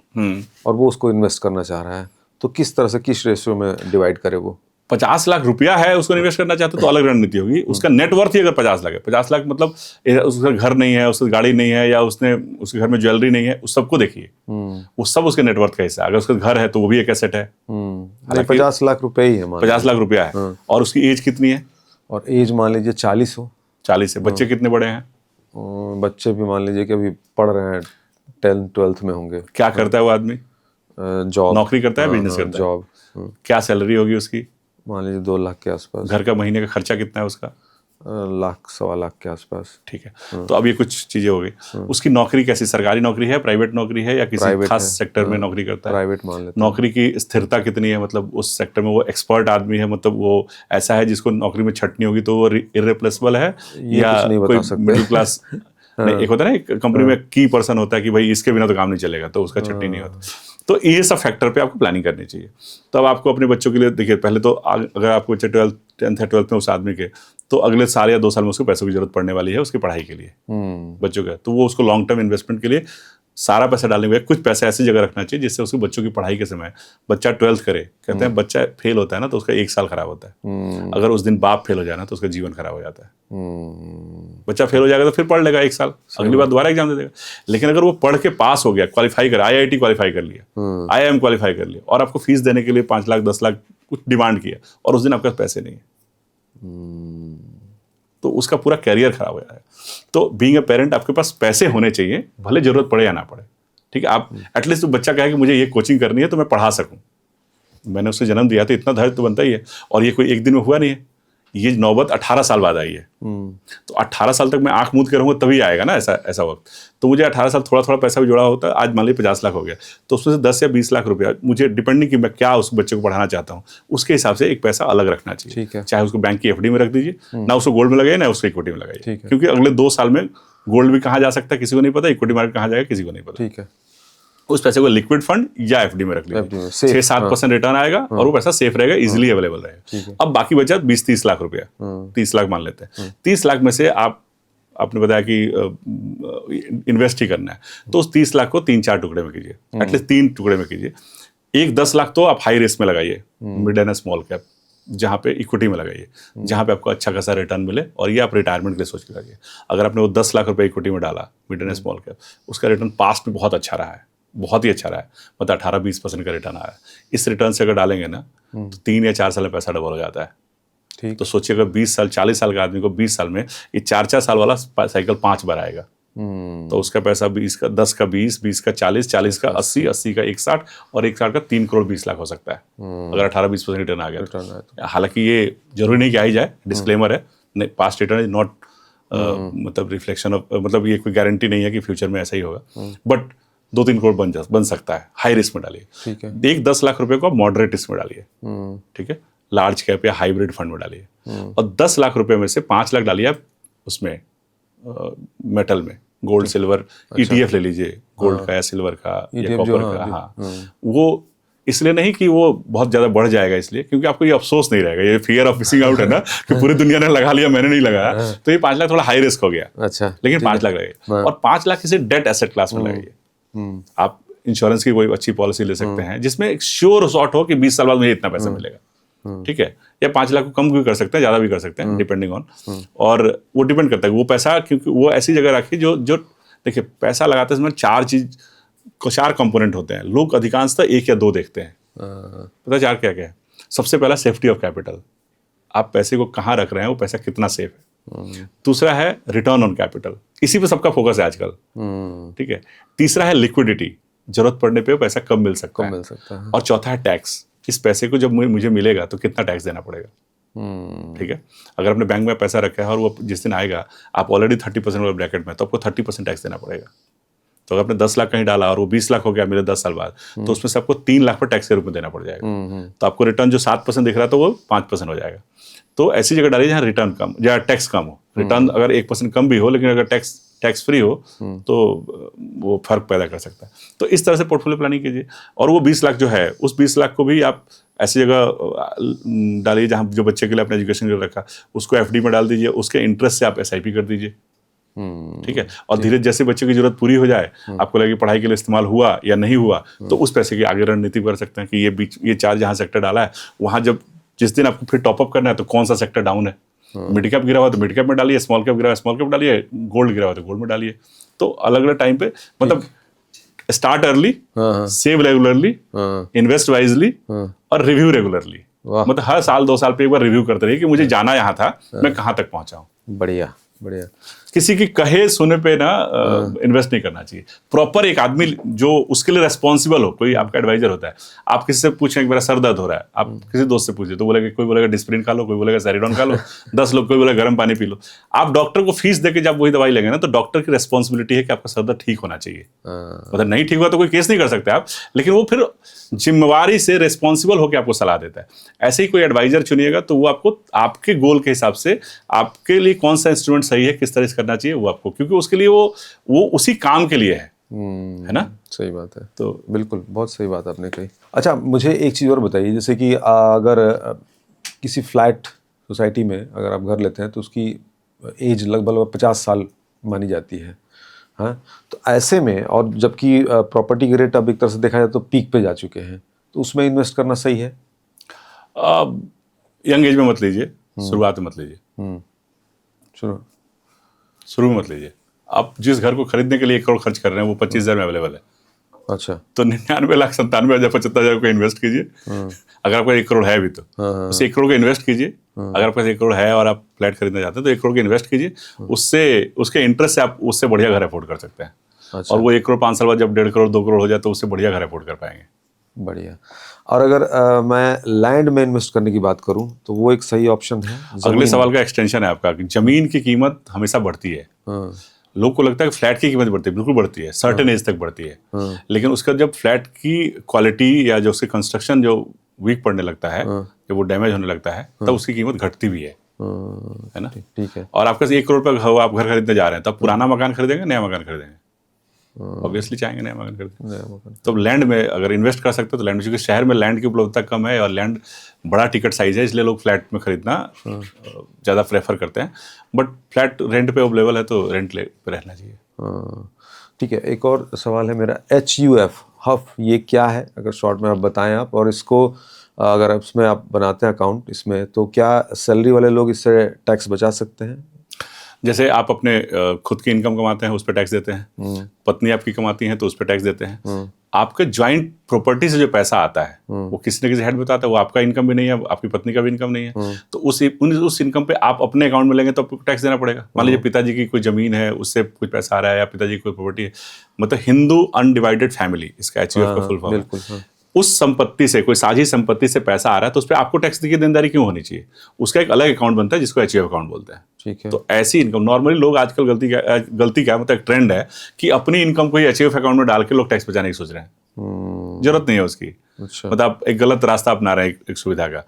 और वो उसको इन्वेस्ट करना चाह रहा है, तो किस तरह से, किस रेशियो में डिवाइड करे वो? 50 लाख रुपया है, उसको इन्वेस्ट करना चाहते तो अलग रणनीति होगी। उसका नेटवर्थ ही अगर 50 लाख है, 50 लाख मतलब उसका घर नहीं है, उसकी गाड़ी नहीं है, या उसके घर में ज्वेलरी नहीं है, उस सबको देखिए, वो सब उसके नेटवर्थ का हिस्सा है। अगर उसका घर है तो वो भी एक एसेट है। नहीं, 50 लाख रुपए ही है मान 50 लाख रुपया है। और उसकी एज कितनी है? और एज मान लीजिए 40 हो। 40 है। बच्चे कितने बड़े हैं? बच्चे भी मान लीजिए कि अभी पढ़ रहे हैं, 10th 12th में होंगे। क्या करता है वो आदमी? जॉब, नौकरी करता है, बिजनेस करता है? जॉब। क्या सैलरी होगी उसकी? मान लीजिए 2 लाख के आसपास। घर का महीने का खर्चा कितना है उसका? लाख, 1.25 लाख के आसपास। ठीक है, तो अब ये कुछ चीजें हो गई। उसकी नौकरी कैसी, सरकारी नौकरी है, प्राइवेट नौकरी है, या किसी प्राइवेट खास है। सेक्टर में नौकरी करता है? प्राइवेट मान लेते हैं। नौकरी की स्थिरता कितनी है, मतलब उस सेक्टर में वो एक्सपर्ट आदमी है, मतलब वो ऐसा है जिसको नौकरी में छटनी होगी तो वो इररिप्लेसेबल है, ये या कुछ नहीं बता कोई सकते। Middle class? नहीं, एक होता है ना, एक कंपनी में की पर्सन होता है कि भाई इसके बिना तो काम नहीं चलेगा, तो उसका छट्टी नहीं होता। तो ये सब फैक्टर पे आपको प्लानिंग करनी चाहिए। तो अब आपको अपने बच्चों के लिए देखिए, पहले तो अगर आपको बच्चे 10th या 12th में उस आदमी के, तो अगले साल या 2 साल में उसको पैसों की जरूरत पड़ने वाली है उसकी पढ़ाई के लिए, बच्चों का। तो वो उसको लॉन्ग टर्म इन्वेस्टमेंट के लिए सारा पैसा डालने के, कुछ पैसा ऐसी जगह रखना चाहिए जिससे उसके बच्चों की पढ़ाई के समय, बच्चा 12th करे, कहते हैं बच्चा फेल होता है ना तो उसका 1 साल खराब होता है। अगर उस दिन बाप फेल हो जाए ना तो उसका जीवन खराब हो जाता है। बच्चा फेल हो जाएगा तो फिर पढ़ लेगा 1 साल, अगली बार दोबारा एग्जाम दे देगा। लेकिन अगर वो पढ़ के पास हो गया, क्वालिफाई कर, IIT क्वालिफाई कर लिया, IIM क्वालिफाई कर लिया, और आपको फीस देने के लिए 5 लाख 10 लाख कुछ डिमांड किया, और उस दिन आपके पास पैसे नहीं है, तो उसका पूरा कैरियर खराब हो जाएगा। तो बीइंग अ पेरेंट आपके पास पैसे होने चाहिए, भले जरूरत पड़े या ना पड़े। ठीक है, आप एटलीस्ट तो बच्चा कहे कि मुझे ये कोचिंग करनी है तो मैं पढ़ा सकूं, मैंने उसे जन्म दिया तो इतना धैर्य तो बनता ही है। और ये कोई एक दिन में हुआ नहीं है, ये नौबत 18 साल बाद आई है। तो 18 साल तक मैं आंख मूंद के रहूंगा तभी आएगा ना ऐसा वक्त। तो मुझे 18 साल थोड़ा थोड़ा पैसा भी जुड़ा होता है, आज मान लीजिए 50 लाख हो गया, तो उसमें से 10 या 20 लाख रुपया मुझे डिपेंडिंग कि मैं क्या उस बच्चे को पढ़ाना चाहता हूँ, उसके हिसाब से एक पैसा अलग रखना चाहिए। ठीक है। चाहे उसको बैंक की FD में रख दीजिए, ना उसको गोल्ड में लगाइए, ना उसको इक्विटी में लगाइए, ठीक है। क्योंकि अगले 2 साल में गोल्ड भी कहाँ जा सकता है किसी को नहीं पता, इक्विटी मार्केट कहाँ जाएगा किसी को नहीं पता। ठीक है। उस पैसे को लिक्विड फंड या FD में रख लीजिए, 6-7% रिटर्न आएगा, और वो पैसा सेफ रहेगा, इजिली अवेलेबल रहेगा। अब बाकी बचा 20-30 लाख रुपया, 30 लाख मान लेते हैं। 30 लाख में से आपने बताया कि इन्वेस्ट ही करना है, तो उस 30 लाख को 3-4 टुकड़े में कीजिए, एटलीस्ट 3 टुकड़े में कीजिए। एक 10 लाख तो आप हाई रिस्क में लगाइए, मिड एंड स्मॉल कैप, जहाँ पे इक्विटी में लगाइए, जहाँ पे आपको अच्छा खासा रिटर्न मिले, और ये आप रिटायरमेंट के लिए सोच के लगाइए। अगर आपने वो 10 लाख रुपए इक्विटी में डाला, मिड एंड स्मॉल कैप, उसका रिटर्न पास्ट में बहुत अच्छा रहा है, बहुत ही अच्छा रहा है, मतलब 18-20% का रिटर्न आया है। इस रिटर्न से अगर डालेंगे ना तो 3 या 4 साल में पैसा डबल हो जाता है। ठीक। तो सोचिए अगर 20 साल 40 साल का आदमी को 20 साल में ये 4-4 साल वाला साइकिल 5 बार आएगा, तो उसका पैसा 20 का 10 का 20, 20 का 40, 40 का 80, 80 का 160, और 160 का 3 करोड़ 20 लाख हो सकता है अगर 18-20% रिटर्न आ गया। हालांकि ये जरूरी नहीं कि आ ही जाए, डिस्क्लेमर है, नहीं, पास्ट रिटर्न इज नॉट मतलब रिफ्लेक्शन ऑफ, मतलब ये कोई गारंटी नहीं है कि फ्यूचर में ऐसा ही होगा, बट 2-3 करोड़ बन सकता है। हाई रिस्क में डालिए। ठीक है। एक 10 लाख रुपए को आप मॉडरेट रिस्क में डालिए, ठीक है, लार्ज कैप या हाइब्रिड फंड में डालिए, और 10 लाख रुपए में से 5 लाख डालिए आप उसमें मेटल में, गोल्ड सिल्वर ETF ले लीजिए, गोल्ड का या सिल्वर का या कॉपर का। हाँ, वो इसलिए नहीं कि वो बहुत ज्यादा बढ़ जाएगा, इसलिए क्योंकि आपको ये अफसोस नहीं रहेगा, ये फियर ऑफ मिसिंग आउट है ना कि पूरी दुनिया ने लगा लिया, मैंने नहीं लगाया, तो ये 5 लाख थोड़ा हाई रिस्क हो गया। अच्छा, लेकिन 5 लाख लगाइए, और 5 लाख किसी डेट एसेट क्लास में लगाइए। आप इंश्योरेंस की कोई अच्छी पॉलिसी ले सकते हैं जिसमें एक श्योर शॉट हो कि 20 साल बाद मुझे इतना पैसा मिलेगा, ठीक है, या 5 लाख को कम भी कर सकते हैं, ज्यादा भी कर सकते हैं, डिपेंडिंग ऑन, और वो डिपेंड करता है वो पैसा, क्योंकि वो ऐसी जगह रखिए जो देखिए पैसा लगाते समय 4 कंपोनेंट होते हैं, लोग अधिकांशतः 1 या 2 देखते हैं। पता 4 क्या क्या है? सबसे पहला सेफ्टी ऑफ कैपिटल, आप पैसे को कहाँ रख रहे हैं, वो पैसा कितना सेफ है। दूसरा है रिटर्न ऑन कैपिटल, इसी पे सबका फोकस है आजकल, ठीक है। तीसरा है लिक्विडिटी, जरूरत पड़ने पे पैसा कब मिल सकता है। है। और चौथा है टैक्स, इस पैसे को जब मुझे मिलेगा तो कितना टैक्स देना पड़ेगा। ठीक है, अगर अपने बैंक में पैसा रखा है और वो जिस दिन आएगा आप ऑलरेडी 30% वाले ब्रैकेट में, तो आपको 30% टैक्स देना पड़ेगा। तो अगर आपने 10 लाख कहीं डाला और वो 20 लाख हो गया मेरे 10 साल बाद, तो उसमें से आपको 3 लाख पर टैक्स के रूप में देना पड़ जाएगा। तो आपको रिटर्न जो 7% दिख रहा था वो 5% हो जाएगा। तो ऐसी जगह डालिए जहाँ रिटर्न कम, जहाँ टैक्स कम हो। रिटर्न अगर 1% कम भी हो, लेकिन अगर टैक्स फ्री हो तो वो फर्क पैदा कर सकता है। तो इस तरह से पोर्टफोलियो प्लानिंग कीजिए। और वो 20 लाख जो है, उस 20 लाख को भी आप ऐसी जगह डालिए जहाँ जो बच्चे के लिए अपने एजुकेशन के लिए रखा, उसको एफडी में डाल दीजिए, उसके इंटरेस्ट से आप एसआईपी कर दीजिए। ठीक है, और धीरे जैसे बच्चे की जरूरत पूरी हो जाए, आपको लगे पढ़ाई के लिए इस्तेमाल हुआ या नहीं हुआ, तो उस पैसे की आगे रणनीति कर सकते हैं कि ये 4 जहाँ सेक्टर डाला है, वहाँ जब जिस दिन आपको फिर टॉपअप करना है तो कौन सा सेक्टर डाउन है, मिड कैप गिरा हुआ तो मिड कैप में डालिए, स्मॉल कैप गिरा हुआ स्मॉल कैप डालिए, गोल्ड गिरा हुआ तो गोल्ड में डालिए। तो अलग अलग टाइम पे, मतलब start early, save regularly, invest wisely और रिव्यू रेगुलरली। मतलब हर साल 2 साल पे एक बार रिव्यू करते रहिए कि मुझे जाना यहाँ था, मैं कहाँ तक पहुंचा हूँ। बढ़िया बढ़िया। किसी की कहे सुने पे ना इन्वेस्ट नहीं करना चाहिए। प्रॉपर एक आदमी जो उसके लिए रेस्पॉन्सिबल हो, कोई आपका एडवाइजर होता है। आप किसी से पूछें कि मेरा सर दर्द हो रहा है, आप किसी दोस्त से पूछिए तो बोलेगा, कोई बोलेगा डिस्प्रिन खा लो, कोई बोलेगा सेरिडॉन खा लो, 10 लोग कोई बोलेगा गर्म पानी पी लो। आप डॉक्टर को फीस देके जब वही दवाई लेंगे ना, तो डॉक्टर की रेस्पॉन्सिबिलिटी है कि आपका सर दर्द ठीक होना चाहिए। मतलब नहीं ठीक हुआ तो कोई केस नहीं कर सकते आप, लेकिन वो फिर जिम्मेवारी से रेस्पॉन्सिबल होकर आपको सलाह देता है। ऐसे ही कोई एडवाइजर चुनिएगा तो वो आपको आपके गोल के हिसाब से आपके लिए कौन सा इंस्ट्रूमेंट सही है, किस तरह से करना चाहिए, वो आपको, क्योंकि उसके लिए वो उसी काम के लिए है ना। सही बात है। तो बिल्कुल, बहुत सही बात आपने कही। अच्छा, मुझे एक चीज़ और बताइए, जैसे कि अगर किसी फ्लैट सोसाइटी में अगर आप घर लेते हैं तो उसकी एज लगभग 50 साल मानी जाती है, हाँ, तो ऐसे में, और जबकि प्रॉपर्टी के रेट अब एक तरह से देखा जाए तो पीक पे जा चुके हैं, तो उसमें इन्वेस्ट करना सही है? यंग एज में मत लीजिए, शुरुआत में मत लीजिए, शुरू में मत लीजिए। आप जिस घर को खरीदने के लिए 1 करोड़ खर्च कर रहे हैं वो 25,000 में अवेलेबल है। अच्छा, तो 99,97,000 75,000 को इन्वेस्ट कीजिए। अगर आपका 1 करोड़ है भी तो उस 1 करोड़ को इन्वेस्ट कीजिए। अगर आपके पास 1 करोड़ है और आप फ्लैट खरीदना चाहते हैं तो 1 करोड़ को इन्वेस्ट कीजिए। उससे उसके इंटरेस्ट से आप उससे बढ़िया घर अफोर्ड कर सकते हैं। अच्छा। और वो 1 करोड़ 5 साल बाद जब 1.5 करोड़ 2 करोड़ हो जाए तो उससे बढ़िया घर अफोर्ड कर पाएंगे। बढ़िया। और अगर मैं लैंड में इन्वेस्ट करने की बात करूं तो वो एक सही ऑप्शन है? अगले सवाल का एक्सटेंशन है आपका कि जमीन की कीमत हमेशा बढ़ती है। लोग को लगता है कि फ्लैट की कीमत बढ़ती है, बिल्कुल बढ़ती है, सर्टेन एज तक बढ़ती है। लेकिन उसका जब फ्लैट की क्वालिटी या जो उसके कंस्ट्रक्शन जो वीक पड़ने लगता है, जब वो डैमेज होने लगता है, तब उसकी कीमत घटती भी है ना। ठीक है। और आपका 1 करोड़ पे आप घर खरीदने जा रहे हैं, तब पुराना मकान खरीदेंगे, नया मकान खरीदेंगे? ऑब्वियसली चाहेंगे नया मकान खरीदें। तो लैंड में अगर इन्वेस्ट कर सकते हो तो लैंड में, क्योंकि शहर में लैंड की उपलब्धता कम है और लैंड बड़ा टिकट साइज है, इसलिए लोग फ्लैट में खरीदना ज़्यादा प्रेफर करते हैं। बट फ्लैट रेंट पे अवेलेबल है तो रेंट पे रहना चाहिए। ठीक है। एक और सवाल है मेरा, HUF, हफ, ये क्या है? अगर शॉर्ट में आप बताएं आप, और इसको अगर इसमें आप बनाते हैं अकाउंट इसमें, तो क्या सैलरी वाले लोग इससे टैक्स बचा सकते हैं? जैसे आप अपने खुद की इनकम कमाते हैं उस पर टैक्स देते हैं, पत्नी आपकी कमाती है तो उस पर टैक्स देते हैं। आपके ज्वाइंट प्रॉपर्टी से जो पैसा आता है वो किसी न किसी हेड में आता है, वो आपका इनकम भी नहीं है, आपकी पत्नी का भी इनकम नहीं है। तो उस इनकम पे आप अपने अकाउंट में लेंगे तो आपको टैक्स देना पड़ेगा। मान लीजिए पिताजी की कोई जमीन है, उससे कुछ पैसा आ रहा है, या पिताजी की कोई प्रॉपर्टी है, मतलब हिंदू अनडिवाइडेड फैमिली, इसका HUF का फुल फॉर्म है। उस संपत्ति से, कोई साझी संपत्ति से पैसा आ रहा है तो उस पर आपको टैक्स की देनदारी क्यों होनी चाहिए? उसका एक अलग अकाउंट बनता है जिसको HUF अकाउंट बोलते हैं। ठीक है। तो ऐसी इनकम नॉर्मली लोग आजकल गलती क्या मतलब एक ट्रेंड है कि अपनी इनकम को ही HUF अकाउंट में डाल के लोग टैक्स बचाने की सोच रहे हैं। जरूरत नहीं है उसकी। अच्छा। मतलब आप एक गलत रास्ता अपना रहे हैं एक सुविधा का।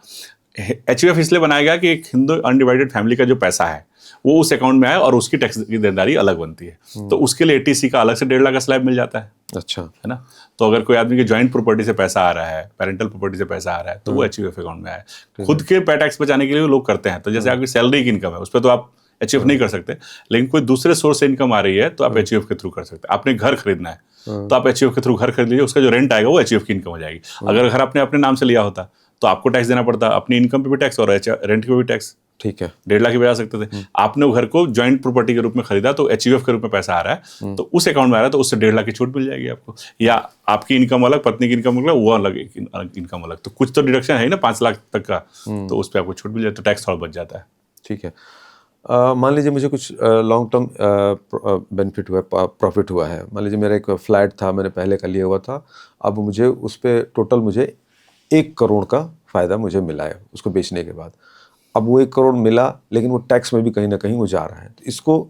HUF इसलिए बनाया गया कि एक हिंदू अनडिवाइडेड फैमिली का जो पैसा है वो उस अकाउंट में आए और उसकी टैक्स की देनदारी अलग बनती है। तो उसके लिए ATC का अलग से 1.5 लाख का स्लैब मिल जाता है। अच्छा, है ना। तो अगर कोई आदमी की ज्वाइंट प्रॉपर्टी से पैसा आ रहा है, पेरेंटल प्रॉपर्टी से पैसा आ रहा है, तो वो HUF अकाउंट में आए। खुद के पे टैक्स बचाने के लिए लोग करते हैं। तो जैसे आपकी सैलरी की इनकम है उस पर तो आप HUF नहीं कर सकते, लेकिन कोई दूसरे सोर्स से इनकम आ रही है तो आप HUF के थ्रू कर सकते हैं। आपने घर खरीदना है तो आप HUF के थ्रू घर खरीद लीजिए, उसका जो रेंट आएगा वो HUF की इनकम हो जाएगी। अगर घर आपने अपने नाम से लिया होता तो आपको टैक्स देना पड़ता, अपनी इनकम पे भी टैक्स और रेंट पे भी टैक्स। ठीक है। 1.5 लाख ही बचा सकते थे। आपने वो घर को ज्वाइंट प्रॉपर्टी के रूप में खरीदा तो HUF के रूप में पैसा आ रहा है, तो उस अकाउंट में आ रहा है, तो उससे 1.5 लाख की छूट मिल जाएगी आपको। या आपकी इनकम अलग, पत्नी की इनकम अलग, वो अलग इनकम अलग, तो कुछ तो डिडक्शन है ही ना 5 लाख तक का, तो उस पर आपको छूट मिल जाए तो टैक्स थोड़ा बच जाता है। ठीक है। मान लीजिए मुझे कुछ लॉन्ग टर्म बेनिफिट हुआ, प्रॉफिट हुआ है। मान लीजिए मेरा एक फ्लैट था, मैंने पहले का लिया हुआ था, अब मुझे उस पर टोटल मुझे 1 करोड़ का फायदा मुझे मिला है उसको बेचने के बाद। अब वो 1 करोड़ मिला, लेकिन वो टैक्स में भी कहीं ना कहीं वो जा रहा है, तो इसको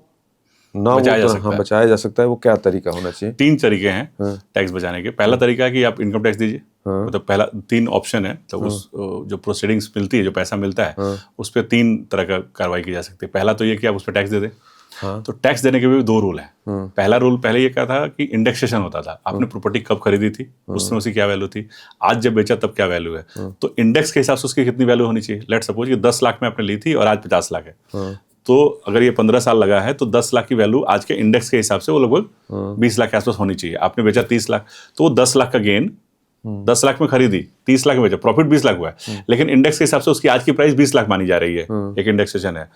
ना बचाया जा वो सकता है। बचाया जा सकता है। वो क्या तरीका होना चाहिए? 3 तरीके हैं टैक्स बचाने के। पहला तरीका है कि आप इनकम टैक्स दीजिए, मतलब पहला 3 ऑप्शन है, तो उस जो प्रोसीडिंग्स मिलती है, जो पैसा मिलता है, उस पर 3 तरह का कार्रवाई की जा सकती है। पहला तो ये कि आप उस पर टैक्स दे दें। तो टैक्स देने के भी 2 रूल हैं। पहला रूल पहले ये क्या था कि इंडेक्सेशन होता था, आपने प्रॉपर्टी कब खरीदी थी, उस समय उसकी क्या वैल्यू थी, आज जब बेचा तब क्या वैल्यू है, तो इंडेक्स के हिसाब से उसकी कितनी वैल्यू होनी चाहिए। लेट सपोज कि 10 लाख में आपने ली थी और आज 50 लाख है, तो अगर ये 15 साल लगा है तो 10 लाख की वैल्यू आज के इंडेक्स के हिसाब से वो लगभग 20 लाख के आसपास होनी चाहिए। आपने बेचा 30 लाख, तो वो 10 लाख का गेन 10 लाख में खरीदी, 30 लाख में बेचा, प्रॉफिट 20 लाख हुआ है, लेकिन इंडेक्स के हिसाब से उसकी आज की प्राइस 20 लाख मानी जा रही है, एक इंडेक्सेशन है।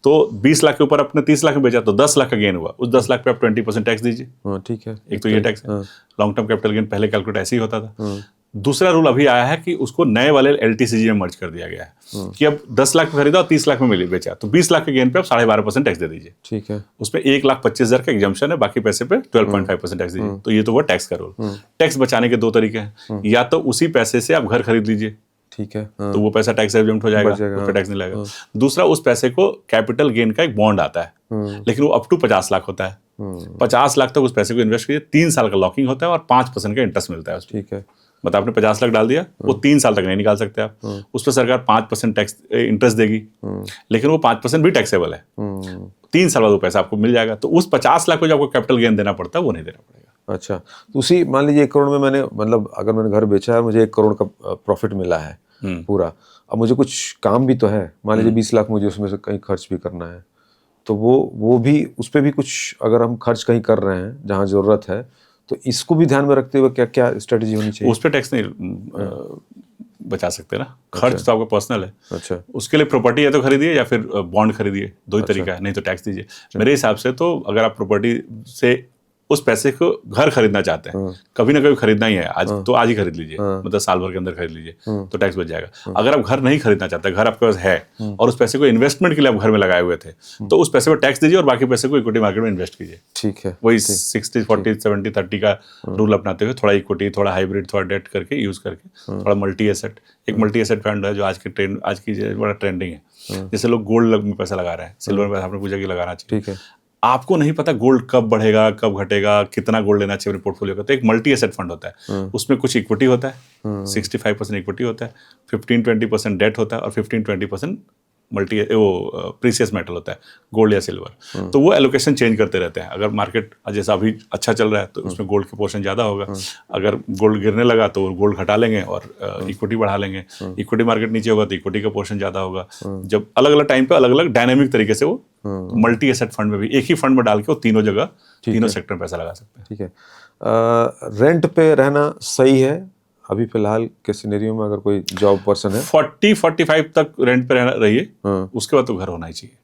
तो 20 लाख के ऊपर आपने 30 लाख में बेचा तो 10 लाख का गेन हुआ, उस 10 लाख पे आप 20% टैक्स दीजिए। ठीक है, एक तो ये टैक्स है। लॉन्ग टर्म कैपिटल गेन पहले कैलकुलेट ऐसे ही होता था। दूसरा रूल अभी आया है कि उसको नए वाले LTCG में मर्ज कर दिया गया है कि अब 10 लाख में खरीदा और 30 लाख में मिली बेचा, तो 20 लाख के गेन पे आप 12.5% टैक्स दे दीजिए। ठीक है। उसमें 1,25,000 का एग्जाम्पशन है, बाकी पैसे पे 12.5% टैक्स दीजिए। तो ये तो वो टैक्स का रूल। टैक्स बचाने के 2 तरीके हैं, या तो उसी पैसे से आप घर खरीद लीजिए, ठीक है, तो वो पैसा टैक्स एग्जम्प्ट हो जाएगा, उस पर टैक्स नहीं लगेगा। दूसरा, उस पैसे को कैपिटल गेन का एक बॉन्ड आता है, लेकिन वो अप टू 50 लाख होता है। 50 लाख तक उस पैसे को इन्वेस्ट कीजिए, 3 साल का लॉकिंग होता है और 5% का इंटरेस्ट मिलता है उसमें। ठीक है। मतलब आपने 50 लाख डाल दिया, वो 3 साल तक नहीं निकाल सकते आप। उस पर सरकार 5% टैक्स इंटरेस्ट देगी, लेकिन वो 5% भी टैक्सेबल है। 3 साल बाद वो पैसा आपको मिल जाएगा। तो उस 50 लाख को जो आपको कैपिटल गेन देना पड़ता है वो नहीं देना पड़ेगा। अच्छा, तो उसी मान लीजिए 1 करोड़ में मैंने, मतलब अगर मैंने घर बेचा है और मुझे 1 करोड़ का प्रॉफिट मिला है पूरा, अब मुझे कुछ काम भी तो है, मान लीजिए 20 लाख मुझे उसमें से कहीं खर्च भी करना है, तो वो भी, उस पर भी कुछ अगर हम खर्च कहीं कर रहे हैं जहाँ जरूरत है, तो इसको भी ध्यान में रखते हुए क्या क्या स्ट्रेटेजी होनी चाहिए? उस पर टैक्स नहीं बचा सकते ना, खर्च तो आपका पर्सनल है। अच्छा, उसके लिए प्रॉपर्टी या तो खरीदिए या फिर बॉन्ड खरीदिए, 2 ही तरीका है, नहीं तो टैक्स दीजिए। मेरे हिसाब से तो अगर आप प्रॉपर्टी से उस पैसे को घर खरीदना चाहते हैं, कभी ना कभी खरीदना ही है, आज तो आज ही खरीद लीजिए, मतलब साल भर के अंदर खरीद लीजिए, तो टैक्स बच जाएगा। अगर आप घर नहीं खरीदना चाहते, घर आपके पास है और उस पैसे को इन्वेस्टमेंट के लिए आप घर में लगाए हुए थे, तो उस पैसे पर टैक्स दीजिए और बाकी पैसे को इक्विटी मार्केट में इन्वेस्ट कीजिए। ठीक है। वही 60-40-70-30 का रूल अपनाते हुए, थोड़ा इक्विटी, थोड़ा हाइब्रिड, थोड़ा डेट करके यूज करके, थोड़ा मल्टी एसेट। एक मल्टी एसेट फंड है जो आज की बड़ा ट्रेंडिंग है। जैसे लोग गोल्ड में पैसा लगा रहे हैं, सिल्वर में आपने पूछा कि लगाना चाहिए। ठीक है। आपको नहीं पता गोल्ड कब बढ़ेगा, कब घटेगा, कितना गोल्ड लेना चाहिए अपने पोर्टफोलियो का, तो एक मल्टी एसेट फंड होता है। उसमें कुछ इक्विटी होता है, 65% इक्विटी होता है, 15-20% डेट होता है और 15-20% मल्टी वो प्रीसियस मेटल होता है, गोल्ड या सिल्वर। तो वो एलोकेशन चेंज करते रहते हैं। अगर मार्केट जैसा अभी अच्छा चल रहा है तो उसमें गोल्ड का पोर्शन ज़्यादा होगा, अगर गोल्ड गिरने लगा तो गोल्ड घटा लेंगे और इक्विटी बढ़ा लेंगे। इक्विटी मार्केट नीचे होगा तो इक्विटी का पोर्शन ज़्यादा होगा। जब अलग अलग टाइम पे अलग अलग डायनेमिक तरीके से वो मल्टी एसेट फंड में भी एक ही फंड में डाल के वो तीनों जगह, तीनों सेक्टर में पैसा लगा सकते हैं। ठीक है। रेंट पे रहना सही है अभी फिलहाल के सिनेरियो में? अगर कोई जॉब पर्सन है 40-45 तक रेंट पे रहिए, उसके बाद तो घर होना ही चाहिए।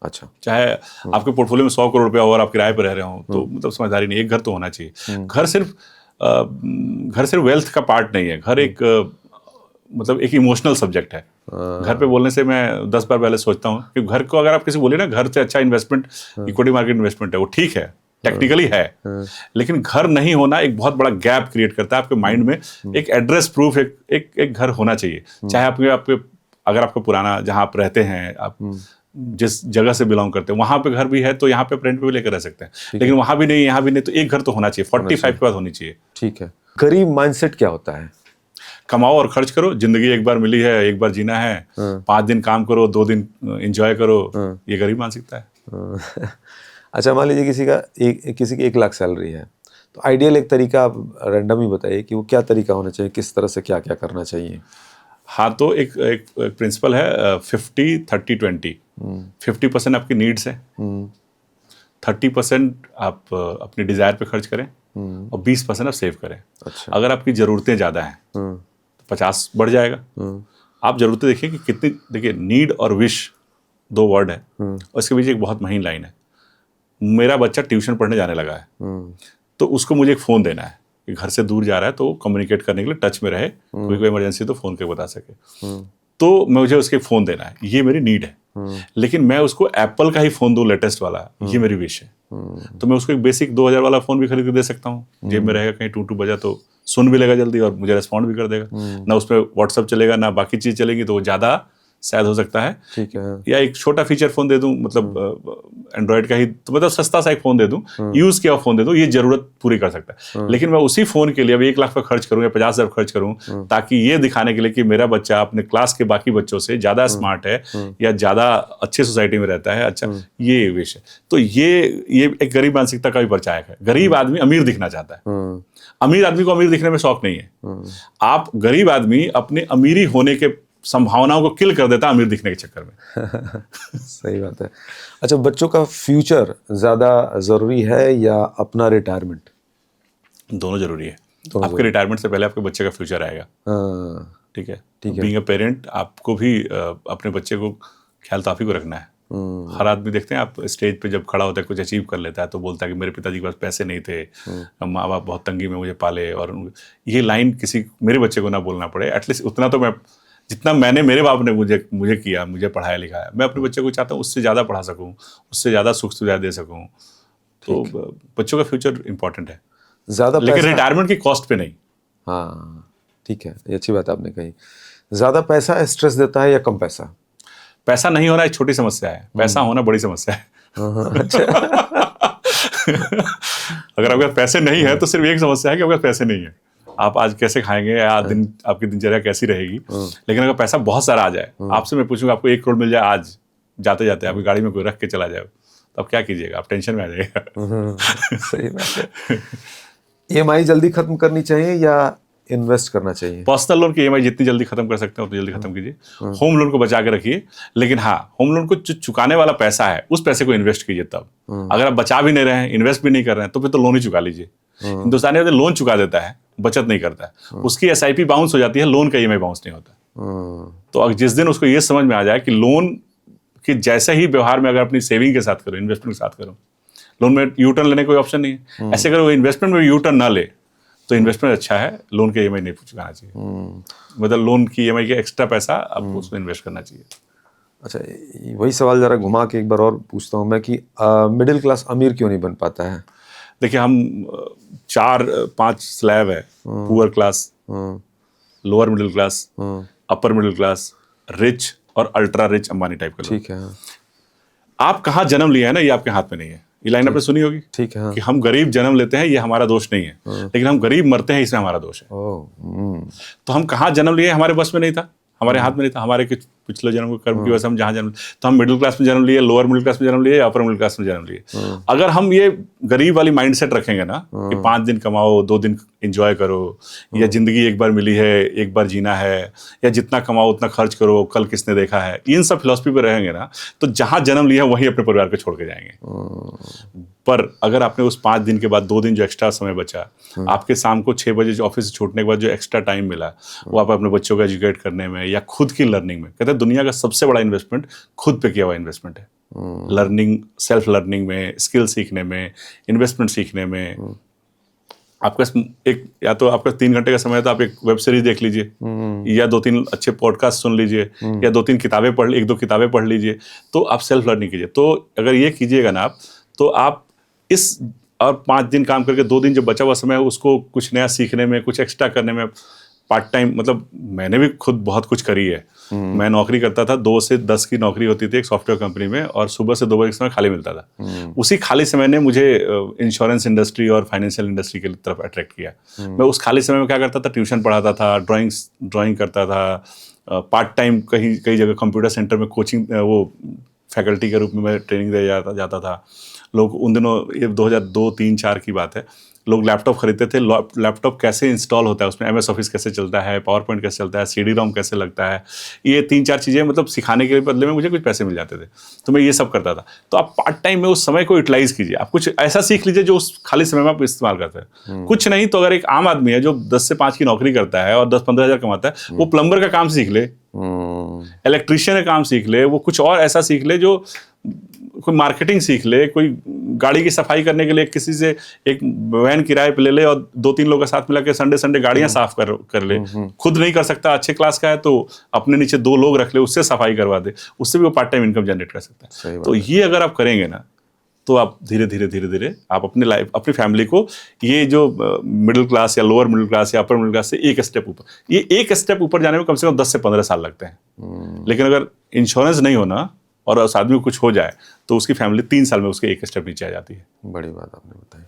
अच्छा, चाहे आपके पोर्टफोलियो में 100 करोड़ रुपया हो और आप किराए पर रह रहे हो, तो मतलब समझदारी नहीं, एक घर तो होना चाहिए। घर सिर्फ वेल्थ का पार्ट नहीं है, घर एक मतलब एक इमोशनल सब्जेक्ट है। घर पे बोलने से मैं 10 बार पहले सोचता हूँ कि घर को अगर आप किसी बोले ना, घर से अच्छा इन्वेस्टमेंट इक्विटी मार्केट इन्वेस्टमेंट है, वो ठीक है, टेक्निकली है, लेकिन घर नहीं होना एक बहुत बड़ा गैप क्रिएट करता है आपके माइंड में। एक एड्रेस प्रूफ एक घर होना चाहिए। चाहे आपके अगर आपका पुराना जहाँ आप रहते हैं, आप जिस जगह से बिलोंग करते हैं वहां पे घर भी है तो यहाँ पे रेंट पे भी लेकर रह सकते हैं, लेकिन वहां भी नहीं, यहाँ भी नहीं, तो एक घर तो होना चाहिए। 45 के बाद होनी चाहिए। ठीक है। गरीब माइंडसेट क्या होता है? कमाओ और खर्च करो, जिंदगी एक बार मिली है, एक बार जीना है, 5 दिन काम करो, 2 दिन एंजॉय करो, ये गरीब मानसिकता है। अच्छा, मान लीजिए किसी की 1 लाख सैलरी है, तो आइडियल एक तरीका आप रैंडम ही बताइए कि वो क्या तरीका होना चाहिए, किस तरह से क्या क्या करना चाहिए? हाँ, तो एक प्रिंसिपल है 50-30-20। 50% आपकी नीड्स है, 30% आप अपनी डिजायर पे खर्च करें और 20% आप सेव करें। अच्छा। अगर आपकी ज़रूरतें ज़्यादा हैं तो 50 बढ़ जाएगा। आप ज़रूरतें देखिए कि कितनी, देखिए नीड और विश 2 वर्ड है और इसके बीच एक बहुत महीन लाइन है। मेरा बच्चा ट्यूशन पढ़ने जाने लगा है, तो उसको मुझे एक फ़ोन देना है कि घर से दूर जा रहा है तो कम्युनिकेट करने के लिए टच में रहे, कोई इमरजेंसी तो फ़ोन करके बता सके, तो मुझे उसके फ़ोन देना है, ये मेरी नीड है। लेकिन मैं उसको एप्पल का ही फ़ोन दूँ लेटेस्ट वाला, ये मेरी विश है। तो मैं उसको एक बेसिक 2000 वाला फोन भी खरीद के दे सकता हूँ, जेब में रहेगा, कहीं टू बजा तो सुन भी लेगा जल्दी और मुझे रेस्पॉन्ड भी कर देगा। ना उस पर व्हाट्सअप चलेगा ना बाकी चीज चलेगी, तो वो ज्यादा शायद हो सकता है। ठीक है। या एक छोटा फीचर फोन दे दूं, मतलब एंड्रॉइड का ही, तो मतलब सस्ता सा एक फोन दे दूं, यूज किया फोन दे दूं, ये जरूरत पूरी कर सकता है। लेकिन मैं उसी फोन के लिए अब 1 लाख रुपए खर्च करूं या 50,000 खर्च करूं, ताकि ये दिखाने के लिए कि मेरा बच्चा अपने क्लास के बाकी बच्चों से ज्यादा स्मार्ट है या ज्यादा अच्छी सोसाइटी में रहता है, अच्छा ये विश है। तो ये एक गरीब मानसिकता का भी परिचायक है। गरीब आदमी अमीर दिखना चाहता है, अमीर आदमी को अमीर दिखने में शौक नहीं है। आप गरीब आदमी अपने अमीरी होने के संभावनाओं को किल कर देता है अमीर दिखने के चक्कर में। सही बात है। अच्छा, बच्चों का फ्यूचर ज्यादा जरूरी है या अपना रिटायरमेंट? दोनों जरूरी है। आपके रिटायरमेंट से पहले आपके बच्चे का फ्यूचर आएगा। ठीक है। बीइंग अ पेरेंट आपको भी अपने बच्चे को ख्याल तो आप ही को रखना है। हर आदमी देखते हैं, आप स्टेज पे जब खड़ा होता है कुछ अचीव कर लेता है तो बोलता है कि मेरे पिताजी के पास पैसे नहीं थे, माँ बाप बहुत तंगी में मुझे पाले, और ये लाइन किसी मेरे बच्चे को ना बोलना पड़े। एटलीस्ट उतना तो मैं, जितना मैंने मेरे बाप ने मुझे किया, मुझे पढ़ाया लिखाया, मैं अपने बच्चे को चाहता हूँ उससे ज़्यादा पढ़ा सकूँ, उससे ज़्यादा सुख सुविधा दे सकूँ। तो बच्चों का फ्यूचर इंपॉर्टेंट है ज्यादा, लेकिन रिटायरमेंट की कॉस्ट पे नहीं। हाँ ठीक है, ये अच्छी बात आपने कही। ज्यादा पैसा स्ट्रेस देता है या कम पैसा? पैसा नहीं होना एक छोटी समस्या है, पैसा होना बड़ी समस्या है। अच्छा। अगर आपके पास पैसे नहीं है तो सिर्फ एक समस्या है कि आपके पास पैसे नहीं है। आप आज कैसे खाएंगे या आपकी दिनचर्या कैसी रहेगी। लेकिन अगर पैसा बहुत सारा आ जाए, आपसे मैं पूछूंगा आपको 1 करोड़ मिल जाए आज, जाते जाते आपकी गाड़ी में कोई रख के चला जाए, तो आप क्या कीजिएगा? आप टेंशन में आ जाइएगा। सही बात है। EMI जल्दी खत्म करनी चाहिए या इन्वेस्ट करना चाहिए? पर्सनल लोन की EMI जितनी जल्दी खत्म कर सकते हैं उतनी जल्दी खत्म कीजिए। होम लोन को बचा के रखिए, लेकिन हाँ, होम लोन को जो चुकाने वाला पैसा है उस पैसे को इन्वेस्ट कीजिए तब। अगर आप बचा भी नहीं रहे हैं, इन्वेस्ट भी नहीं कर रहे हैं, तो फिर तो लोन ही चुका लीजिए। हिंदुस्तानी आदमी लोन चुका देता है, बचत नहीं करता है, उसकी SIP बाउंस हो जाती है, लोन का EMI बाउंस नहीं होता। तो अगर जिस दिन उसको ये समझ में आ जाए कि लोन कि जैसे ही व्यवहार में अगर अपनी सेविंग के साथ करो, इन्वेस्टमेंट के साथ करो, लोन में यू टर्न लेने का कोई ऑप्शन नहीं है। ऐसे अगर वो इन्वेस्टमेंट में यू टर्न ना ले तो इन्वेस्टमेंट अच्छा है, लोन के EMI नहीं चुकाना चाहिए। मतलब लोन की EMI के एक्स्ट्रा पैसा आपको उसमें इन्वेस्ट करना चाहिए। अच्छा, वही सवाल जरा घुमा के एक बार और पूछता हूँ मैं कि मिडिल क्लास अमीर क्यों नहीं बन पाता है? देखिए, हम 4-5 स्लैब है, poor class, lower middle class, upper middle class, rich और अल्ट्रा रिच, अंबानी टाइप का। ठीक है। आप कहाँ जन्म लिया है ना, ये आपके हाथ में नहीं है। ये लाइन आपने सुनी होगी। ठीक है। हाँ। कि हम गरीब जन्म लेते हैं, ये हमारा दोष नहीं है, लेकिन हम गरीब मरते हैं, इसमें हमारा दोष है। तो हम कहाँ जन्म लिए हमारे बस में नहीं था, हमारे हाथ में नहीं था। हमारे कुछ पिछले जन्म के कर्म की वजह से हम जहाँ जन्म, तो हम मिडिल क्लास में जन्म लिए, लोअर मिडिल क्लास में जन्म लिए, अपर मिडिल क्लास में जन्म लिए। अगर हम ये गरीब वाली माइंडसेट रखेंगे ना कि 5 दिन कमाओ, 2 दिन एंजॉय करो, या जिंदगी एक बार मिली है, एक बार जीना है, या जितना कमाओ उतना खर्च करो, कल किसने देखा है, इन सब फिलॉसफी पे रहेंगे ना, तो जहां जन्म लिया वहीं अपने परिवार को छोड़ के जाएंगे। पर अगर आपने उस 5 दिन के बाद 2 दिन जो एक्स्ट्रा समय बचा, आपके शाम को 6 बजे ऑफिस से छूटने के बाद जो एक्स्ट्रा टाइम मिला, वो आप अपने बच्चों को एजुकेट करने में या खुद की लर्निंग में, कहते हैं दुनिया का सबसे बड़ा इन्वेस्टमेंट खुद पे किया हुआ इन्वेस्टमेंट है। लर्निंग, सेल्फ लर्निंग में, स्किल सीखने में, इन्वेस्टमेंट सीखने में। आपके एक, या तो आपका 3 घंटे का समय है तो आप एक वेब सीरीज देख लीजिए, या 2-3 अच्छे पॉडकास्ट सुन लीजिए, या 2-3 किताबें पढ़, 1-2 किताबें पढ़ लीजिए, तो आप सेल्फ लर्निंग कीजिए। तो अगर ये कीजिएगा ना आप, तो आप इस और 5 दिन काम करके 2 दिन जो बचा हुआ समय है उसको कुछ नया सीखने में, कुछ एक्स्ट्रा करने में, पार्ट टाइम, मतलब मैंने भी खुद बहुत कुछ करी है। मैं नौकरी करता था, 2 से 10 की नौकरी होती थी एक सॉफ्टवेयर कंपनी में, और सुबह से 2 बजे का समय खाली मिलता था। उसी खाली समय ने मुझे इंश्योरेंस इंडस्ट्री और फाइनेंशियल इंडस्ट्री की तरफ अट्रैक्ट किया। मैं उस खाली समय में क्या करता था, ट्यूशन पढ़ाता था, ड्राइंग करता था, पार्ट टाइम कई जगह कंप्यूटर सेंटर में कोचिंग, वो फैकल्टी के रूप में मैं ट्रेनिंग दे जाता था। लोग उन दिनों, ये 2002-3-4 की बात है, लोग लैपटॉप खरीदते थे, लैपटॉप कैसे इंस्टॉल होता है उसमें, MS ऑफिस कैसे चलता है, पावर पॉइंट कैसे चलता है, CD-ROM कैसे लगता है, ये 3-4 चीज़ें मतलब सिखाने के बदले में मुझे कुछ पैसे मिल जाते थे, तो मैं ये सब करता था। तो आप पार्ट टाइम में उस समय को यूटिलाइज कीजिए, आप कुछ ऐसा सीख लीजिए जो उस खाली समय में आप इस्तेमाल करते हैं। कुछ नहीं तो अगर एक आम आदमी है जो 10 से 5 की नौकरी करता है और 10-15 हज़ार कमाता है, वो प्लम्बर का काम सीख ले, इलेक्ट्रीशियन का काम सीख ले, वो कुछ और ऐसा सीख ले, जो कोई मार्केटिंग सीख ले, कोई गाड़ी की सफाई करने के लिए किसी से एक वैन किराए पे ले ले और 2-3 लोगों के साथ मिला के संडे गाड़ियां साफ कर ले। खुद नहीं कर सकता, अच्छे क्लास का है, तो अपने नीचे 2 लोग रख ले, उससे सफाई करवा दे, उससे भी वो पार्ट टाइम इनकम जनरेट कर सकता है। तो ये अगर आप करेंगे ना, तो आप धीरे धीरे धीरे धीरे आप अपनी लाइफ, अपनी फैमिली को, ये जो मिडिल क्लास या लोअर मिडिल क्लास या अपर मिडिल क्लास से एक स्टेप ऊपर, ये एक स्टेप ऊपर जाने में कम से कम 10 से 15 साल लगते हैं। लेकिन अगर इंश्योरेंस नहीं होना और उस आदमी को कुछ हो जाए तो उसकी फैमिली 3 साल में उसके एक स्टेप नीचे आ जाती है। बड़ी बात आपने बताई,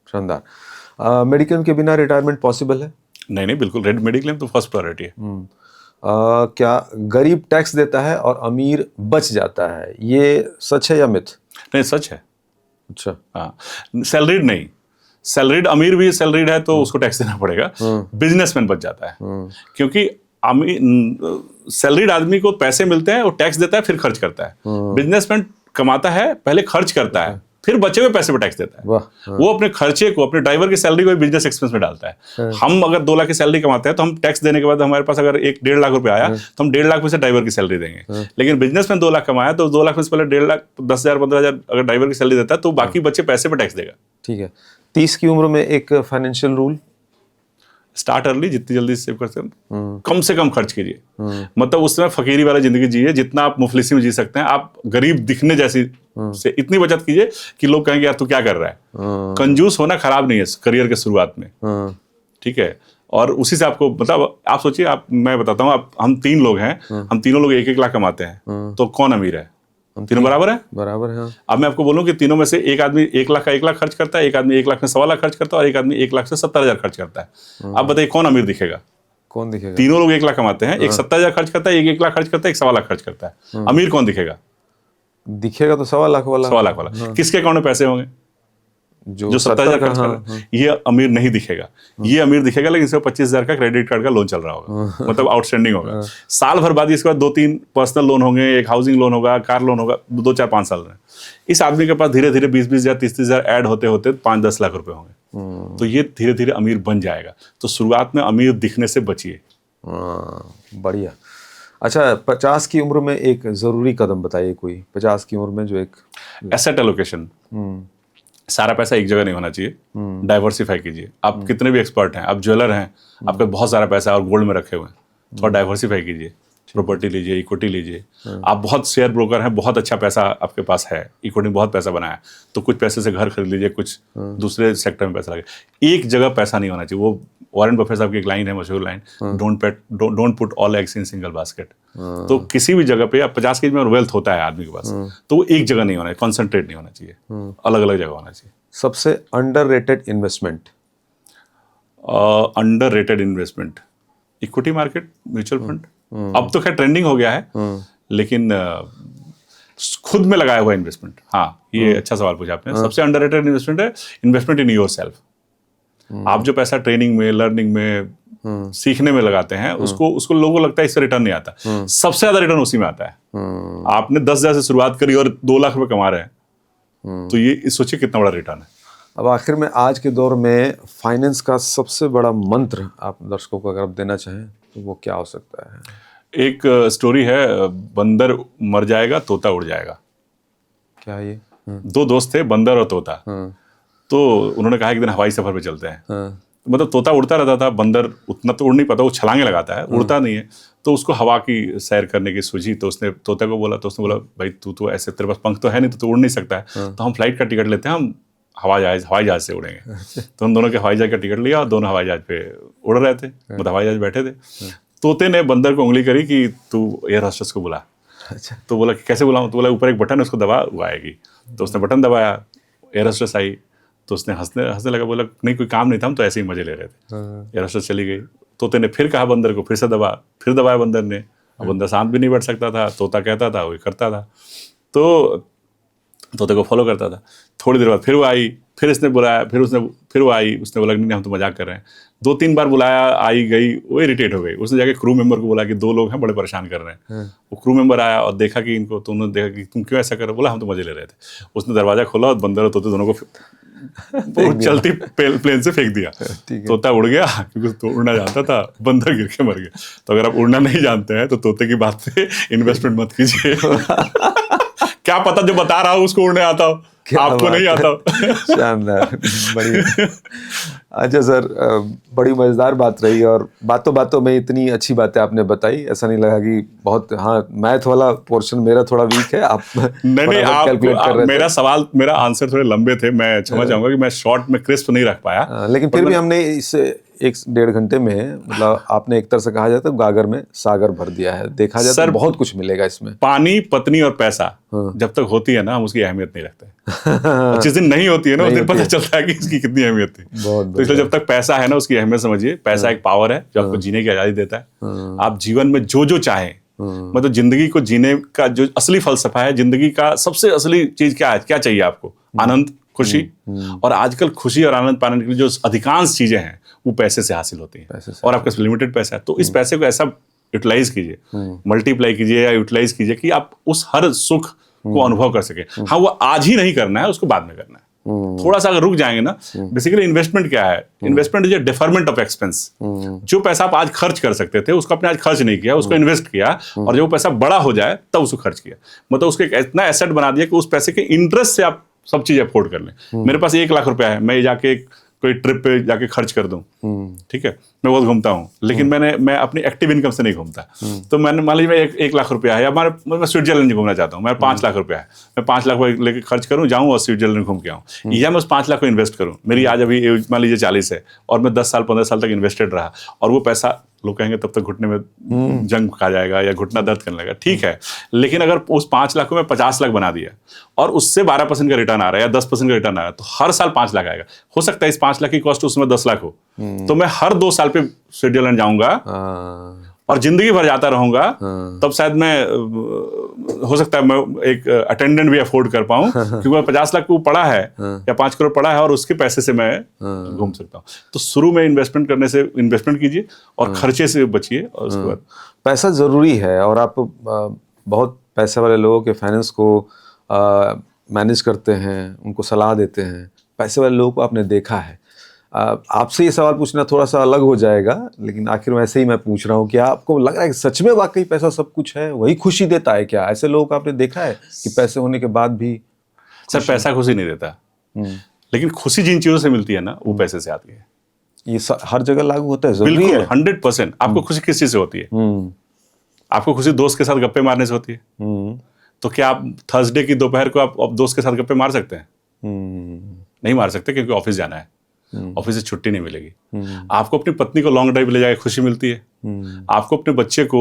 शानदार। मेडिक्लेम के बिना रिटायरमेंट पॉसिबल है? नहीं, बिल्कुल, मेडिक्लेम तो फर्स्ट प्रायोरिटी है। क्या गरीब टैक्स देता है और अमीर बच जाता है, ये सच है या मिथ? नहीं, सच है। अच्छा। हाँ, सैलरीड नहीं, सैलरीड अमीर भी सैलरीड है तो उसको टैक्स देना पड़ेगा। बिजनेसमैन बच जाता है, क्योंकि सैलरीड आदमी को पैसे मिलते हैं, वो टैक्स देता है, फिर खर्च करता है। बिजनेसमैन कमाता है, पहले खर्च करता है, फिर बचे हुए पैसे पे टैक्स देता है। वो अपने खर्चे को, अपने ड्राइवर की सैलरी को बिजनेस एक्सपेंस में डालता है। हम अगर 2 लाख की सैलरी कमाते हैं तो हम टैक्स देने के बाद हमारे पास अगर 1-1.5 लाख रुपए आया तो हम 1.5 लाख में से ड्राइवर की सैलरी देंगे। लेकिन बिजनेसमैन 2 लाख कमाया तो 2 लाख में से पहले 1.5 लाख, 10,000 15,000 अगर ड्राइवर की सैलरी देता है तो बाकी बचे पैसे पे टैक्स देगा। ठीक है। 30 की उम्र में एक फाइनेंशियल रूल, स्टार्ट अर्ली, जितनी जल्दी सेव कर सकते हैं कम से कम खर्च कीजिए। मतलब उस समय फकीरी वाला जिंदगी जिए, जितना आप मुफलिसी में जी सकते हैं। आप गरीब दिखने जैसी से इतनी बचत कीजिए कि लोग कहेंगे यार तू क्या कर रहा है। कंजूस होना खराब नहीं है करियर के शुरुआत में, ठीक है। और उसी से आपको मतलब आप सोचिए, आप, मैं बताता हूँ, आप, हम 3 लोग हैं, हम तीनों लोग 1-1 लाख कमाते हैं, तो कौन अमीर है? तीनों बराबर है? बराबर है। अब मैं आपको बोलूं कि तीनों में से एक आदमी 1 लाख का 1 लाख खर्च करता है, एक आदमी 1 लाख में 1.25 लाख खर्च करता है, और एक आदमी 1 लाख से 70,000 खर्च करता है। अब बताइए कौन अमीर दिखेगा? कौन दिखेगा? तीनों लोग 1 लाख कमाते हैं, एक 70,000 खर्च करता है, एक 1 लाख खर्च करता है, एक 1.25 लाख खर्च करता है। अमीर कौन दिखेगा? दिखेगा तो 1.25 लाख वाला। 1.25 लाख वाला। किसके अकाउंट में पैसे होंगे? जो 70,000 खर्च कर रहा है। ये अमीर नहीं दिखेगा। ये अमीर दिखेगा लेकिन इसमें 25,000 का क्रेडिट कार्ड का लोन चल रहा होगा, मतलब आउटस्टैंडिंग होगा। साल भर बाद इसके बाद 2-3 पर्सनल लोन होंगे, एक हाउसिंग लोन होगा, कार लोन होगा, 2-4-5 साल में इस आदमी के पास धीरे धीरे 20,000 30,000 ऐड होते होते 5-10 लाख रुपए होंगे। तो ये धीरे धीरे अमीर बन जाएगा। तो शुरुआत में अमीर दिखने से बचिए। बढ़िया। अच्छा, 50 की उम्र में एक जरूरी कदम बताइए कोई। 50 की उम्र में जो एक एसेट एलोकेशन, सारा पैसा एक जगह नहीं होना चाहिए, डाइवर्सिफाई कीजिए। आप कितने भी एक्सपर्ट हैं, आप ज्वेलर हैं, आपके बहुत सारा पैसा और गोल्ड में रखे हुए हैं, थोड़ा डाइवर्सिफाई कीजिए। प्रॉपर्टी लीजिए, इक्विटी लीजिए। आप बहुत शेयर ब्रोकर हैं, बहुत अच्छा पैसा आपके पास है, इक्विटी में बहुत पैसा बनाया, तो कुछ पैसे से घर खरीद लीजिए, कुछ दूसरे सेक्टर में पैसा लगे। एक जगह पैसा नहीं होना चाहिए। वो वॉरेन बफेट साहब की एक लाइन है, मशहूर line, don't put all eggs in single basket. तो किसी भी जगह पे, आप 50 की एज में वेल्थ होता है आदमी के पास, तो वो एक जगह नहीं होना चाहिए, कॉन्सेंट्रेट नहीं होना चाहिए, अलग अलग जगह होना चाहिए। सबसे underrated investment? Underrated investment, equity market, mutual fund. अब तो खैर ट्रेंडिंग हो गया है, लेकिन खुद में लगाया हुआ इन्वेस्टमेंट। हाँ, ये अच्छा सवाल पूछा आपने। सबसे अंडररेटेड इन्वेस्टमेंट है इन्वेस्टमेंट इन योरसेल्फ। आप जो पैसा ट्रेनिंग में, लर्निंग में, सीखने में लगाते हैं, उसको लोगों को लगता है इससे रिटर्न नहीं आता। सबसे ज्यादा रिटर्न उसी में आता है। आपने 10,000 से शुरुआत करी और 2 लाख रुपए कमा रहे हैं, तो ये सोचिए कितना बड़ा रिटर्न है। अब आखिर में, आज के दौर में फाइनेंस का सबसे बड़ा मंत्र आप दर्शकों को अगर आप देना चाहें तो वो क्या हो सकता है? एक स्टोरी है, बंदर मर जाएगा, तोता उड़ जाएगा। क्या ये? 2 दोस्त थे, बंदर और तोता। तो उन्होंने कहा एक दिन हवाई सफर पे चलते हैं। मतलब तोता उड़ता रहता था, बंदर उतना तो उड़ नहीं पाता, वो छलांगे लगाता है, उड़ता नहीं है। तो उसको हवा की सैर करने की सूझी, तो उसने तोते को बोला, तो उसने बोला भाई तू तो ऐसे, तेरे पास पंख तो है नहीं, तो उड़ नहीं सकता है, तो हम फ्लाइट का टिकट लेते हैं, हम हवाई जहाज से उड़ेंगे। तो हम दोनों के हवाई जहाज का टिकट लिया और दोनों हवाई जहाज पे उड़ रहे थे, मतलब हवाई जहाज बैठे थे। तोते ने बंदर को उंगली करी कि तू एयर होस्टेस को बुला। अच्छा। तो बोला कि कैसे बुलाऊं? तो बोला ऊपर एक बटन है, उसको दबा, वो आएगी। तो उसने बटन दबाया, एयर होस्टेस आई। तो उसने हंसने लगा, बोला नहीं कोई काम नहीं था, हम तो ऐसे ही मजे ले रहे थे। एयर होस्टेस चली गई। तोते ने फिर कहा बंदर को, फिर से फिर दबाया बंदर ने। अब बंदर शांत भी नहीं बैठ सकता था, तोता कहता था वही करता था, तो तोते को फॉलो करता था। थोड़ी देर बाद फिर वो आई, फिर इसने बुलाया, फिर वो आई। उसने बोला नहीं हम तो मजाक कर रहे हैं। 2-3 बार बुलाया, आई गई, वो इरिटेट हो गई। उसने जाके क्रू मेंबर को बोला कि 2 लोग हैं बड़े परेशान कर रहे हैं। वो क्रू मेंबर आया और देखा कि इनको, तो उन्होंने देखा कि तुम क्यों ऐसा कर रहे हो? बोला हम तो मजे ले रहे थे। उसने दरवाजा खोला और बंदर और तोते दोनों को चलती प्लेन से फेंक दिया। तोता उड़ गया क्योंकि तो उड़ना जानता था, बंदर गिर के मर गया। तो अगर आप उड़ना नहीं जानते हैं तो तोते की बात पे इन्वेस्टमेंट मत कीजिए। क्या पता जो बता रहा हूँ उसको उड़ने आता हो। क्या आपको बात नहीं है। आता। शानदार, बढ़िया। अच्छा सर, बड़ी मजेदार बात रही और बातों में इतनी अच्छी बातें आपने बताई, ऐसा नहीं लगा कि बहुत, हाँ मैथ वाला पोर्शन मेरा थोड़ा वीक है, आप नहीं, फटाफट कैलकुलेट कर रहे थे। मेरा आंसर थोड़े लंबे थे, मैं क्षमा चाहूंगा कि मैं शॉर्ट में क्रिस्प नहीं रख पाया। लेकिन फिर भी हमने इस 1-1.5 घंटे में, मतलब आपने एक तरह से कहा जाए तो गागर में सागर भर दिया है, देखा जाए सर, तो बहुत कुछ मिलेगा इसमें। पानी, पत्नी और पैसा जब तक होती है ना, हम उसकी अहमियत नहीं रखते। और जिस दिन नहीं होती है ना, उस दिन पता चलता है कि इसकी कितनी अहमियत थी। बहुत तो इसलिए जब तक पैसा है ना, उसकी अहमियत समझिए। पैसा एक पावर है जो आपको जीने की आजादी देता है। आप जीवन में जो जो चाहें, मतलब जिंदगी को जीने का जो असली फलसफा है, जिंदगी का सबसे असली चीज क्या है, क्या चाहिए आपको? आनंद, खुशी। और आजकल खुशी और आनंद पाने के लिए जो अधिकांश चीजें हैं वो पैसे से हासिल होती हैं, और आपके पास लिमिटेड पैसा है। तो इस पैसे को ऐसा यूटिलाइज कीजिए, मल्टीप्लाई कीजिए या यूटिलाइज कीजिए कि आप उस हर सुख को अनुभव कर सके। हाँ, वो आज ही नहीं करना है, उसको बाद में करना है। थोड़ा सा अगर रुक जाएंगे ना, बेसिकली इन्वेस्टमेंट क्या है? Investment is a deferment of expense. जो पैसा आप आज खर्च कर सकते थे, उसको आपने आज खर्च नहीं किया, उसको इन्वेस्ट किया, और जब वो पैसा बड़ा हो जाए तब उसको खर्च किया। मतलब उसको एक इतना एसेट बना दिया कि उस पैसे के इंटरेस्ट से आप सब चीज अफोर्ड कर लें। मेरे पास 1 लाख रुपया है, मैं जाके कोई ट्रिप पे जाके खर्च कर दूं, ठीक है, मैं बहुत घूमता हूँ, लेकिन मैं अपनी एक्टिव इनकम से नहीं घूमता। तो मैंने, मान लीजिए मैं 1 लाख रुपया है, मैं स्विट्जरलैंड घूमना चाहता हूँ, मैं 5 लाख रुपया है, मैं 5 लाख लेके खर्च करूँ, जाऊँ और स्विट्जरलैंड घूम के आऊँ, या मैं उस 5 लाख को इन्वेस्ट करूँ। मेरी आज अभी एज मान लीजिए 40 है, और मैं 10 साल 15 साल तक इन्वेस्टेड रहा, और वो पैसा, लोग कहेंगे तब तक घुटने में जंग खा जाएगा या घुटना दर्द करने लगेगा, ठीक है, लेकिन अगर उस 5 लाख को मैं 50 लाख बना दिया और उससे 12% का रिटर्न आ रहा है या 10% का रिटर्न आ रहा है, तो हर साल 5 लाख आएगा। हो सकता है इस 5 लाख की कॉस्ट उसमें 10 लाख हो, तो मैं हर 2 साल पे स्विट्जरलैंड जाऊंगा और जिंदगी भर जाता रहूंगा। तब शायद मैं, हो सकता है मैं एक अटेंडेंट भी अफोर्ड कर पाऊं, क्योंकि मैं 50 लाख को पड़ा है या 5 करोड़ पड़ा है, और उसके पैसे से मैं घूम सकता हूं। तो शुरू में इन्वेस्टमेंट करने से इन्वेस्टमेंट कीजिए और खर्चे से बचिए, और उसके बाद पैसा जरूरी है। और आप बहुत पैसे वाले लोगों के फाइनेंस को मैनेज करते हैं, उनको सलाह देते हैं। पैसे वाले लोगों को आपने देखा है। आपसे ये सवाल पूछना थोड़ा सा अलग हो जाएगा, लेकिन आखिर वैसे ही मैं पूछ रहा हूँ, क्या आपको लग रहा है कि सच में वाकई पैसा सब कुछ है, वही खुशी देता है क्या? ऐसे लोगों को आपने देखा है कि पैसे होने के बाद भी? सर, पैसा खुशी नहीं देता, लेकिन खुशी जिन चीजों से मिलती है ना, वो पैसे से आती है। ये हर जगह लागू होता है? जरूरी बिल्कुल, है? 100%। आपको खुशी किस चीज से होती है? आपको खुशी दोस्त के साथ गप्पे मारने से होती है। तो क्या आप थर्सडे की दोपहर को आप दोस्त के साथ गप्पे मार सकते हैं? नहीं मार सकते, क्योंकि ऑफिस जाना है, ऑफिस से छुट्टी नहीं मिलेगी। आपको अपनी पत्नी को लॉन्ग ड्राइव ले जाके खुशी मिलती है। आपको अपने बच्चे को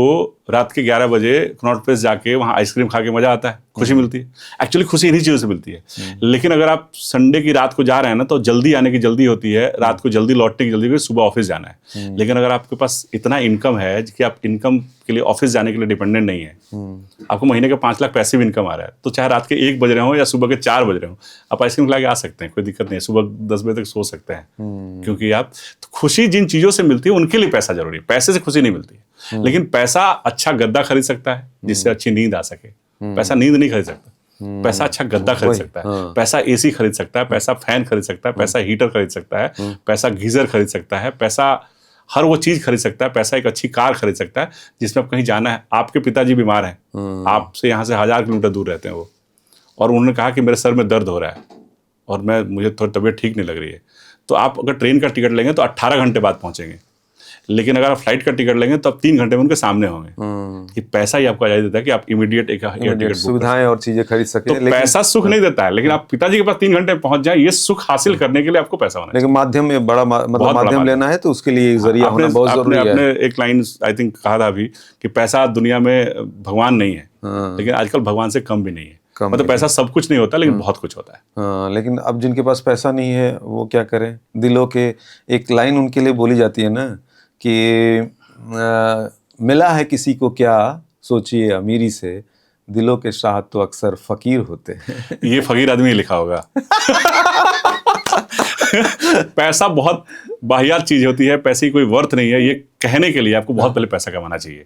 रात के 11 बजे कनॉट प्लेस जाके वहाँ आइसक्रीम खा के मजा आता है, खुशी मिलती है। एक्चुअली खुशी इन्हीं चीज़ों से मिलती है। लेकिन अगर आप संडे की रात को जा रहे हैं ना, तो जल्दी आने की जल्दी होती है, रात को जल्दी लौटने की जल्दी, सुबह ऑफिस जाना है। लेकिन अगर आपके पास इतना इनकम है कि आप इनकम के लिए ऑफिस जाने के लिए डिपेंडेंट नहीं है, आपको महीने के 5 लाख पैसिव इनकम आ रहा है, तो चाहे रात के 1 बज रहे हो या सुबह के 4 बज रहे हो, आप आइसक्रीम खिला के आ सकते हैं, कोई दिक्कत नहीं है। सुबह 10 बजे तक सो सकते हैं, क्योंकि आप, तो खुशी जिन चीज़ों से मिलती है उनके लिए पैसा जरूरी है, पैसे से खुशी नहीं मिलती है। लेकिन पैसा अच्छा गद्दा खरीद सकता है जिससे अच्छी नींद आ सके। पैसा नींद नहीं खरीद सकता, पैसा अच्छा गद्दा खरीद सकता है, पैसा एसी खरीद सकता है, पैसा फैन खरीद सकता है, पैसा हीटर खरीद सकता है, पैसा गीजर खरीद सकता है, पैसा हर वो चीज खरीद सकता है, पैसा एक अच्छी कार खरीद सकता है जिसमें आप कहीं जाना है। आपके पिताजी बीमार हैं, आपसे यहाँ से 1000 किलोमीटर दूर रहते हैं वो, और उन्होंने कहा कि मेरे सर में दर्द हो रहा है और मुझे थोड़ी तबीयत ठीक नहीं लग रही है, तो आप अगर ट्रेन का टिकट लेंगे तो 18 घंटे बाद पहुंचेंगे। लेकिन अगर आप फ्लाइट का टिकट लेंगे तो आप 3 घंटे में उनके सामने होंगे। कि पैसा ही आपको आजादी देता है कि आप इमीडिएट एक टिकट सुविधाएं और चीजें खरीद सके। तो पैसा सुख नहीं देता है, लेकिन आप पिताजी के पास 3 घंटे पहुंच जाए, ये सुख हासिल करने के लिए आपको पैसा होना है। लेकिन माध्यम में बड़ा मतलब माध्यम लेना है, तो उसके लिए जरिया होना बहुत जरूरी है। आपने एक लाइन आई थिंक कहा था अभी कि पैसा दुनिया में भगवान नहीं है, लेकिन आजकल भगवान से कम भी नहीं है। मतलब पैसा सब कुछ नहीं होता, लेकिन बहुत कुछ होता है। हाँ, लेकिन अब जिनके पास पैसा नहीं है वो क्या करें? दिलों के एक लाइन उनके लिए बोली जाती है ना कि मिला है किसी को क्या, सोचिए अमीरी से, दिलों के शाह तो अक्सर फकीर होते हैं। ये फकीर आदमी लिखा होगा। पैसा बहुत बाहियात चीज होती है, पैसे की कोई वर्थ नहीं है, ये कहने के लिए आपको बहुत पहले पैसा कमाना चाहिए।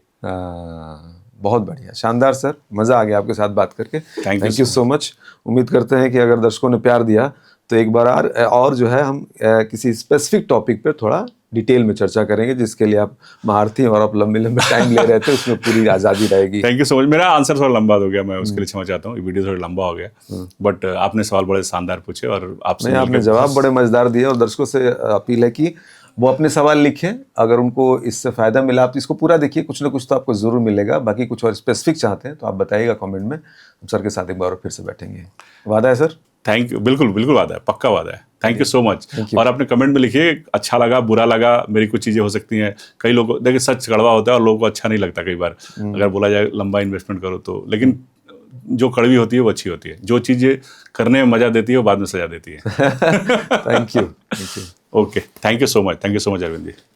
बहुत बढ़िया, शानदार सर, मजा आ गया आपके साथ बात करके। Thank you so much. उम्मीद करते हैं कि अगर दर्शकों ने प्यार दिया तो एक बार और जो है हम किसी स्पेसिफिक टॉपिक पे थोड़ा डिटेल में चर्चा करेंगे, जिसके लिए आप महारथी हैं और आप लंबे लंबे टाइम ले रहे थे, उसमें पूरी आज़ादी रहेगी। Thank you so much. मेरा आंसर थोड़ा लंबा हो गया, मैं उसके लिए क्षमा चाहता हूँ, वीडियो थोड़ा लंबा हो गया, बट आपने सवाल बड़े शानदार पूछे और आपसे नहीं, आपने मिलकर जवाब बड़े मजेदार दिए और दर्शकों से अपील है कि वो अपने सवाल लिखें। अगर उनको इससे फायदा मिला, आप इसको पूरा देखिए, कुछ ना कुछ तो आपको जरूर मिलेगा। बाकी कुछ और स्पेसिफिक चाहते हैं तो आप बताइएगा कमेंट में, हम सर के साथ एक बार और फिर से बैठेंगे। वादा है सर? थैंक यू, बिल्कुल बिल्कुल वादा है, पक्का वादा है। Thank you so much. Thank you. और अपने कमेंट में लिखिए, अच्छा लगा, बुरा लगा, मेरी कुछ चीज़ें हो सकती हैं। कई लोगों, देखिए सच कड़वा होता है और लोगों को अच्छा नहीं लगता कई बार, अगर बोला जाए लंबा इन्वेस्टमेंट करो तो, लेकिन जो कड़वी होती है वो अच्छी होती है। जो चीज़ें करने में मजा देती है वो बाद में सजा देती है। Thank you. Okay, thank you so much, Arvind ji.